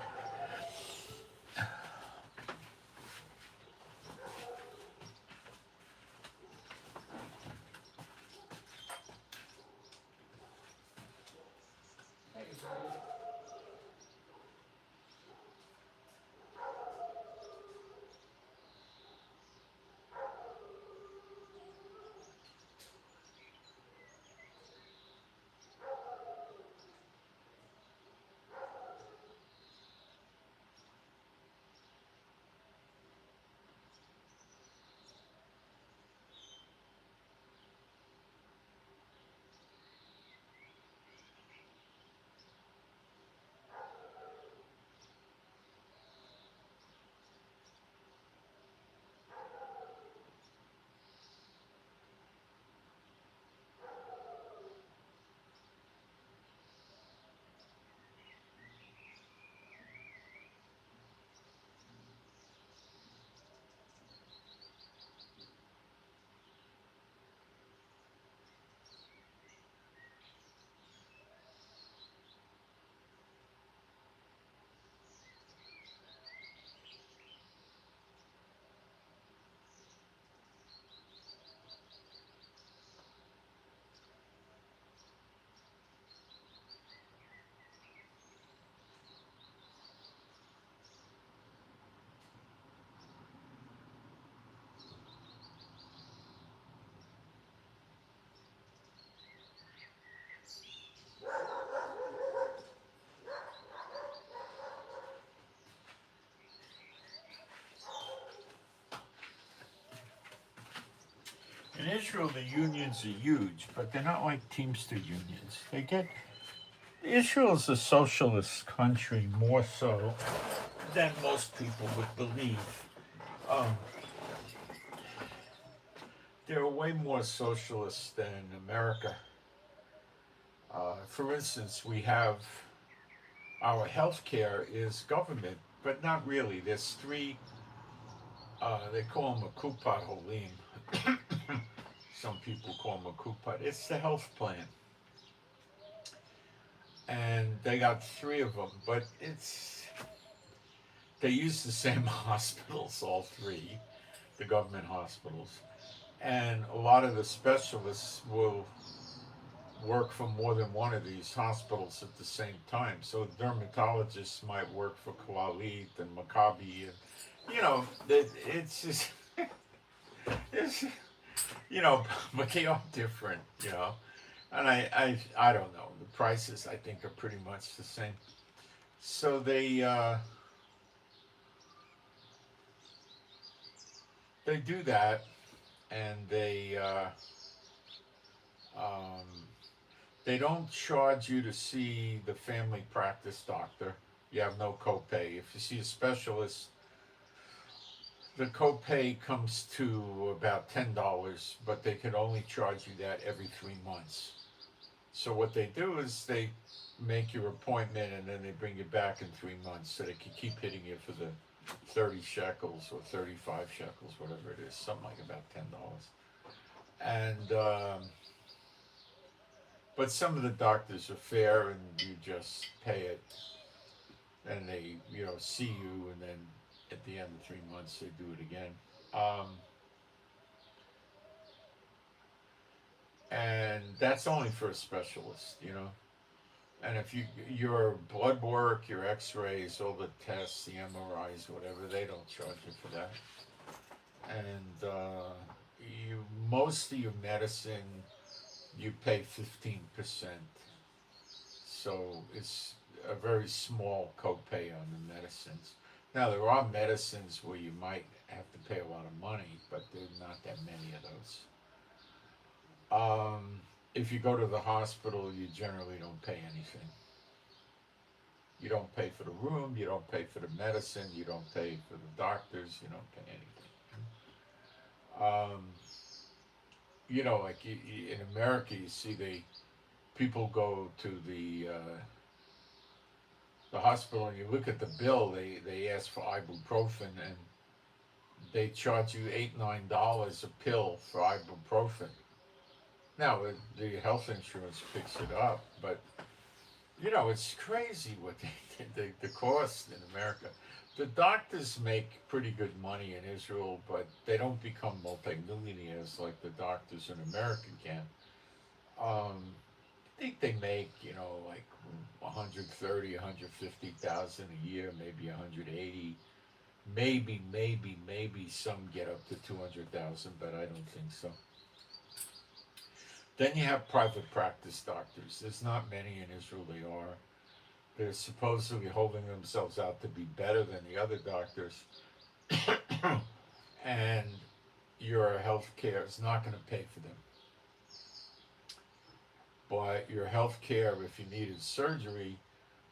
Israel, the unions are huge, but they're not like Teamster unions. Israel's a socialist country more so than most people would believe. Um, they're way more socialist than America. For instance, we have our health care is government, but not really. There's three, they call them a kupat holim. Some people call them a kupat. It's the health plan. And they got three of them, but they use the same hospitals, all three, the government hospitals. And a lot of the specialists will work for more than one of these hospitals at the same time. So dermatologists might work for Kalalit and Maccabi, and it's just it's but they are different, And I don't know. The prices I think are pretty much the same. So they do that, and um, they don't charge you to see the family practice doctor. You have no copay. If you see a specialist, the copay comes to about $10, but they can only charge you that every 3 months. So what they do is they make your appointment and then they bring you back in 3 months so they can keep hitting you for the 30 shekels or 35 shekels, whatever it is, something like about $10. And but some of the doctors are fair and you just pay it and they see you, and then at the end of 3 months they do it again. And that's only for a specialist. And if your blood work, your X-rays, all the tests, the MRIs, whatever, they don't charge you for that. And most of your medicine, you pay 15%. So it's a very small copay on the medicines. Now there are medicines where you might have to pay a lot of money, but there's not that many of those. If you go to the hospital, you generally don't pay anything. You don't pay for the room, you don't pay for the medicine, you don't pay for the doctors, you don't pay anything. Like in America, you see people go to the hospital and you look at the bill. They ask for ibuprofen and they charge you $8-9 a pill for ibuprofen. Now the health insurance picks it up, but it's crazy what the cost in America. The doctors make pretty good money in Israel, but they don't become multimillionaires like the doctors in America can. I think they make like 130, 150,000 a year, maybe 180, maybe some get up to 200,000, but I don't think so. Then you have private practice doctors. There's not many in Israel. They are. They're supposedly holding themselves out to be better than the other doctors. And your health care is not going to pay for them. But your health care, if you needed surgery,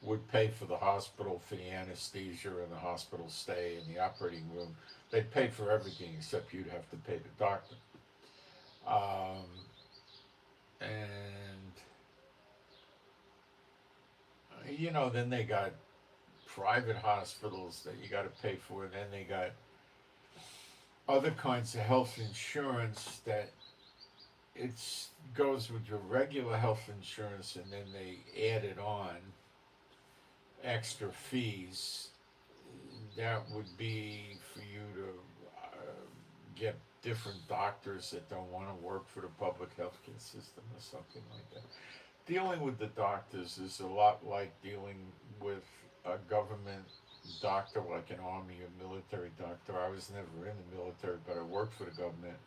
would pay for the hospital, for the anesthesia and the hospital stay and the operating room. They'd pay for everything except you'd have to pay the doctor. And then they got private hospitals that you got to pay for. And then they got other kinds of health insurance that goes with your regular health insurance, and then they added on extra fees. That would be for you to get different doctors that don't want to work for the public health care system or something like that. Dealing with the doctors is a lot like dealing with a government doctor, like an army or military doctor. I was never in the military, but I worked for the government,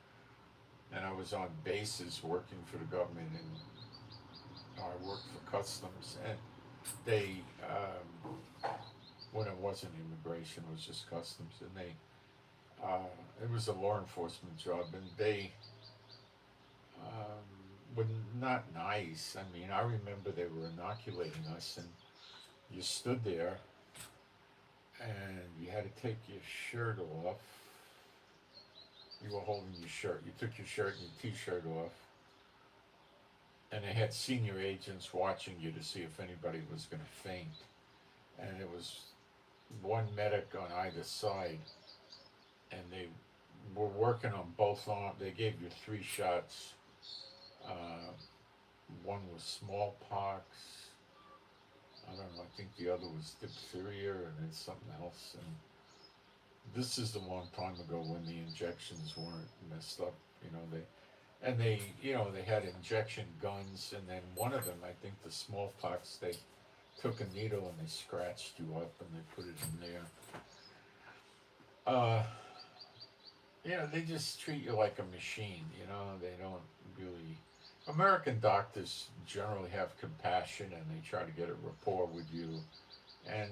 and I was on bases working for the government, and I worked for customs, and they, when it wasn't immigration, it was just customs, and it was a law enforcement job, and were not nice. I mean, I remember they were inoculating us, and you stood there, and you had to take your shirt off. You were holding your shirt. You took your shirt and your t-shirt off, and they had senior agents watching you to see if anybody was going to faint. And it was one medic on either side, and they were working on both arms. They gave you 3 shots. Uh, One was smallpox. I don't know. I think the other was diphtheria, and then something else. And this is the long time ago when the injections weren't messed up. They had injection guns, and then one of them, I think the smallpox, they took a needle and they scratched you up and they put it in there. Uh, they just treat you like a machine. They don't really. American doctors generally have compassion and they try to get a rapport with you, and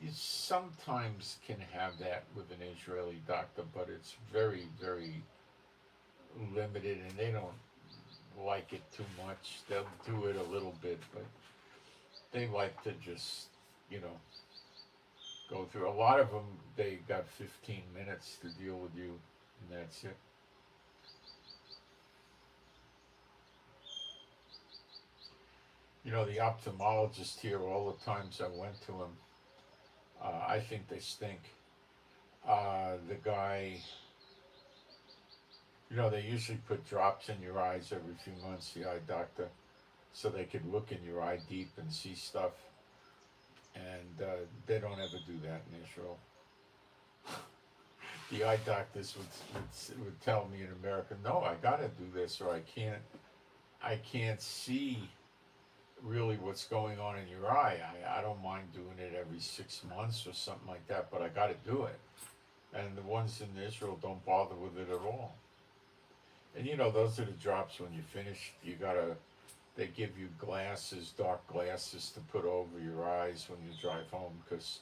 you sometimes can have that with an Israeli doctor, but it's very, very limited, and they don't like it too much. They'll do it a little bit, but they like to just, you know, go through. A lot of them, they got 15 minutes to deal with you, and that's it. The ophthalmologist here, all the times I went to him, I think they stink. The guy, they usually put drops in your eyes every few months, the eye doctor, so they could look in your eye deep and see stuff. And they don't ever do that in Israel. The eye doctors would tell me in America, no, I gotta do this, or I can't see really what's going on in your eye. I don't mind doing it every 6 months or something like that, but I got to do it. And the ones in Israel don't bother with it at all. And those are the drops when you finish. They give you glasses, dark glasses to put over your eyes when you drive home, because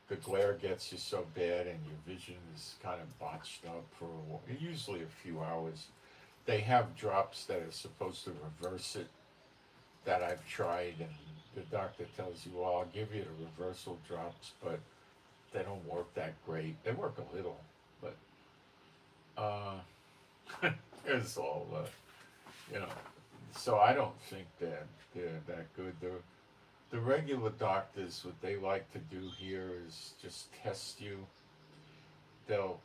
the glare gets you so bad and your vision is kind of botched up for usually a few hours. They have drops that are supposed to reverse it, that I've tried, and the doctor tells you, well, I'll give you the reversal drops, but they don't work that great. They work a little, but it's all, so I don't think that they're that good. The regular doctors, what they like to do here is just test you. They'll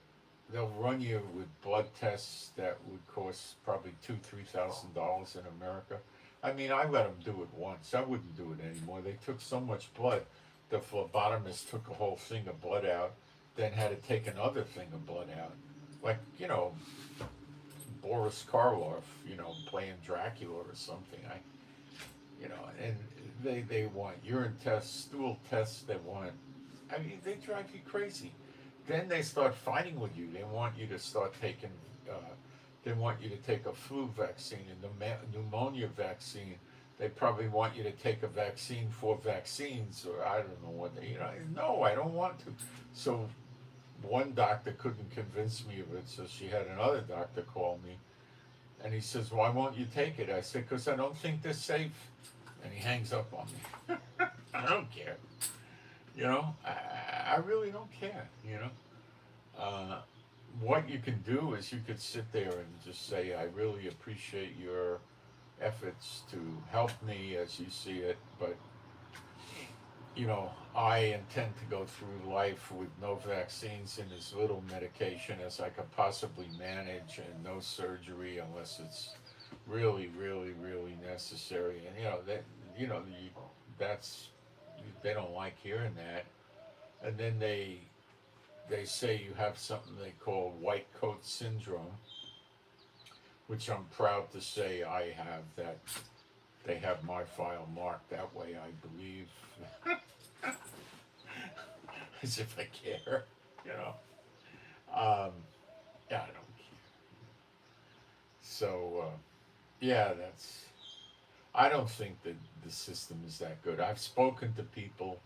run you with blood tests that would cost probably $2,000-3,000 in America. I mean, I let them do it once. I wouldn't do it anymore. They took so much blood. The phlebotomist took a whole thing of blood out, then had to take another thing of blood out. Like, Boris Karloff, playing Dracula or something. And they want urine tests, stool tests. They drive you crazy. Then they start fighting with you. They want you to start taking. They want you to take a flu vaccine, a pneumonia vaccine. They probably want you to take a vaccine for vaccines, or I don't know what. No, I don't want to. So one doctor couldn't convince me of it, so she had another doctor call me, and he says, "Why won't you take it?" I said, "Because I don't think they're safe." And he hangs up on me. I don't care. I really don't care. What you can do is you could sit there and just say, I really appreciate your efforts to help me as you see it, but I intend to go through life with no vaccines and as little medication as I could possibly manage, and no surgery unless it's really, really, really necessary. And they don't like hearing that. And then they say you have something they call white coat syndrome, which I'm proud to say I have. That they have my file marked that way, I believe. As if I care, Yeah, I don't care. So, I don't think that the system is that good. I've spoken to people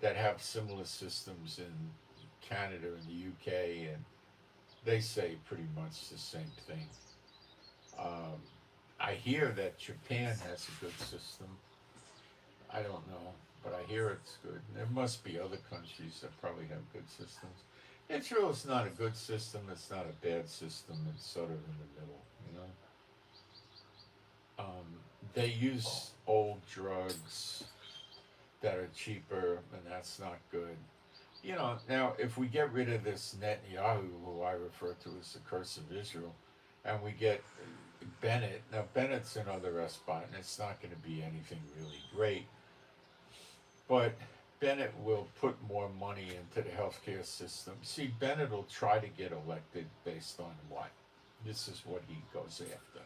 that have similar systems in Canada and the UK, and they say pretty much the same thing. Um, I hear that Japan has a good system. I don't know, but I hear it's good. There must be other countries that probably have good systems. Israel is not a good system. It's not a bad system. It's sort of in the middle, you know. Um, they use old drugs that are cheaper, and that's not good. You know, now if we get rid of this Netanyahu, who I refer to as the curse of Israel, and we get Bennett, now Bennett's another spot, and it's not going to be anything really great, but Bennett will put more money into the healthcare system. See, Bennett will try to get elected based on what? This is what he goes after: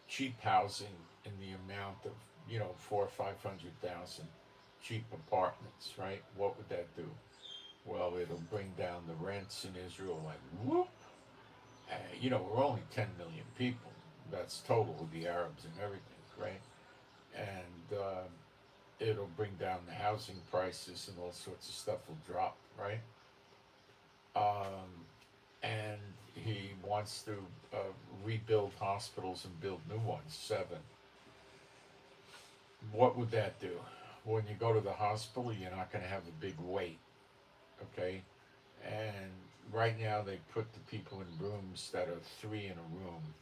cheap housing in the amount of, you know, 400,000 or 500,000 cheap apartments, right? What would that do? Well, it'll bring down the rents in Israel like whoop. You know, we're only 10 million people. That's total with the Arabs and everything, right? And it'll bring down the housing prices and all sorts of stuff will drop, right? Um, and he wants to rebuild hospitals and build new ones, 7. What would that do? When you go to the hospital, you're not going to have a big wait, okay? And right now they put the people in rooms that are 3 in a room.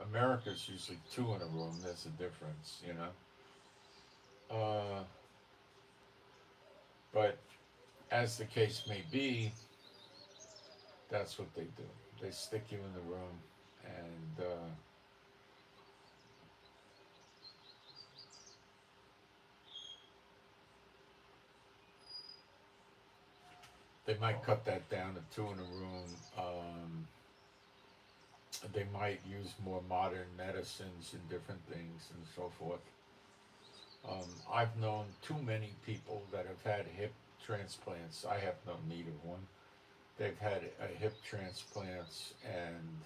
America's usually 2 in a room. There's a difference, you know. But as the case may be, that's what they do. They stick you in the room, and they might cut that down to 2 in a room. They might use more modern medicines and different things and so forth. I've known too many people that have had hip transplants. I have no need of one. They've had hip transplants and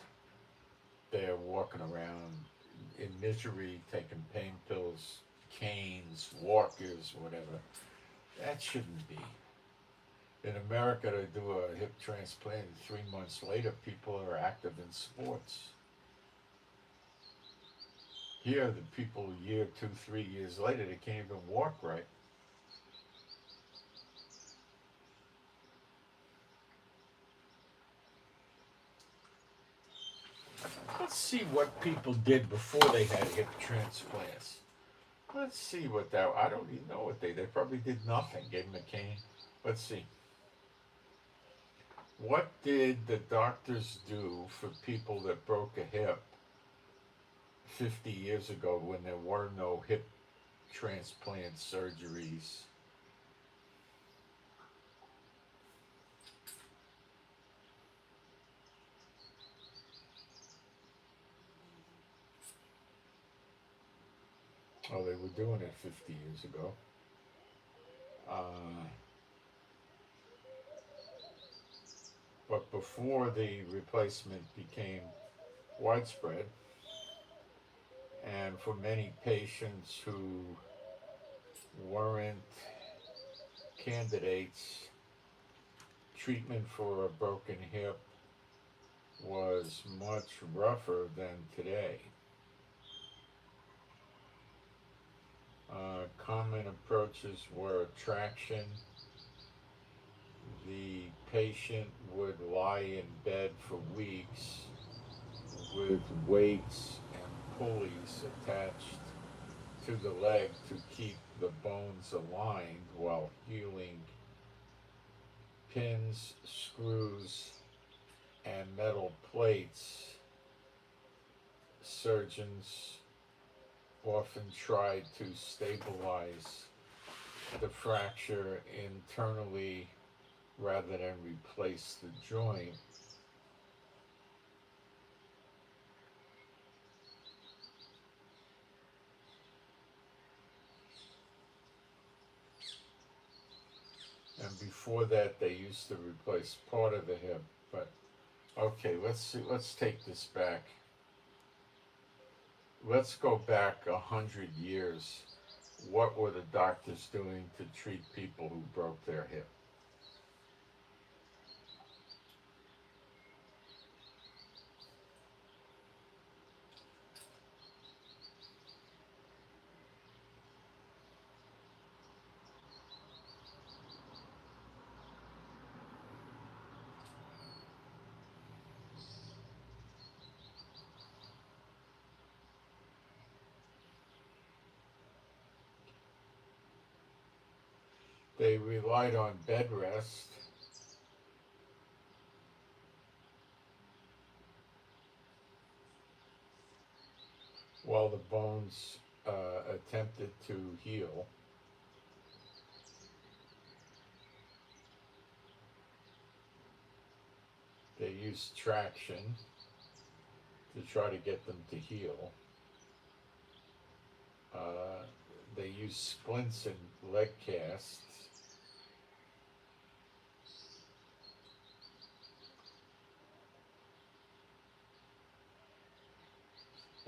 they're walking around in misery, taking pain pills, canes, walkers, whatever. That shouldn't be. In America, to do a hip transplant, 3 months later, people are active in sports. Here, the people a year, 2, 3 years later, they can't even walk right. Let's see what people did before they had hip transplants. Let's see what that. I don't even know what they probably did nothing. Gave them a cane. Let's see. What did the doctors do for people that broke a hip 50 years ago when there were no hip transplant surgeries? Oh, they were doing it 50 years ago. Uh, but before the replacement became widespread, and for many patients who weren't candidates, treatment for a broken hip was much rougher than today. Common approaches were traction. The patient would lie in bed for weeks with weights and pulleys attached to the leg to keep the bones aligned while healing. Pins, screws, and metal plates. Surgeons often tried to stabilize the fracture internally rather than replace the joint. And before that, they used to replace part of the hip. But okay, let's see. Let's take this back. Let's go back 100 years. What were the doctors doing to treat people who broke their hip? They relied on bed rest while the bones attempted to heal. They used traction to try to get them to heal. They used splints and leg casts.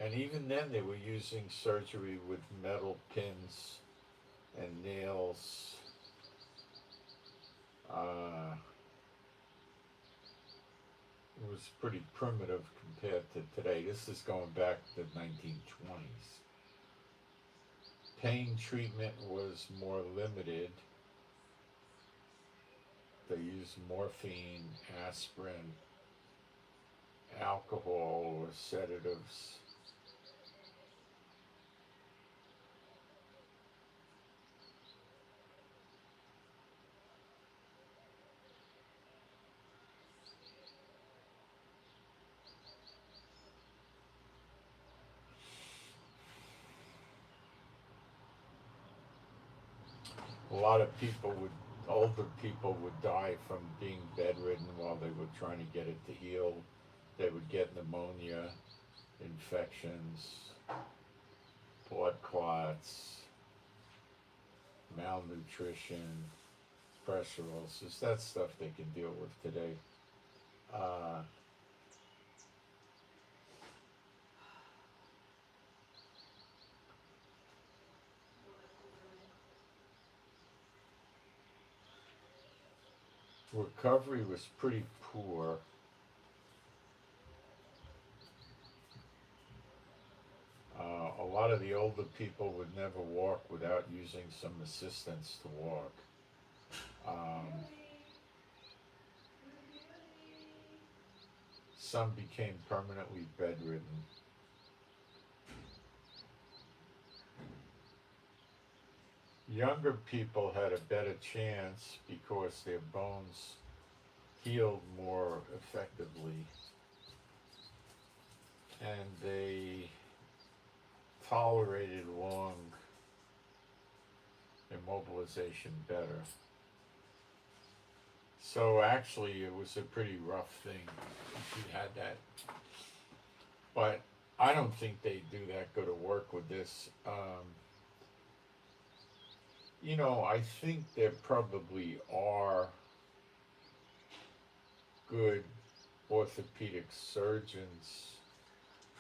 And even then, they were using surgery with metal pins and nails. It was pretty primitive compared to today. This is going back to the 1920s. Pain treatment was more limited. They used morphine, aspirin, alcohol, or sedatives. A lot of older people would die from being bedridden while they were trying to get it to heal. They would get pneumonia, infections, blood clots, malnutrition, pressure ulcers. That's stuff they can deal with today. Uh, Recovery was pretty poor. A lot of the older people would never walk without using some assistance to walk. Um, some became permanently bedridden. Younger people had a better chance because their bones healed more effectively and they tolerated long immobilization better. So actually it was a pretty rough thing if you had that. But I don't think they do that good of work with this. I think there probably are good orthopedic surgeons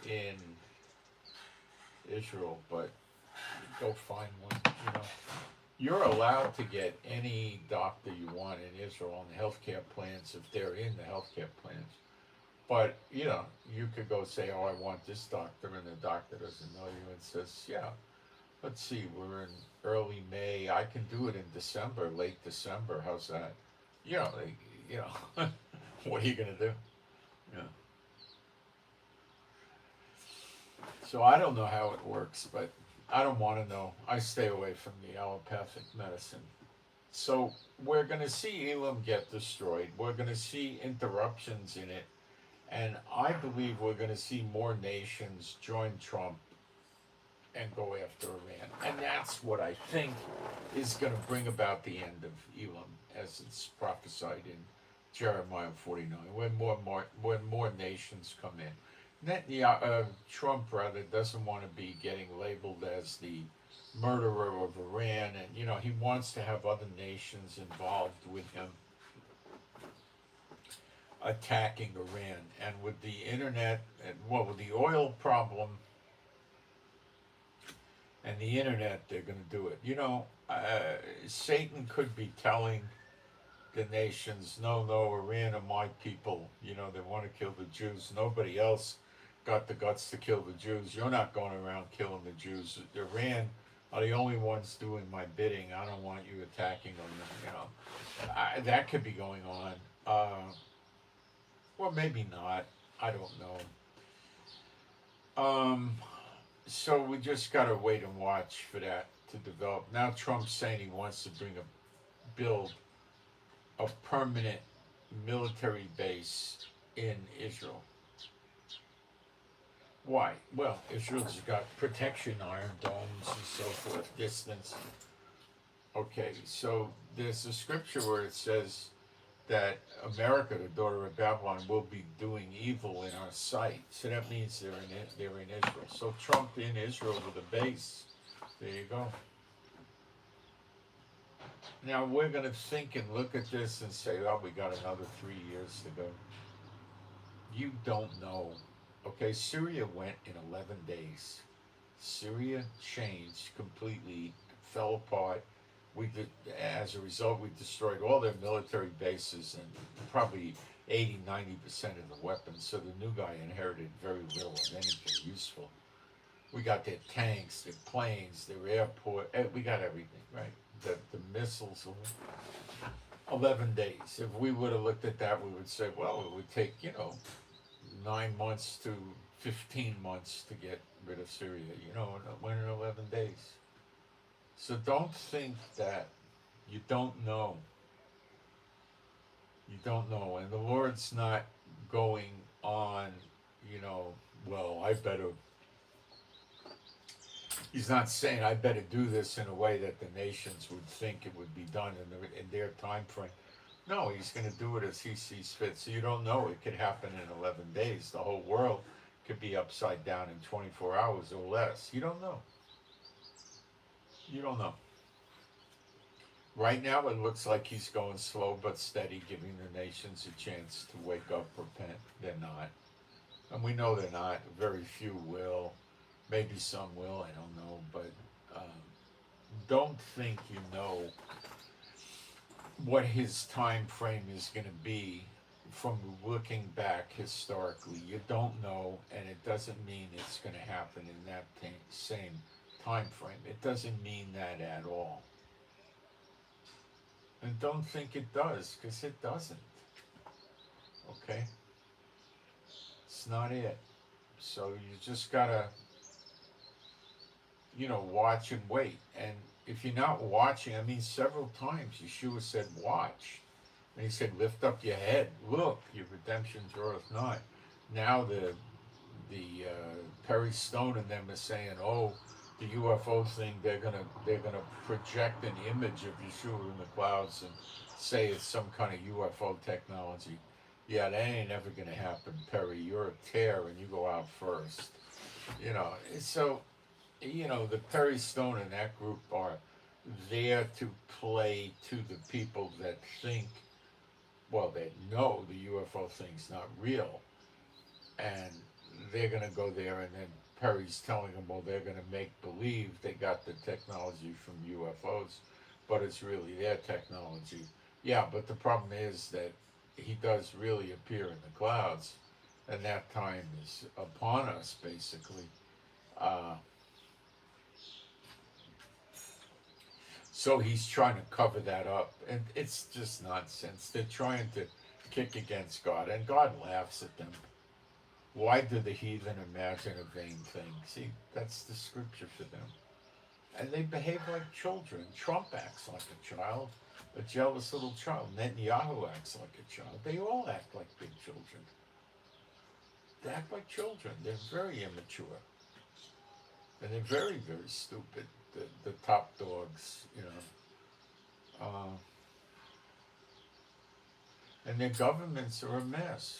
in Israel, but go find one. You're allowed to get any doctor you want in Israel on the healthcare plans if they're in the healthcare plans. But, you could go say, oh, I want this doctor, and the doctor doesn't know you and says, yeah, let's see, we're in early May. I can do it in December, late December. How's that? What are you going to do? Yeah. So I don't know how it works, but I don't want to know. I stay away from the allopathic medicine. So we're going to see Elam get destroyed. We're going to see interruptions in it. And I believe we're going to see more nations join Trump and go after Iran. And that's what I think is going to bring about the end of Elam, as it's prophesied in Jeremiah 49, when more nations come in. Trump doesn't want to be getting labeled as the murderer of Iran, and he wants to have other nations involved with him attacking Iran. And with the internet, with the oil problem and the internet, they're going to do it. Satan could be telling the nations, no, Iran are my people. They want to kill the Jews. Nobody else got the guts to kill the Jews. You're not going around killing the Jews. Iran are the only ones doing my bidding. I don't want you attacking them. That could be going on. Or maybe not. I don't know. So we just got to wait and watch for that to develop. Now Trump's saying he wants to bring build a permanent military base in Israel. Why? Well, Israel's got protection, iron domes and so forth, distance. Okay, so there's a scripture where it says that America, the daughter of Babylon, will be doing evil in our sight. So that means they're in Israel. So Trump in Israel with a base. There you go. Now we're going to think and look at this and say, oh, we got another 3 years to go. You don't know. Okay, Syria went in 11 days. Syria changed completely, fell apart. As a result, we destroyed all their military bases and probably 80-90% of the weapons. So the new guy inherited very little of anything useful. We got their tanks, their planes, their airport. We got everything, right? The missiles. 11 days. If we would have looked at that, we would say, well, it would take 9 months to 15 months to get rid of Syria. Went in 11 days. So don't think that you don't know. You don't know. And the Lord's not going on, well, He's not saying I better do this in a way that the nations would think it would be done in their time frame. No, he's going to do it as he sees fit. So you don't know. It could happen in 11 days. The whole world could be upside down in 24 hours or less. You don't know. You don't know. Right now, it looks like he's going slow but steady, giving the nations a chance to wake up, repent. They're not. And we know they're not. Very few will. Maybe some will, I don't know. But don't think you know what his time frame is going to be from looking back historically. You don't know, and it doesn't mean it's going to happen in that same time frame. It doesn't mean that at all. And don't think it does, because it doesn't. Okay? It's not it. So you just gotta, watch and wait. And if you're not watching, several times Yeshua said, watch. And he said, lift up your head. Look, your redemption draweth nigh. Now the Perry Stone and them are saying, oh, the UFO thing, they're gonna project an image of Yeshua in the clouds and say it's some kind of UFO technology. Yeah, that ain't ever gonna happen, Perry. You're a tear and you go out first. So, the Perry Stone and that group are there to play to the people that think, well, they know the UFO thing's not real. And they're gonna go there, and then Perry's telling them, well, they're going to make believe they got the technology from UFOs, but it's really their technology. Yeah, but the problem is that he does really appear in the clouds, and that time is upon us, basically. So he's trying to cover that up, and it's just nonsense. They're trying to kick against God, and God laughs at them. Why do the heathen imagine a vain thing? See, that's the scripture for them. And they behave like children. Trump acts like a child, a jealous little child. Netanyahu acts like a child. They all act like big children. They act like children. They're very immature. And they're very, very stupid, the top dogs, and their governments are a mess.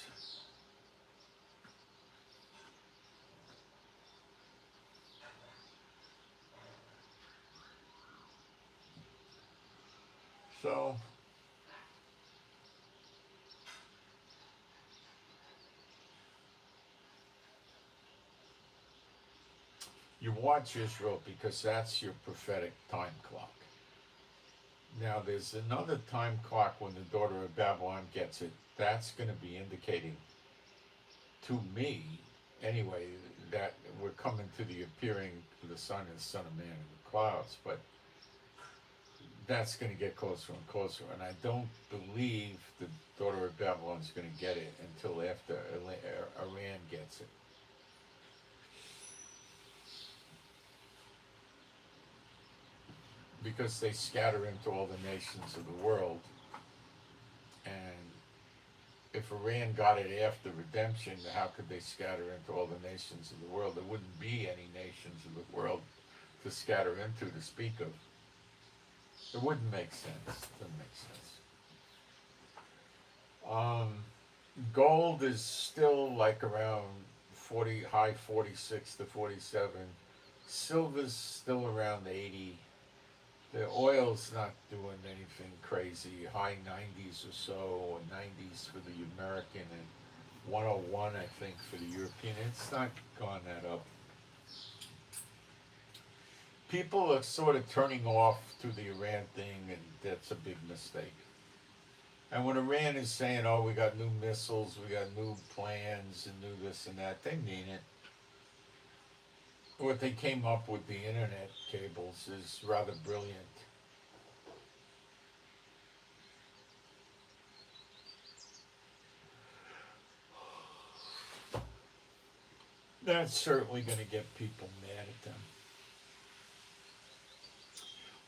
So, you watch Israel because that's your prophetic time clock. Now, there's another time clock when the daughter of Babylon gets it. That's going to be indicating to me, anyway, that we're coming to the appearing of the Son and the Son of Man in the clouds. But that's going to get closer and closer. And I don't believe the daughter of Babylon is going to get it until after Iran gets it. because they scatter into all the nations of the world. And if Iran got it after redemption, how could they scatter into all the nations of the world? There wouldn't be any nations of the world to scatter into to speak of. It wouldn't make sense. It doesn't make sense. Gold is still like around 40, high 46 to 47. Silver's still around 80. The oil's not doing anything crazy. High 90s or so, or 90s for the American, and 101, I think, for the European. It's not gone that up. People are sort of turning off to the Iran thing, and that's a big mistake. And when Iran is saying, oh, we got new missiles, we got new plans, and new this and that, they mean it. What they came up with the internet cables is rather brilliant. That's certainly going to get people mad at them.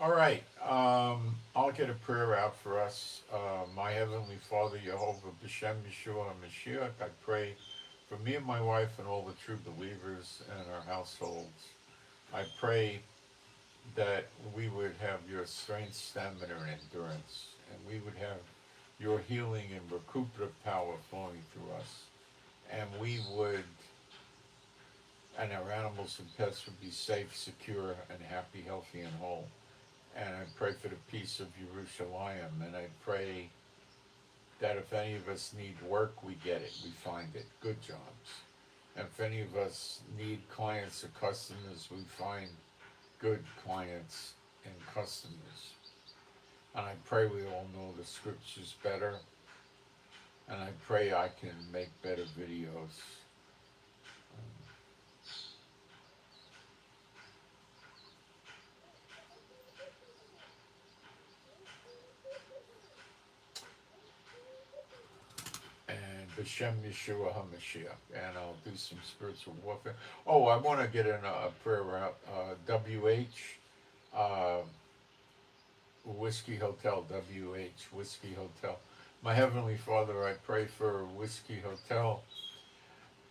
All right, I'll get a prayer out for us. My Heavenly Father, Jehovah, B'Shem Yeshua HaMashiach, I pray for me and my wife and all the true believers and our households. I pray that we would have your strength, stamina, and endurance, and we would have your healing and recuperative power flowing through us. And we would, and our animals and pets would be safe, secure, and happy, healthy, and whole. And I pray for the peace of Jerusalem, and I pray that if any of us need work, we get it, we find it, good jobs. And if any of us need clients or customers, we find good clients and customers. And I pray we all know the scriptures better, and I pray I can make better videos. B'Shem Yeshua HaMashiach, and I'll do some spiritual warfare. Oh, I want to get in a prayer out. WH, Whiskey Hotel, WH, Whiskey Hotel. My Heavenly Father, I pray for Whiskey Hotel,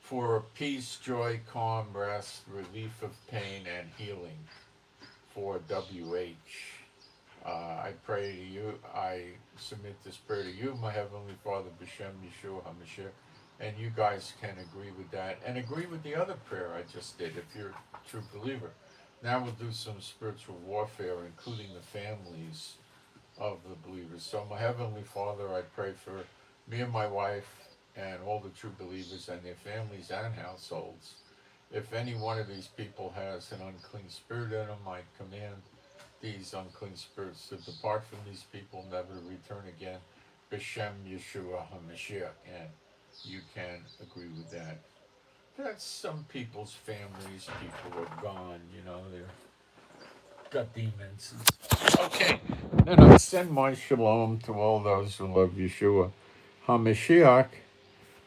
for peace, joy, calm, rest, relief of pain, and healing for WH. I pray to you, I submit this prayer to you, my Heavenly Father, B'Shem Yeshua HaMashiach, and you guys can agree with that, and agree with the other prayer I just did, if you're a true believer. Now we'll do some spiritual warfare, including the families of the believers. So my Heavenly Father, I pray for me and my wife, and all the true believers and their families and households. If any one of these people has an unclean spirit in them, I command these unclean spirits to depart from these people, never to return again. B'Shem Yeshua HaMashiach, and you can agree with that. That's some people's families. People are gone, they're got demons. Okay, then I send my shalom to all those who love Yeshua HaMashiach,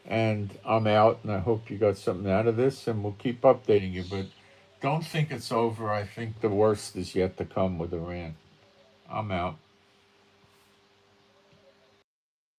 and I'm out, and I hope you got something out of this, and we'll keep updating you, but don't think it's over. I think the worst is yet to come with Iran. I'm out.